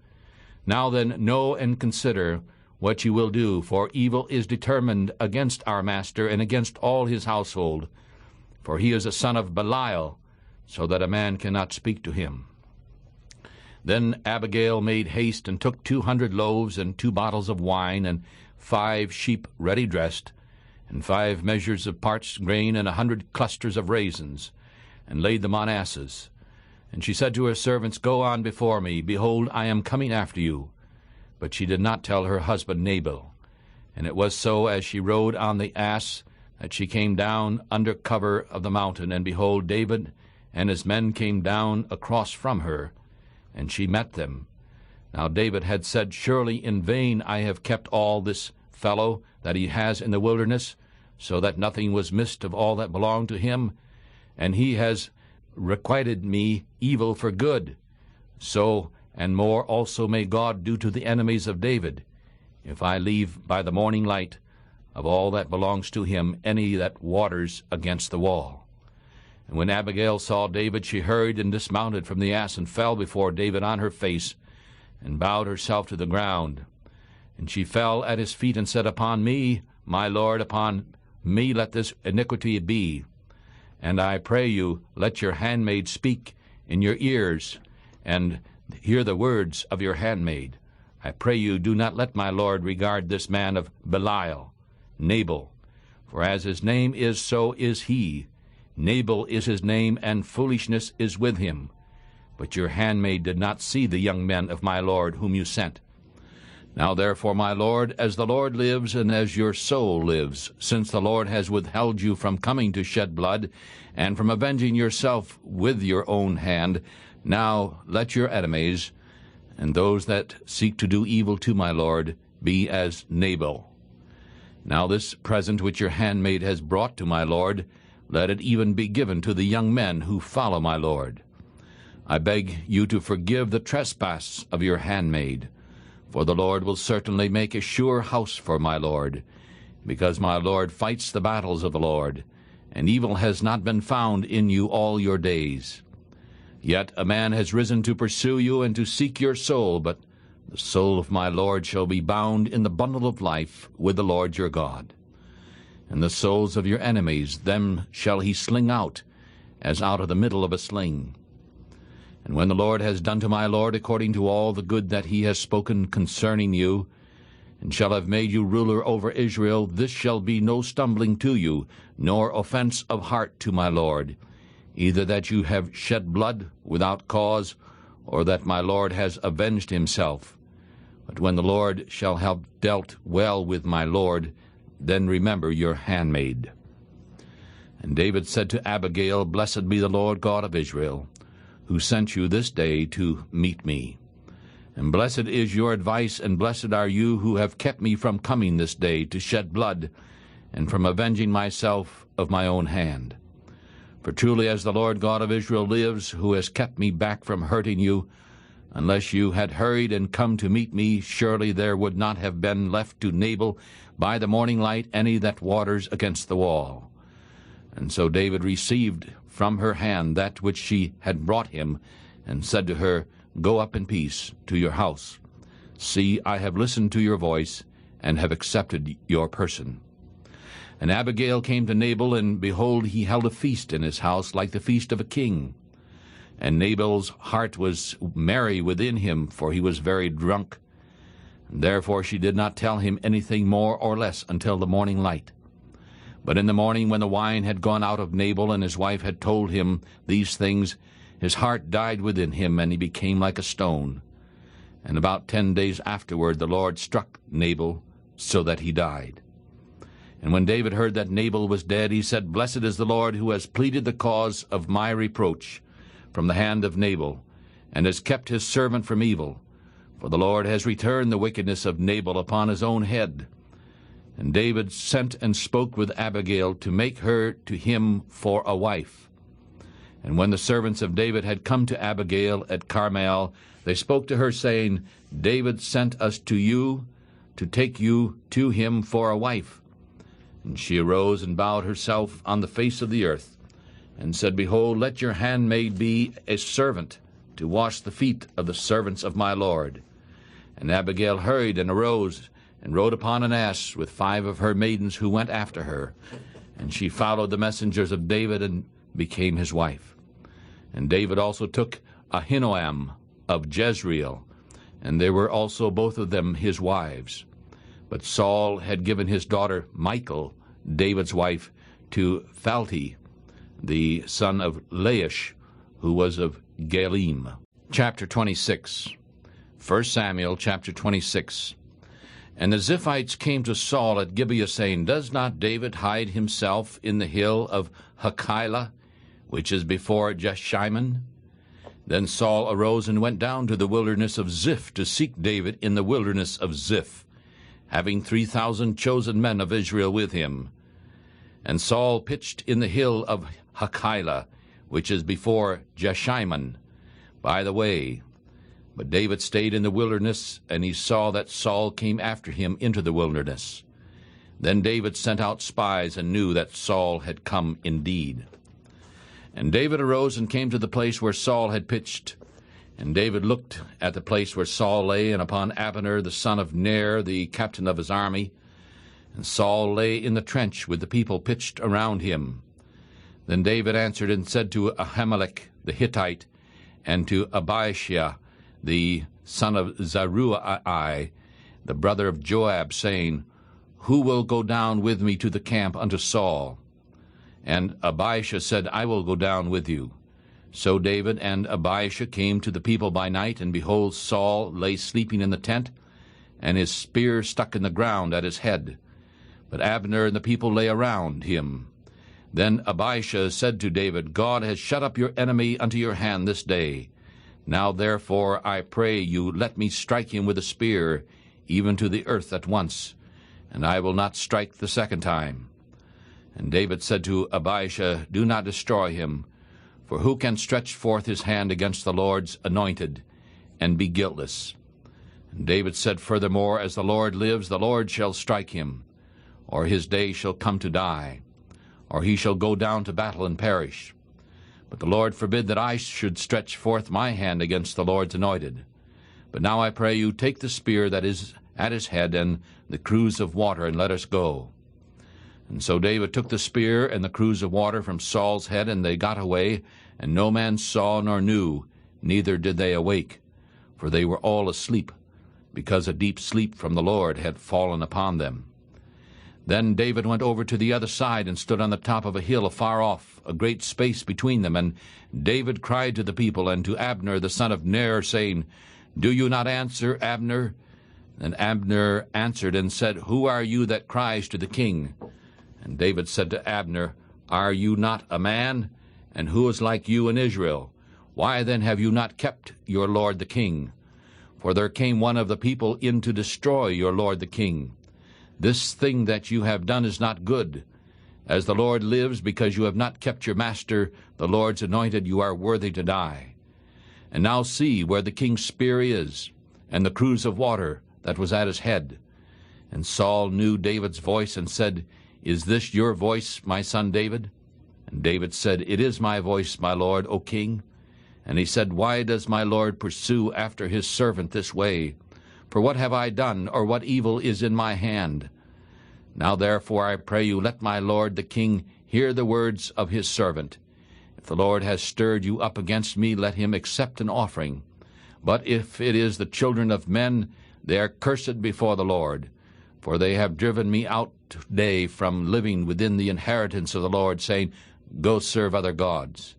Now then, know and consider what you will do, for evil is determined against our master and against all his household. For he is a son of Belial, so that a man cannot speak to him. Then Abigail made haste and took 200 loaves and 2 bottles of wine and 5 sheep ready dressed, and 5 measures of parched grain and 100 clusters of raisins, and laid them on asses. And she said to her servants, Go on before me. Behold, I am coming after you. But she did not tell her husband Nabal. And it was so, as she rode on the ass, that she came down under cover of the mountain, and behold, David and his men came down across from her, and she met them. Now David had said, Surely in vain I have kept all this fellow that he has in the wilderness, so that nothing was missed of all that belonged to him, and he has requited me evil for good. So and more also may God do to the enemies of David, if I leave by the morning light of all that belongs to him any that waters against the wall. And when Abigail saw David, she hurried and dismounted from the ass, and fell before David on her face, and bowed herself to the ground. And she fell at his feet and said, Upon me, my Lord, upon me let this iniquity be. And I pray you, let your handmaid speak in your ears, and hear the words of your handmaid. I pray you, do not let my Lord regard this man of Belial, Nabal. For as his name is, so is he. Nabal is his name, and foolishness is with him. But your handmaid did not see the young men of my Lord whom you sent. Now therefore, my Lord, as the Lord lives, and as your soul lives, since the Lord has withheld you from coming to shed blood, and from avenging yourself with your own hand, now let your enemies, and those that seek to do evil to my Lord, be as Nabal. Now this present which your handmaid has brought to my Lord, let it even be given to the young men who follow my Lord. I beg you to forgive the trespass of your handmaid, for the Lord will certainly make a sure house for my Lord, because my Lord fights the battles of the Lord, and evil has not been found in you all your days. Yet a man has risen to pursue you and to seek your soul, but the soul of my Lord shall be bound in the bundle of life with the Lord your God. And the souls of your enemies, them shall he sling out, as out of the middle of a sling. And when the Lord has done to my Lord according to all the good that he has spoken concerning you, and shall have made you ruler over Israel, this shall be no stumbling to you, nor offense of heart to my Lord, either that you have shed blood without cause, or that my Lord has avenged himself. But when the Lord shall have dealt well with my Lord, then remember your handmaid. And David said to Abigail, Blessed be the Lord God of Israel, who sent you this day to meet me. And blessed is your advice, and blessed are you who have kept me from coming this day to shed blood, and from avenging myself of my own hand. For truly as the Lord God of Israel lives, who has kept me back from hurting you, unless you had hurried and come to meet me, surely there would not have been left to Nabal by the morning light any that waters against the wall. And so David received from her hand that which she had brought him, and said to her, Go up in peace to your house. See, I have listened to your voice, and have accepted your person. And Abigail came to Nabal, and behold, he held a feast in his house like the feast of a king. And Nabal's heart was merry within him, for he was very drunk. And therefore she did not tell him anything more or less until the morning light. But in the morning, when the wine had gone out of Nabal, and his wife had told him these things, his heart died within him, and he became like a stone. And about 10 days afterward the Lord struck Nabal, so that he died. And when David heard that Nabal was dead, he said, Blessed is the Lord, who has pleaded the cause of my reproach from the hand of Nabal, and has kept his servant from evil. For the Lord has returned the wickedness of Nabal upon his own head. And David sent and spoke with Abigail to make her to him for a wife. And when the servants of David had come to Abigail at Carmel, they spoke to her, saying, David sent us to you to take you to him for a wife. And she arose and bowed herself on the face of the earth, and said, Behold, let your handmaid be a servant to wash the feet of the servants of my Lord. And Abigail hurried and arose, and rode upon an ass with 5 of her maidens who went after her. And she followed the messengers of David, and became his wife. And David also took Ahinoam of Jezreel, and they were also both of them his wives. But Saul had given his daughter Michal, David's wife, to Phalti, the son of Laish, who was of Galim. Chapter 26. 1 Samuel chapter 26. And the Ziphites came to Saul at Gibeah, saying, Does not David hide himself in the hill of Hachilah, which is before Jeshimon? Then Saul arose and went down to the wilderness of Ziph to seek David in the wilderness of Ziph, having 3,000 chosen men of Israel with him. And Saul pitched in the hill of Hachilah, which is before Jeshimon, by the way. But David stayed in the wilderness, and he saw that Saul came after him into the wilderness. Then David sent out spies, and knew that Saul had come indeed. And David arose and came to the place where Saul had pitched. And David looked at the place where Saul lay, and upon Abner the son of Ner, the captain of his army. And Saul lay in the trench with the people pitched around him. Then David answered and said to Ahimelech the Hittite, and to Abishai the son of Zeruiah, the brother of Joab, saying, Who will go down with me to the camp unto Saul? And Abishai said, I will go down with you. So David and Abishai came to the people by night, and behold, Saul lay sleeping in the tent, and his spear stuck in the ground at his head. But Abner and the people lay around him. Then Abishai said to David, God has shut up your enemy unto your hand this day. Now therefore I pray you, let me strike him with a spear, even to the earth at once, and I will not strike the second time. And David said to Abishai, Do not destroy him, for who can stretch forth his hand against the Lord's anointed, and be guiltless? And David said furthermore, As the Lord lives, the Lord shall strike him, or his day shall come to die, or he shall go down to battle and perish. But the Lord forbid that I should stretch forth my hand against the Lord's anointed. But now I pray you, take the spear that is at his head and the cruse of water, and let us go. And so David took the spear and the cruse of water from Saul's head, and they got away, and no man saw nor knew, neither did they awake, for they were all asleep, because a deep sleep from the Lord had fallen upon them. Then David went over to the other side and stood on the top of a hill afar off, a great space between them. And David cried to the people and to Abner the son of Ner, saying, Do you not answer, Abner? And Abner answered and said, Who are you that cries to the king? And David said to Abner, Are you not a man? And who is like you in Israel? Why then have you not kept your lord the king? For there came one of the people in to destroy your lord the king. This thing that you have done is not good. As the Lord lives, because you have not kept your master, the Lord's anointed, you are worthy to die. And now see where the king's spear is, and the cruse of water that was at his head. And Saul knew David's voice, and said, Is this your voice, my son David? And David said, It is my voice, my lord, O king. And he said, Why does my lord pursue after his servant this way? For what have I done, or what evil is in my hand? Now therefore I pray you, let my lord the king hear the words of his servant. If the Lord has stirred you up against me, let him accept an offering. But if it is the children of men, they are cursed before the Lord. For they have driven me out today from living within the inheritance of the Lord, saying, Go serve other gods.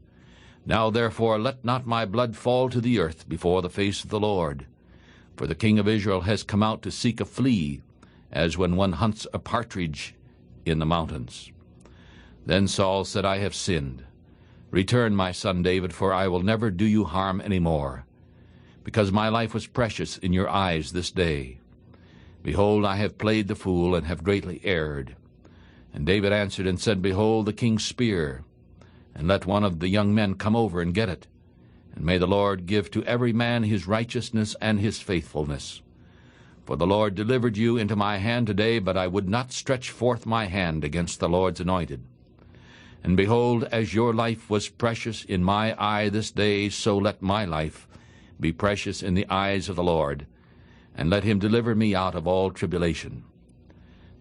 Now therefore let not my blood fall to the earth before the face of the Lord. For the king of Israel has come out to seek a flea, as when one hunts a partridge in the mountains. Then Saul said, I have sinned. Return, my son David, for I will never do you harm any more, because my life was precious in your eyes this day. Behold, I have played the fool, and have greatly erred. And David answered and said, Behold the king's spear, and let one of the young men come over and get it. And may the Lord give to every man his righteousness and his faithfulness. For the Lord delivered you into my hand today, but I would not stretch forth my hand against the Lord's anointed. And behold, as your life was precious in my eye this day, so let my life be precious in the eyes of the Lord, and let him deliver me out of all tribulation.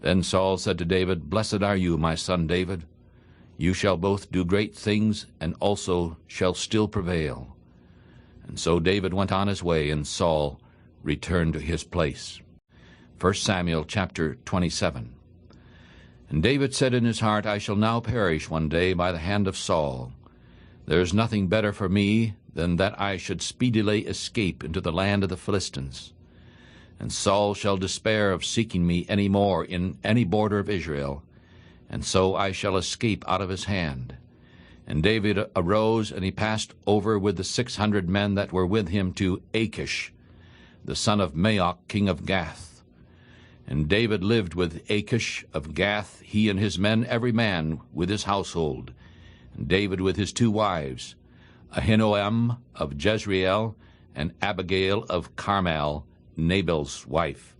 Then Saul said to David, Blessed are you, my son David. You shall both do great things, and also shall still prevail. And so David went on his way, and Saul returned to his place. 1 Samuel chapter 27. And David said in his heart, I shall now perish one day by the hand of Saul. There is nothing better for me than that I should speedily escape into the land of the Philistines. And Saul shall despair of seeking me any more in any border of Israel, and so I shall escape out of his hand. And David arose, and he passed over with the 600 men that were with him to Achish, the son of Maoch, king of Gath. And David lived with Achish of Gath, he and his men, every man with his household. And David with his 2 wives, Ahinoam of Jezreel, and Abigail of Carmel, Nabal's wife.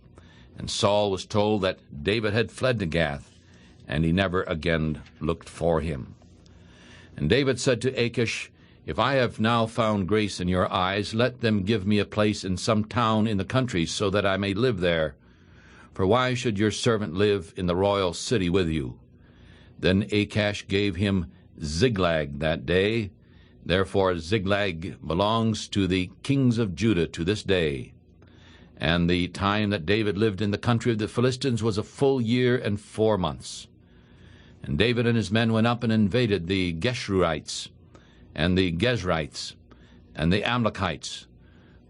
And Saul was told that David had fled to Gath, and he never again looked for him. And David said to Achish, If I have now found grace in your eyes, let them give me a place in some town in the country, so that I may live there. For why should your servant live in the royal city with you?" Then Achash gave him Ziklag that day. Therefore Ziklag belongs to the kings of Judah to this day. And the time that David lived in the country of the Philistines was a full year and 4 months. And David and his men went up and invaded the Geshurites, and the Gezrites, and the Amalekites.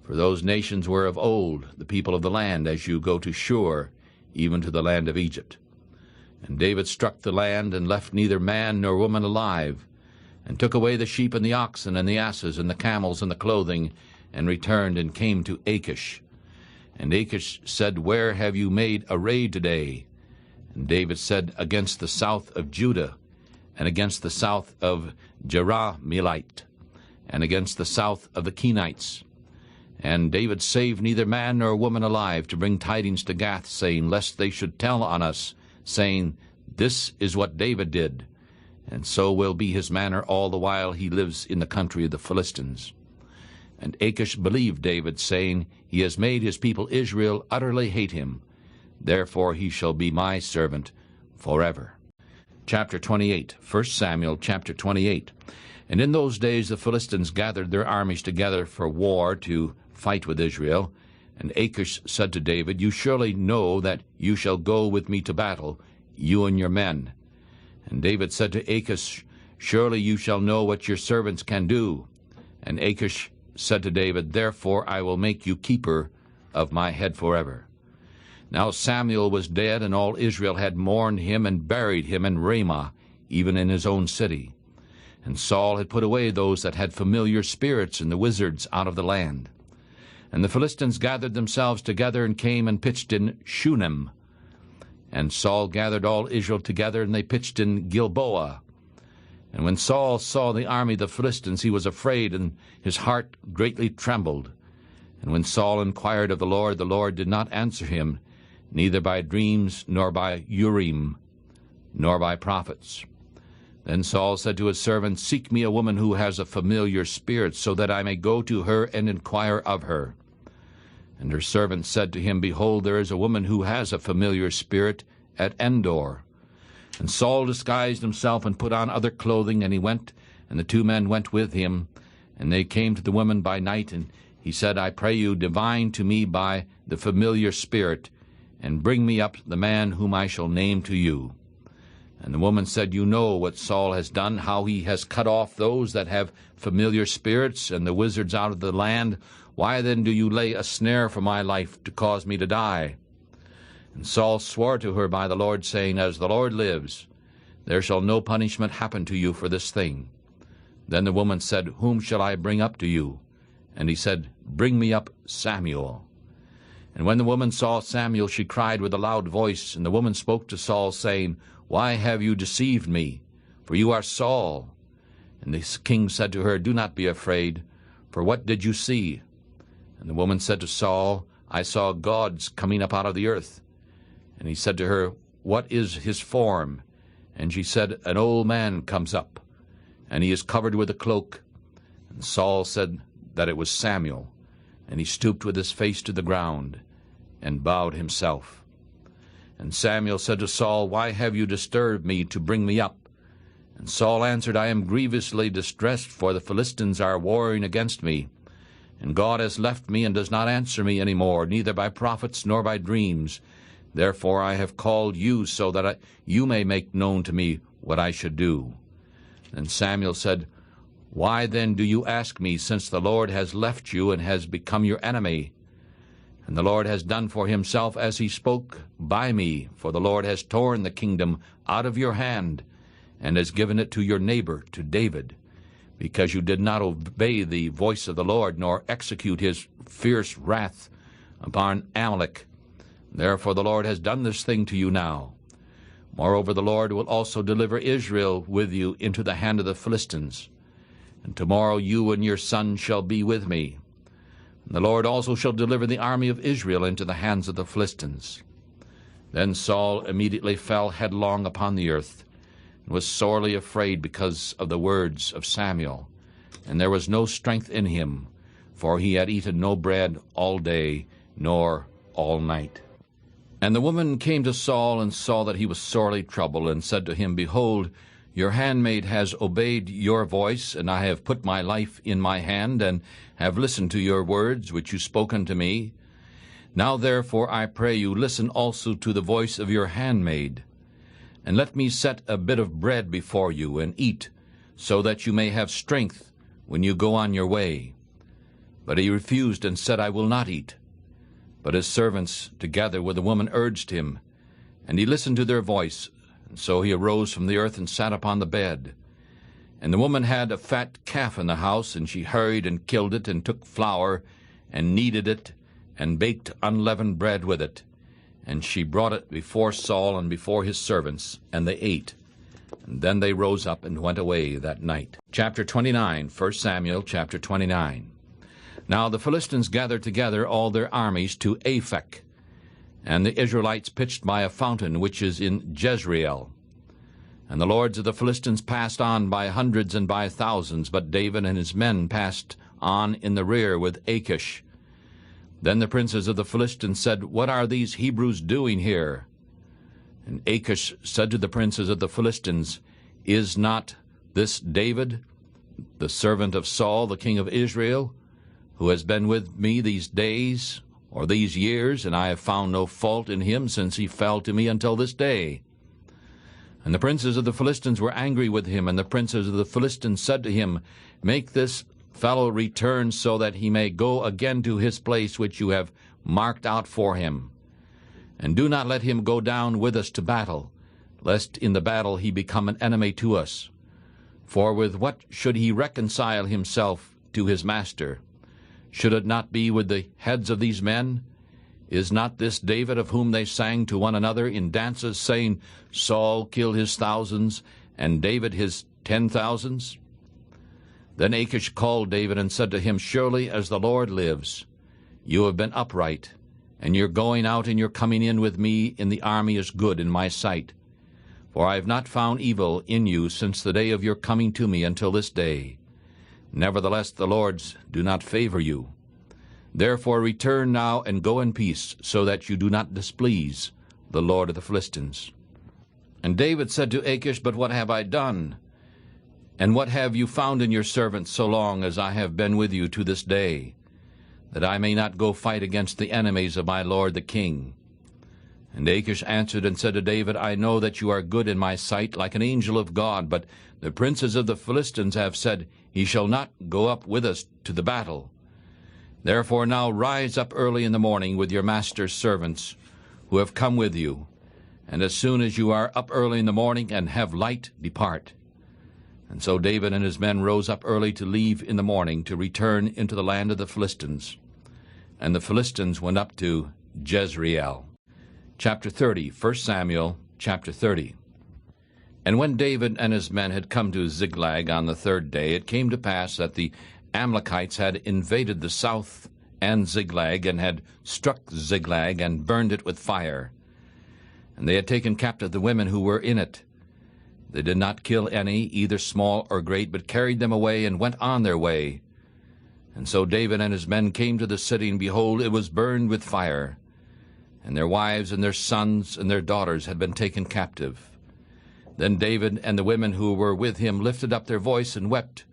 For those nations were of old the people of the land, as you go to Shur, even to the land of Egypt. And David struck the land, and left neither man nor woman alive, and took away the sheep and the oxen and the asses and the camels and the clothing, and returned and came to Achish. And Achish said, "Where have you made a raid today?" And David said, "Against the south of Judah, and against the south of Jerahmeelite, and against the south of the Kenites." And David saved neither man nor woman alive, to bring tidings to Gath, saying, lest they should tell on us, saying, "This is what David did, and so will be his manner all the while he lives in the country of the Philistines." And Achish believed David, saying, "He has made his people Israel utterly hate him. Therefore he shall be my servant forever." Chapter 28, 1 Samuel chapter 28. And in those days the Philistines gathered their armies together for war to fight with Israel. And Achish said to David, "You surely know that you shall go with me to battle, you and your men." And David said to Achish, "Surely you shall know what your servants can do." And Achish said to David, "Therefore I will make you keeper of my head forever." Now Samuel was dead, and all Israel had mourned him and buried him in Ramah, even in his own city. And Saul had put away those that had familiar spirits and the wizards out of the land. And the Philistines gathered themselves together and came and pitched in Shunem. And Saul gathered all Israel together, and they pitched in Gilboa. And when Saul saw the army of the Philistines, he was afraid, and his heart greatly trembled. And when Saul inquired of the Lord did not answer him, neither by dreams, nor by Urim, nor by prophets. Then Saul said to his servant, "Seek me a woman who has a familiar spirit, so that I may go to her and inquire of her." And her servant said to him, "Behold, there is a woman who has a familiar spirit at Endor." And Saul disguised himself and put on other clothing, and he went, and the 2 men went with him. And they came to the woman by night, and he said, "I pray you, divine to me by the familiar spirit, and bring me up the man whom I shall name to you." And the woman said, "You know what Saul has done, how he has cut off those that have familiar spirits and the wizards out of the land. Why then do you lay a snare for my life to cause me to die?" And Saul swore to her by the Lord, saying, "As the Lord lives, there shall no punishment happen to you for this thing." Then the woman said, "Whom shall I bring up to you?" And he said, "Bring me up Samuel." And when the woman saw Samuel, she cried with a loud voice. And the woman spoke to Saul, saying, "Why have you deceived me? For you are Saul." And the king said to her, "Do not be afraid, for what did you see?" And the woman said to Saul, "I saw gods coming up out of the earth." And he said to her, "What is his form?" And she said, "An old man comes up, and he is covered with a cloak." And Saul said that it was Samuel. And he stooped with his face to the ground, and bowed himself. And Samuel said to Saul, "Why have you disturbed me to bring me up?" And Saul answered, "I am grievously distressed, for the Philistines are warring against me. And God has left me, and does not answer me any more, neither by prophets nor by dreams. Therefore I have called you, so that you may make known to me what I should do." And Samuel said, "Why then do you ask me, since the Lord has left you and has become your enemy? And the Lord has done for himself as he spoke by me, for the Lord has torn the kingdom out of your hand, and has given it to your neighbor, to David, because you did not obey the voice of the Lord, nor execute his fierce wrath upon Amalek. Therefore the Lord has done this thing to you now. Moreover, the Lord will also deliver Israel with you into the hand of the Philistines. And tomorrow you and your son shall be with me. And the Lord also shall deliver the army of Israel into the hands of the Philistines." Then Saul immediately fell headlong upon the earth, and was sorely afraid because of the words of Samuel. and there was no strength in him, for he had eaten no bread all day, nor all night. And the woman came to Saul, and saw that he was sorely troubled, and said to him, Behold, your handmaid has obeyed your voice, and I have put my life in my hand, and have listened to your words which you spoke unto me. Now therefore, I pray you, listen also to the voice of your handmaid, and let me set a bit of bread before you, and eat, so that you may have strength when you go on your way. But he refused, and said, I will not eat. But his servants, together with the woman, urged him, and he listened to their voice. And so he arose from the earth, and sat upon the bed. And the woman had a fat calf in the house, and she hurried and killed it, and took flour, and kneaded it, and baked unleavened bread with it. And she brought it before Saul and before his servants, and they ate. And then they rose up and went away that night. Chapter 29, 1 Samuel chapter 29. Now the Philistines gathered together all their armies to Aphek, and the Israelites pitched by a fountain which is in Jezreel. And the lords of the Philistines passed on by hundreds and by thousands, but David and his men passed on in the rear with Achish. Then the princes of the Philistines said, What are these Hebrews doing here? And Achish said to the princes of the Philistines, Is not this David, the servant of Saul, the king of Israel, who has been with me these days, or these years, and I have found no fault in him since he fell to me until this day? And the princes of the Philistines were angry with him, and the princes of the Philistines said to him, Make this fellow return, so that he may go again to his place which you have marked out for him. And do not let him go down with us to battle, lest in the battle he become an enemy to us. For with what should he reconcile himself to his master? Should it not be with the heads of these men? Is not this David of whom they sang to one another in dances, saying, Saul killed his thousands, and David his 10,000s? Then Achish called David and said to him, Surely as the Lord lives, you have been upright, and your going out and your coming in with me in the army is good in my sight. For I have not found evil in you since the day of your coming to me until this day. Nevertheless the lords do not favor you. Therefore return now and go in peace, so that you do not displease the Lord of the Philistines. And David said to Achish, But what have I done? And what have you found in your servant so long as I have been with you to this day, that I may not go fight against the enemies of my lord the king? And Achish answered and said to David, I know that you are good in my sight, like an angel of God, but the princes of the Philistines have said, He shall not go up with us to the battle. Therefore now rise up early in the morning with your master's servants, who have come with you, and as soon as you are up early in the morning and have light, depart. And so David and his men rose up early to leave in the morning, to return into the land of the Philistines. And the Philistines went up to Jezreel. Chapter 30, 1 Samuel, chapter 30. And when David and his men had come to Ziklag on the third day, it came to pass that the Amalekites had invaded the south and Ziklag, and had struck Ziklag, and burned it with fire. And they had taken captive the women who were in it. They did not kill any, either small or great, but carried them away, and went on their way. And so David and his men came to the city, and behold, it was burned with fire. And their wives and their sons and their daughters had been taken captive. Then David and the women who were with him lifted up their voice and wept,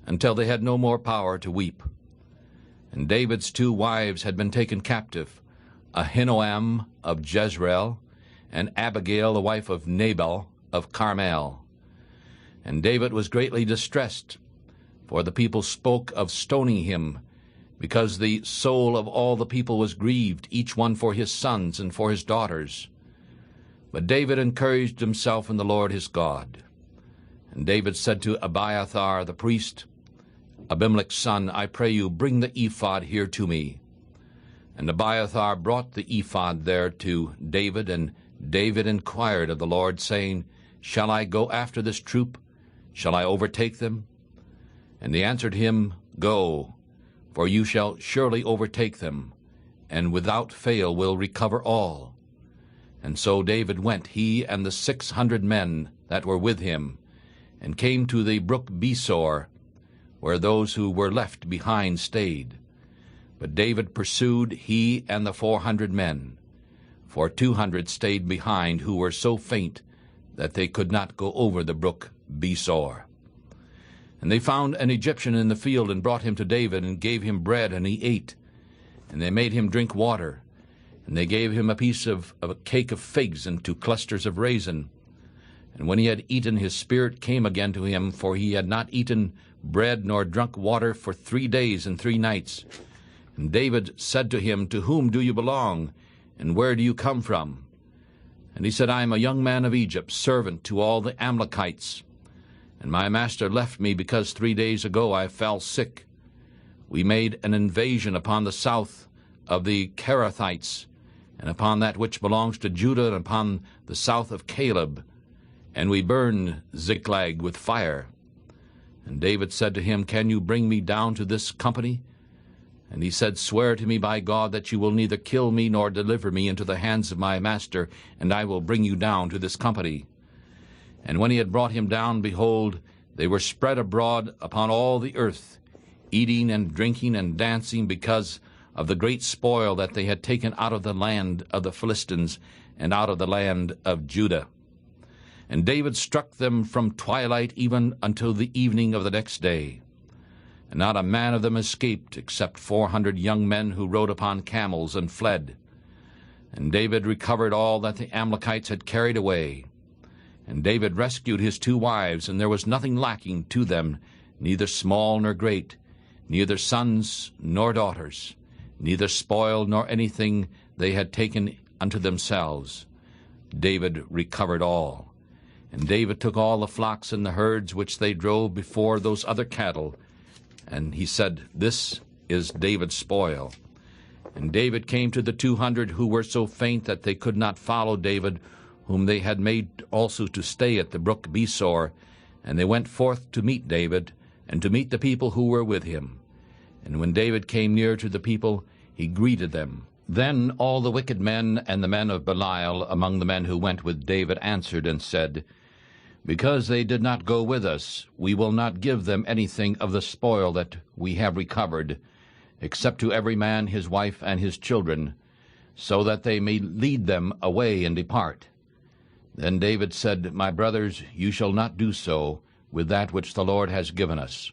until they had no more power to weep. And David's 2 wives had been taken captive, Ahinoam of Jezreel, and Abigail the wife of Nabal of Carmel. And David was greatly distressed, for the people spoke of stoning him, because the soul of all the people was grieved, each one for his sons and for his daughters. But David encouraged himself in the Lord his God. And David said to Abiathar the priest, Abimelech's son, I pray you, bring the ephod here to me. And Abiathar brought the ephod there to David, and David inquired of the Lord, saying, Shall I go after this troop? Shall I overtake them? And he answered him, Go, for you shall surely overtake them, and without fail will recover all. And so David went, he and the 600 men that were with him, and came to the brook Besor, where those who were left behind stayed. But David pursued, he and the 400 men. For 200 stayed behind, who were so faint that they could not go over the brook Besor. And they found an Egyptian in the field, and brought him to David, and gave him bread, and he ate. And they made him drink water, and they gave him a piece of a cake of figs and 2 clusters of raisin. And when he had eaten, his spirit came again to him, for he had not eaten bread nor drunk water for 3 days and 3 nights. And David said to him, To whom do you belong, and where do you come from? And he said, I am a young man of Egypt, servant to all the Amalekites. And my master left me, because 3 days ago I fell sick. We made an invasion upon the south of the Kerethites, and upon that which belongs to Judah, and upon the south of Caleb. And we burned Ziklag with fire. And David said to him, Can you bring me down to this company? And he said, Swear to me by God that you will neither kill me nor deliver me into the hands of my master, and I will bring you down to this company. And when he had brought him down, behold, they were spread abroad upon all the earth, eating and drinking and dancing, because of the great spoil that they had taken out of the land of the Philistines and out of the land of Judah. And David struck them from twilight even until the evening of the next day. And not a man of them escaped, except 400 young men who rode upon camels and fled. And David recovered all that the Amalekites had carried away. And David rescued his 2 wives, and there was nothing lacking to them, neither small nor great, neither sons nor daughters, neither spoil nor anything they had taken unto themselves. David recovered all. And David took all the flocks and the herds which they drove before those other cattle, and he said, This is David's spoil. And David came to the 200 who were so faint that they could not follow David, whom they had made also to stay at the brook Besor, and they went forth to meet David, and to meet the people who were with him. And when David came near to the people, he greeted them. Then all the wicked men and the men of Belial among the men who went with David answered and said, Because they did not go with us, we will not give them anything of the spoil that we have recovered, except to every man his wife and his children, so that they may lead them away and depart. Then David said, My brothers, you shall not do so with that which the Lord has given us.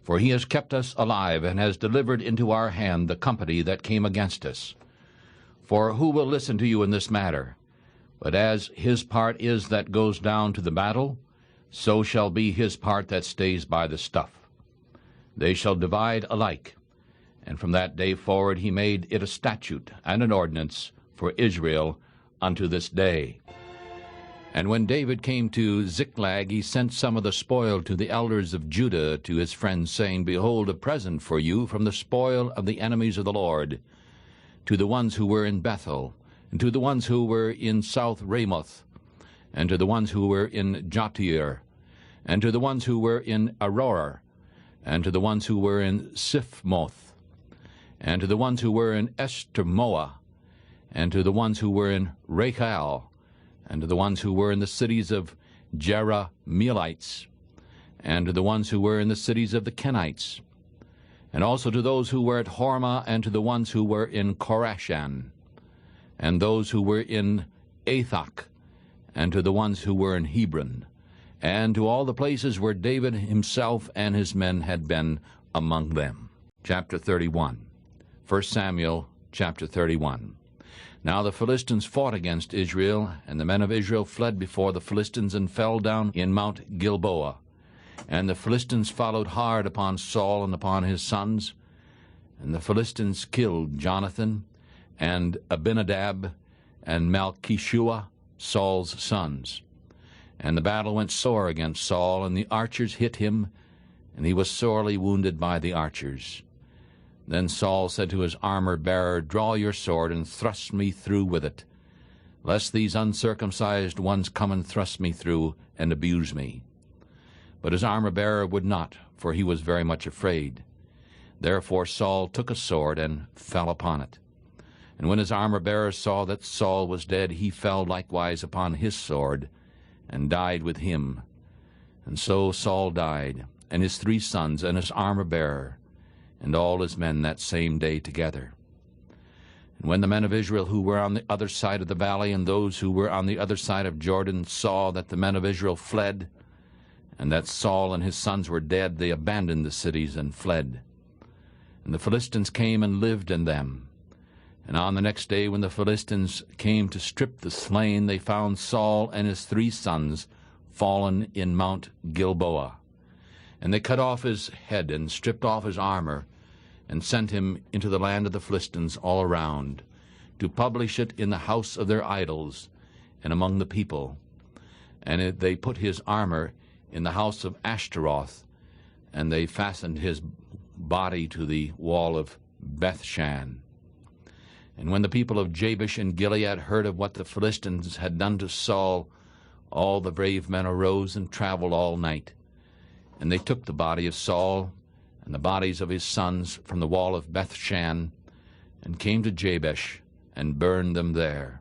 For he has kept us alive, and has delivered into our hand the company that came against us. For who will listen to you in this matter? But as his part is that goes down to the battle, so shall be his part that stays by the stuff. They shall divide alike. And from that day forward he made it a statute and an ordinance for Israel unto this day. And when David came to Ziklag, he sent some of the spoil to the elders of Judah to his friends, saying, Behold, a present for you from the spoil of the enemies of the Lord, to the ones who were in Bethel, and to the ones who were in South Ramoth, and to the ones who were in Jattir, and to the ones who were in Aroer, and to the ones who were in Siphmoth, and to the ones who were in Eshtemoa, and to the ones who were in Rachel, and to the ones who were in the cities of Jerahmeelites, and to the ones who were in the cities of the Kenites, and also to those who were at Hormah, and to the ones who were in Korashan, and those who were in Athach, and to the ones who were in Hebron, and to all the places where David himself and his men had been among them. Chapter 31. 1 Samuel chapter 31. Now the Philistines fought against Israel, and the men of Israel fled before the Philistines and fell down in Mount Gilboa. And the Philistines followed hard upon Saul and upon his sons. And the Philistines killed Jonathan and Abinadab and Malchishua, Saul's sons. And the battle went sore against Saul, and the archers hit him, and he was sorely wounded by the archers. Then Saul said to his armor-bearer, Draw your sword, and thrust me through with it, lest these uncircumcised ones come and thrust me through, and abuse me. But his armor-bearer would not, for he was very much afraid. Therefore Saul took a sword, and fell upon it. And when his armor-bearer saw that Saul was dead, he fell likewise upon his sword, and died with him. And so Saul died, and his 3 sons, and his armor-bearer, and all his men that same day together. And when the men of Israel who were on the other side of the valley, and those who were on the other side of Jordan, saw that the men of Israel fled, and that Saul and his sons were dead, they abandoned the cities and fled. And the Philistines came and lived in them. And on the next day, when the Philistines came to strip the slain, they found Saul and his 3 sons fallen in Mount Gilboa. And they cut off his head and stripped off his armor, and sent him into the land of the Philistines all around, to publish it in the house of their idols and among the people. And they put his armor in the house of Ashtaroth, and they fastened his body to the wall of Bethshan. And when the people of Jabesh and Gilead heard of what the Philistines had done to Saul, all the brave men arose and traveled all night. And they took the body of Saul and the bodies of his sons from the wall of Bethshan, and came to Jabesh, and burned them there.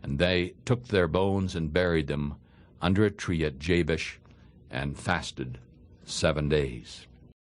And they took their bones and buried them under a tree at Jabesh, and fasted 7 days.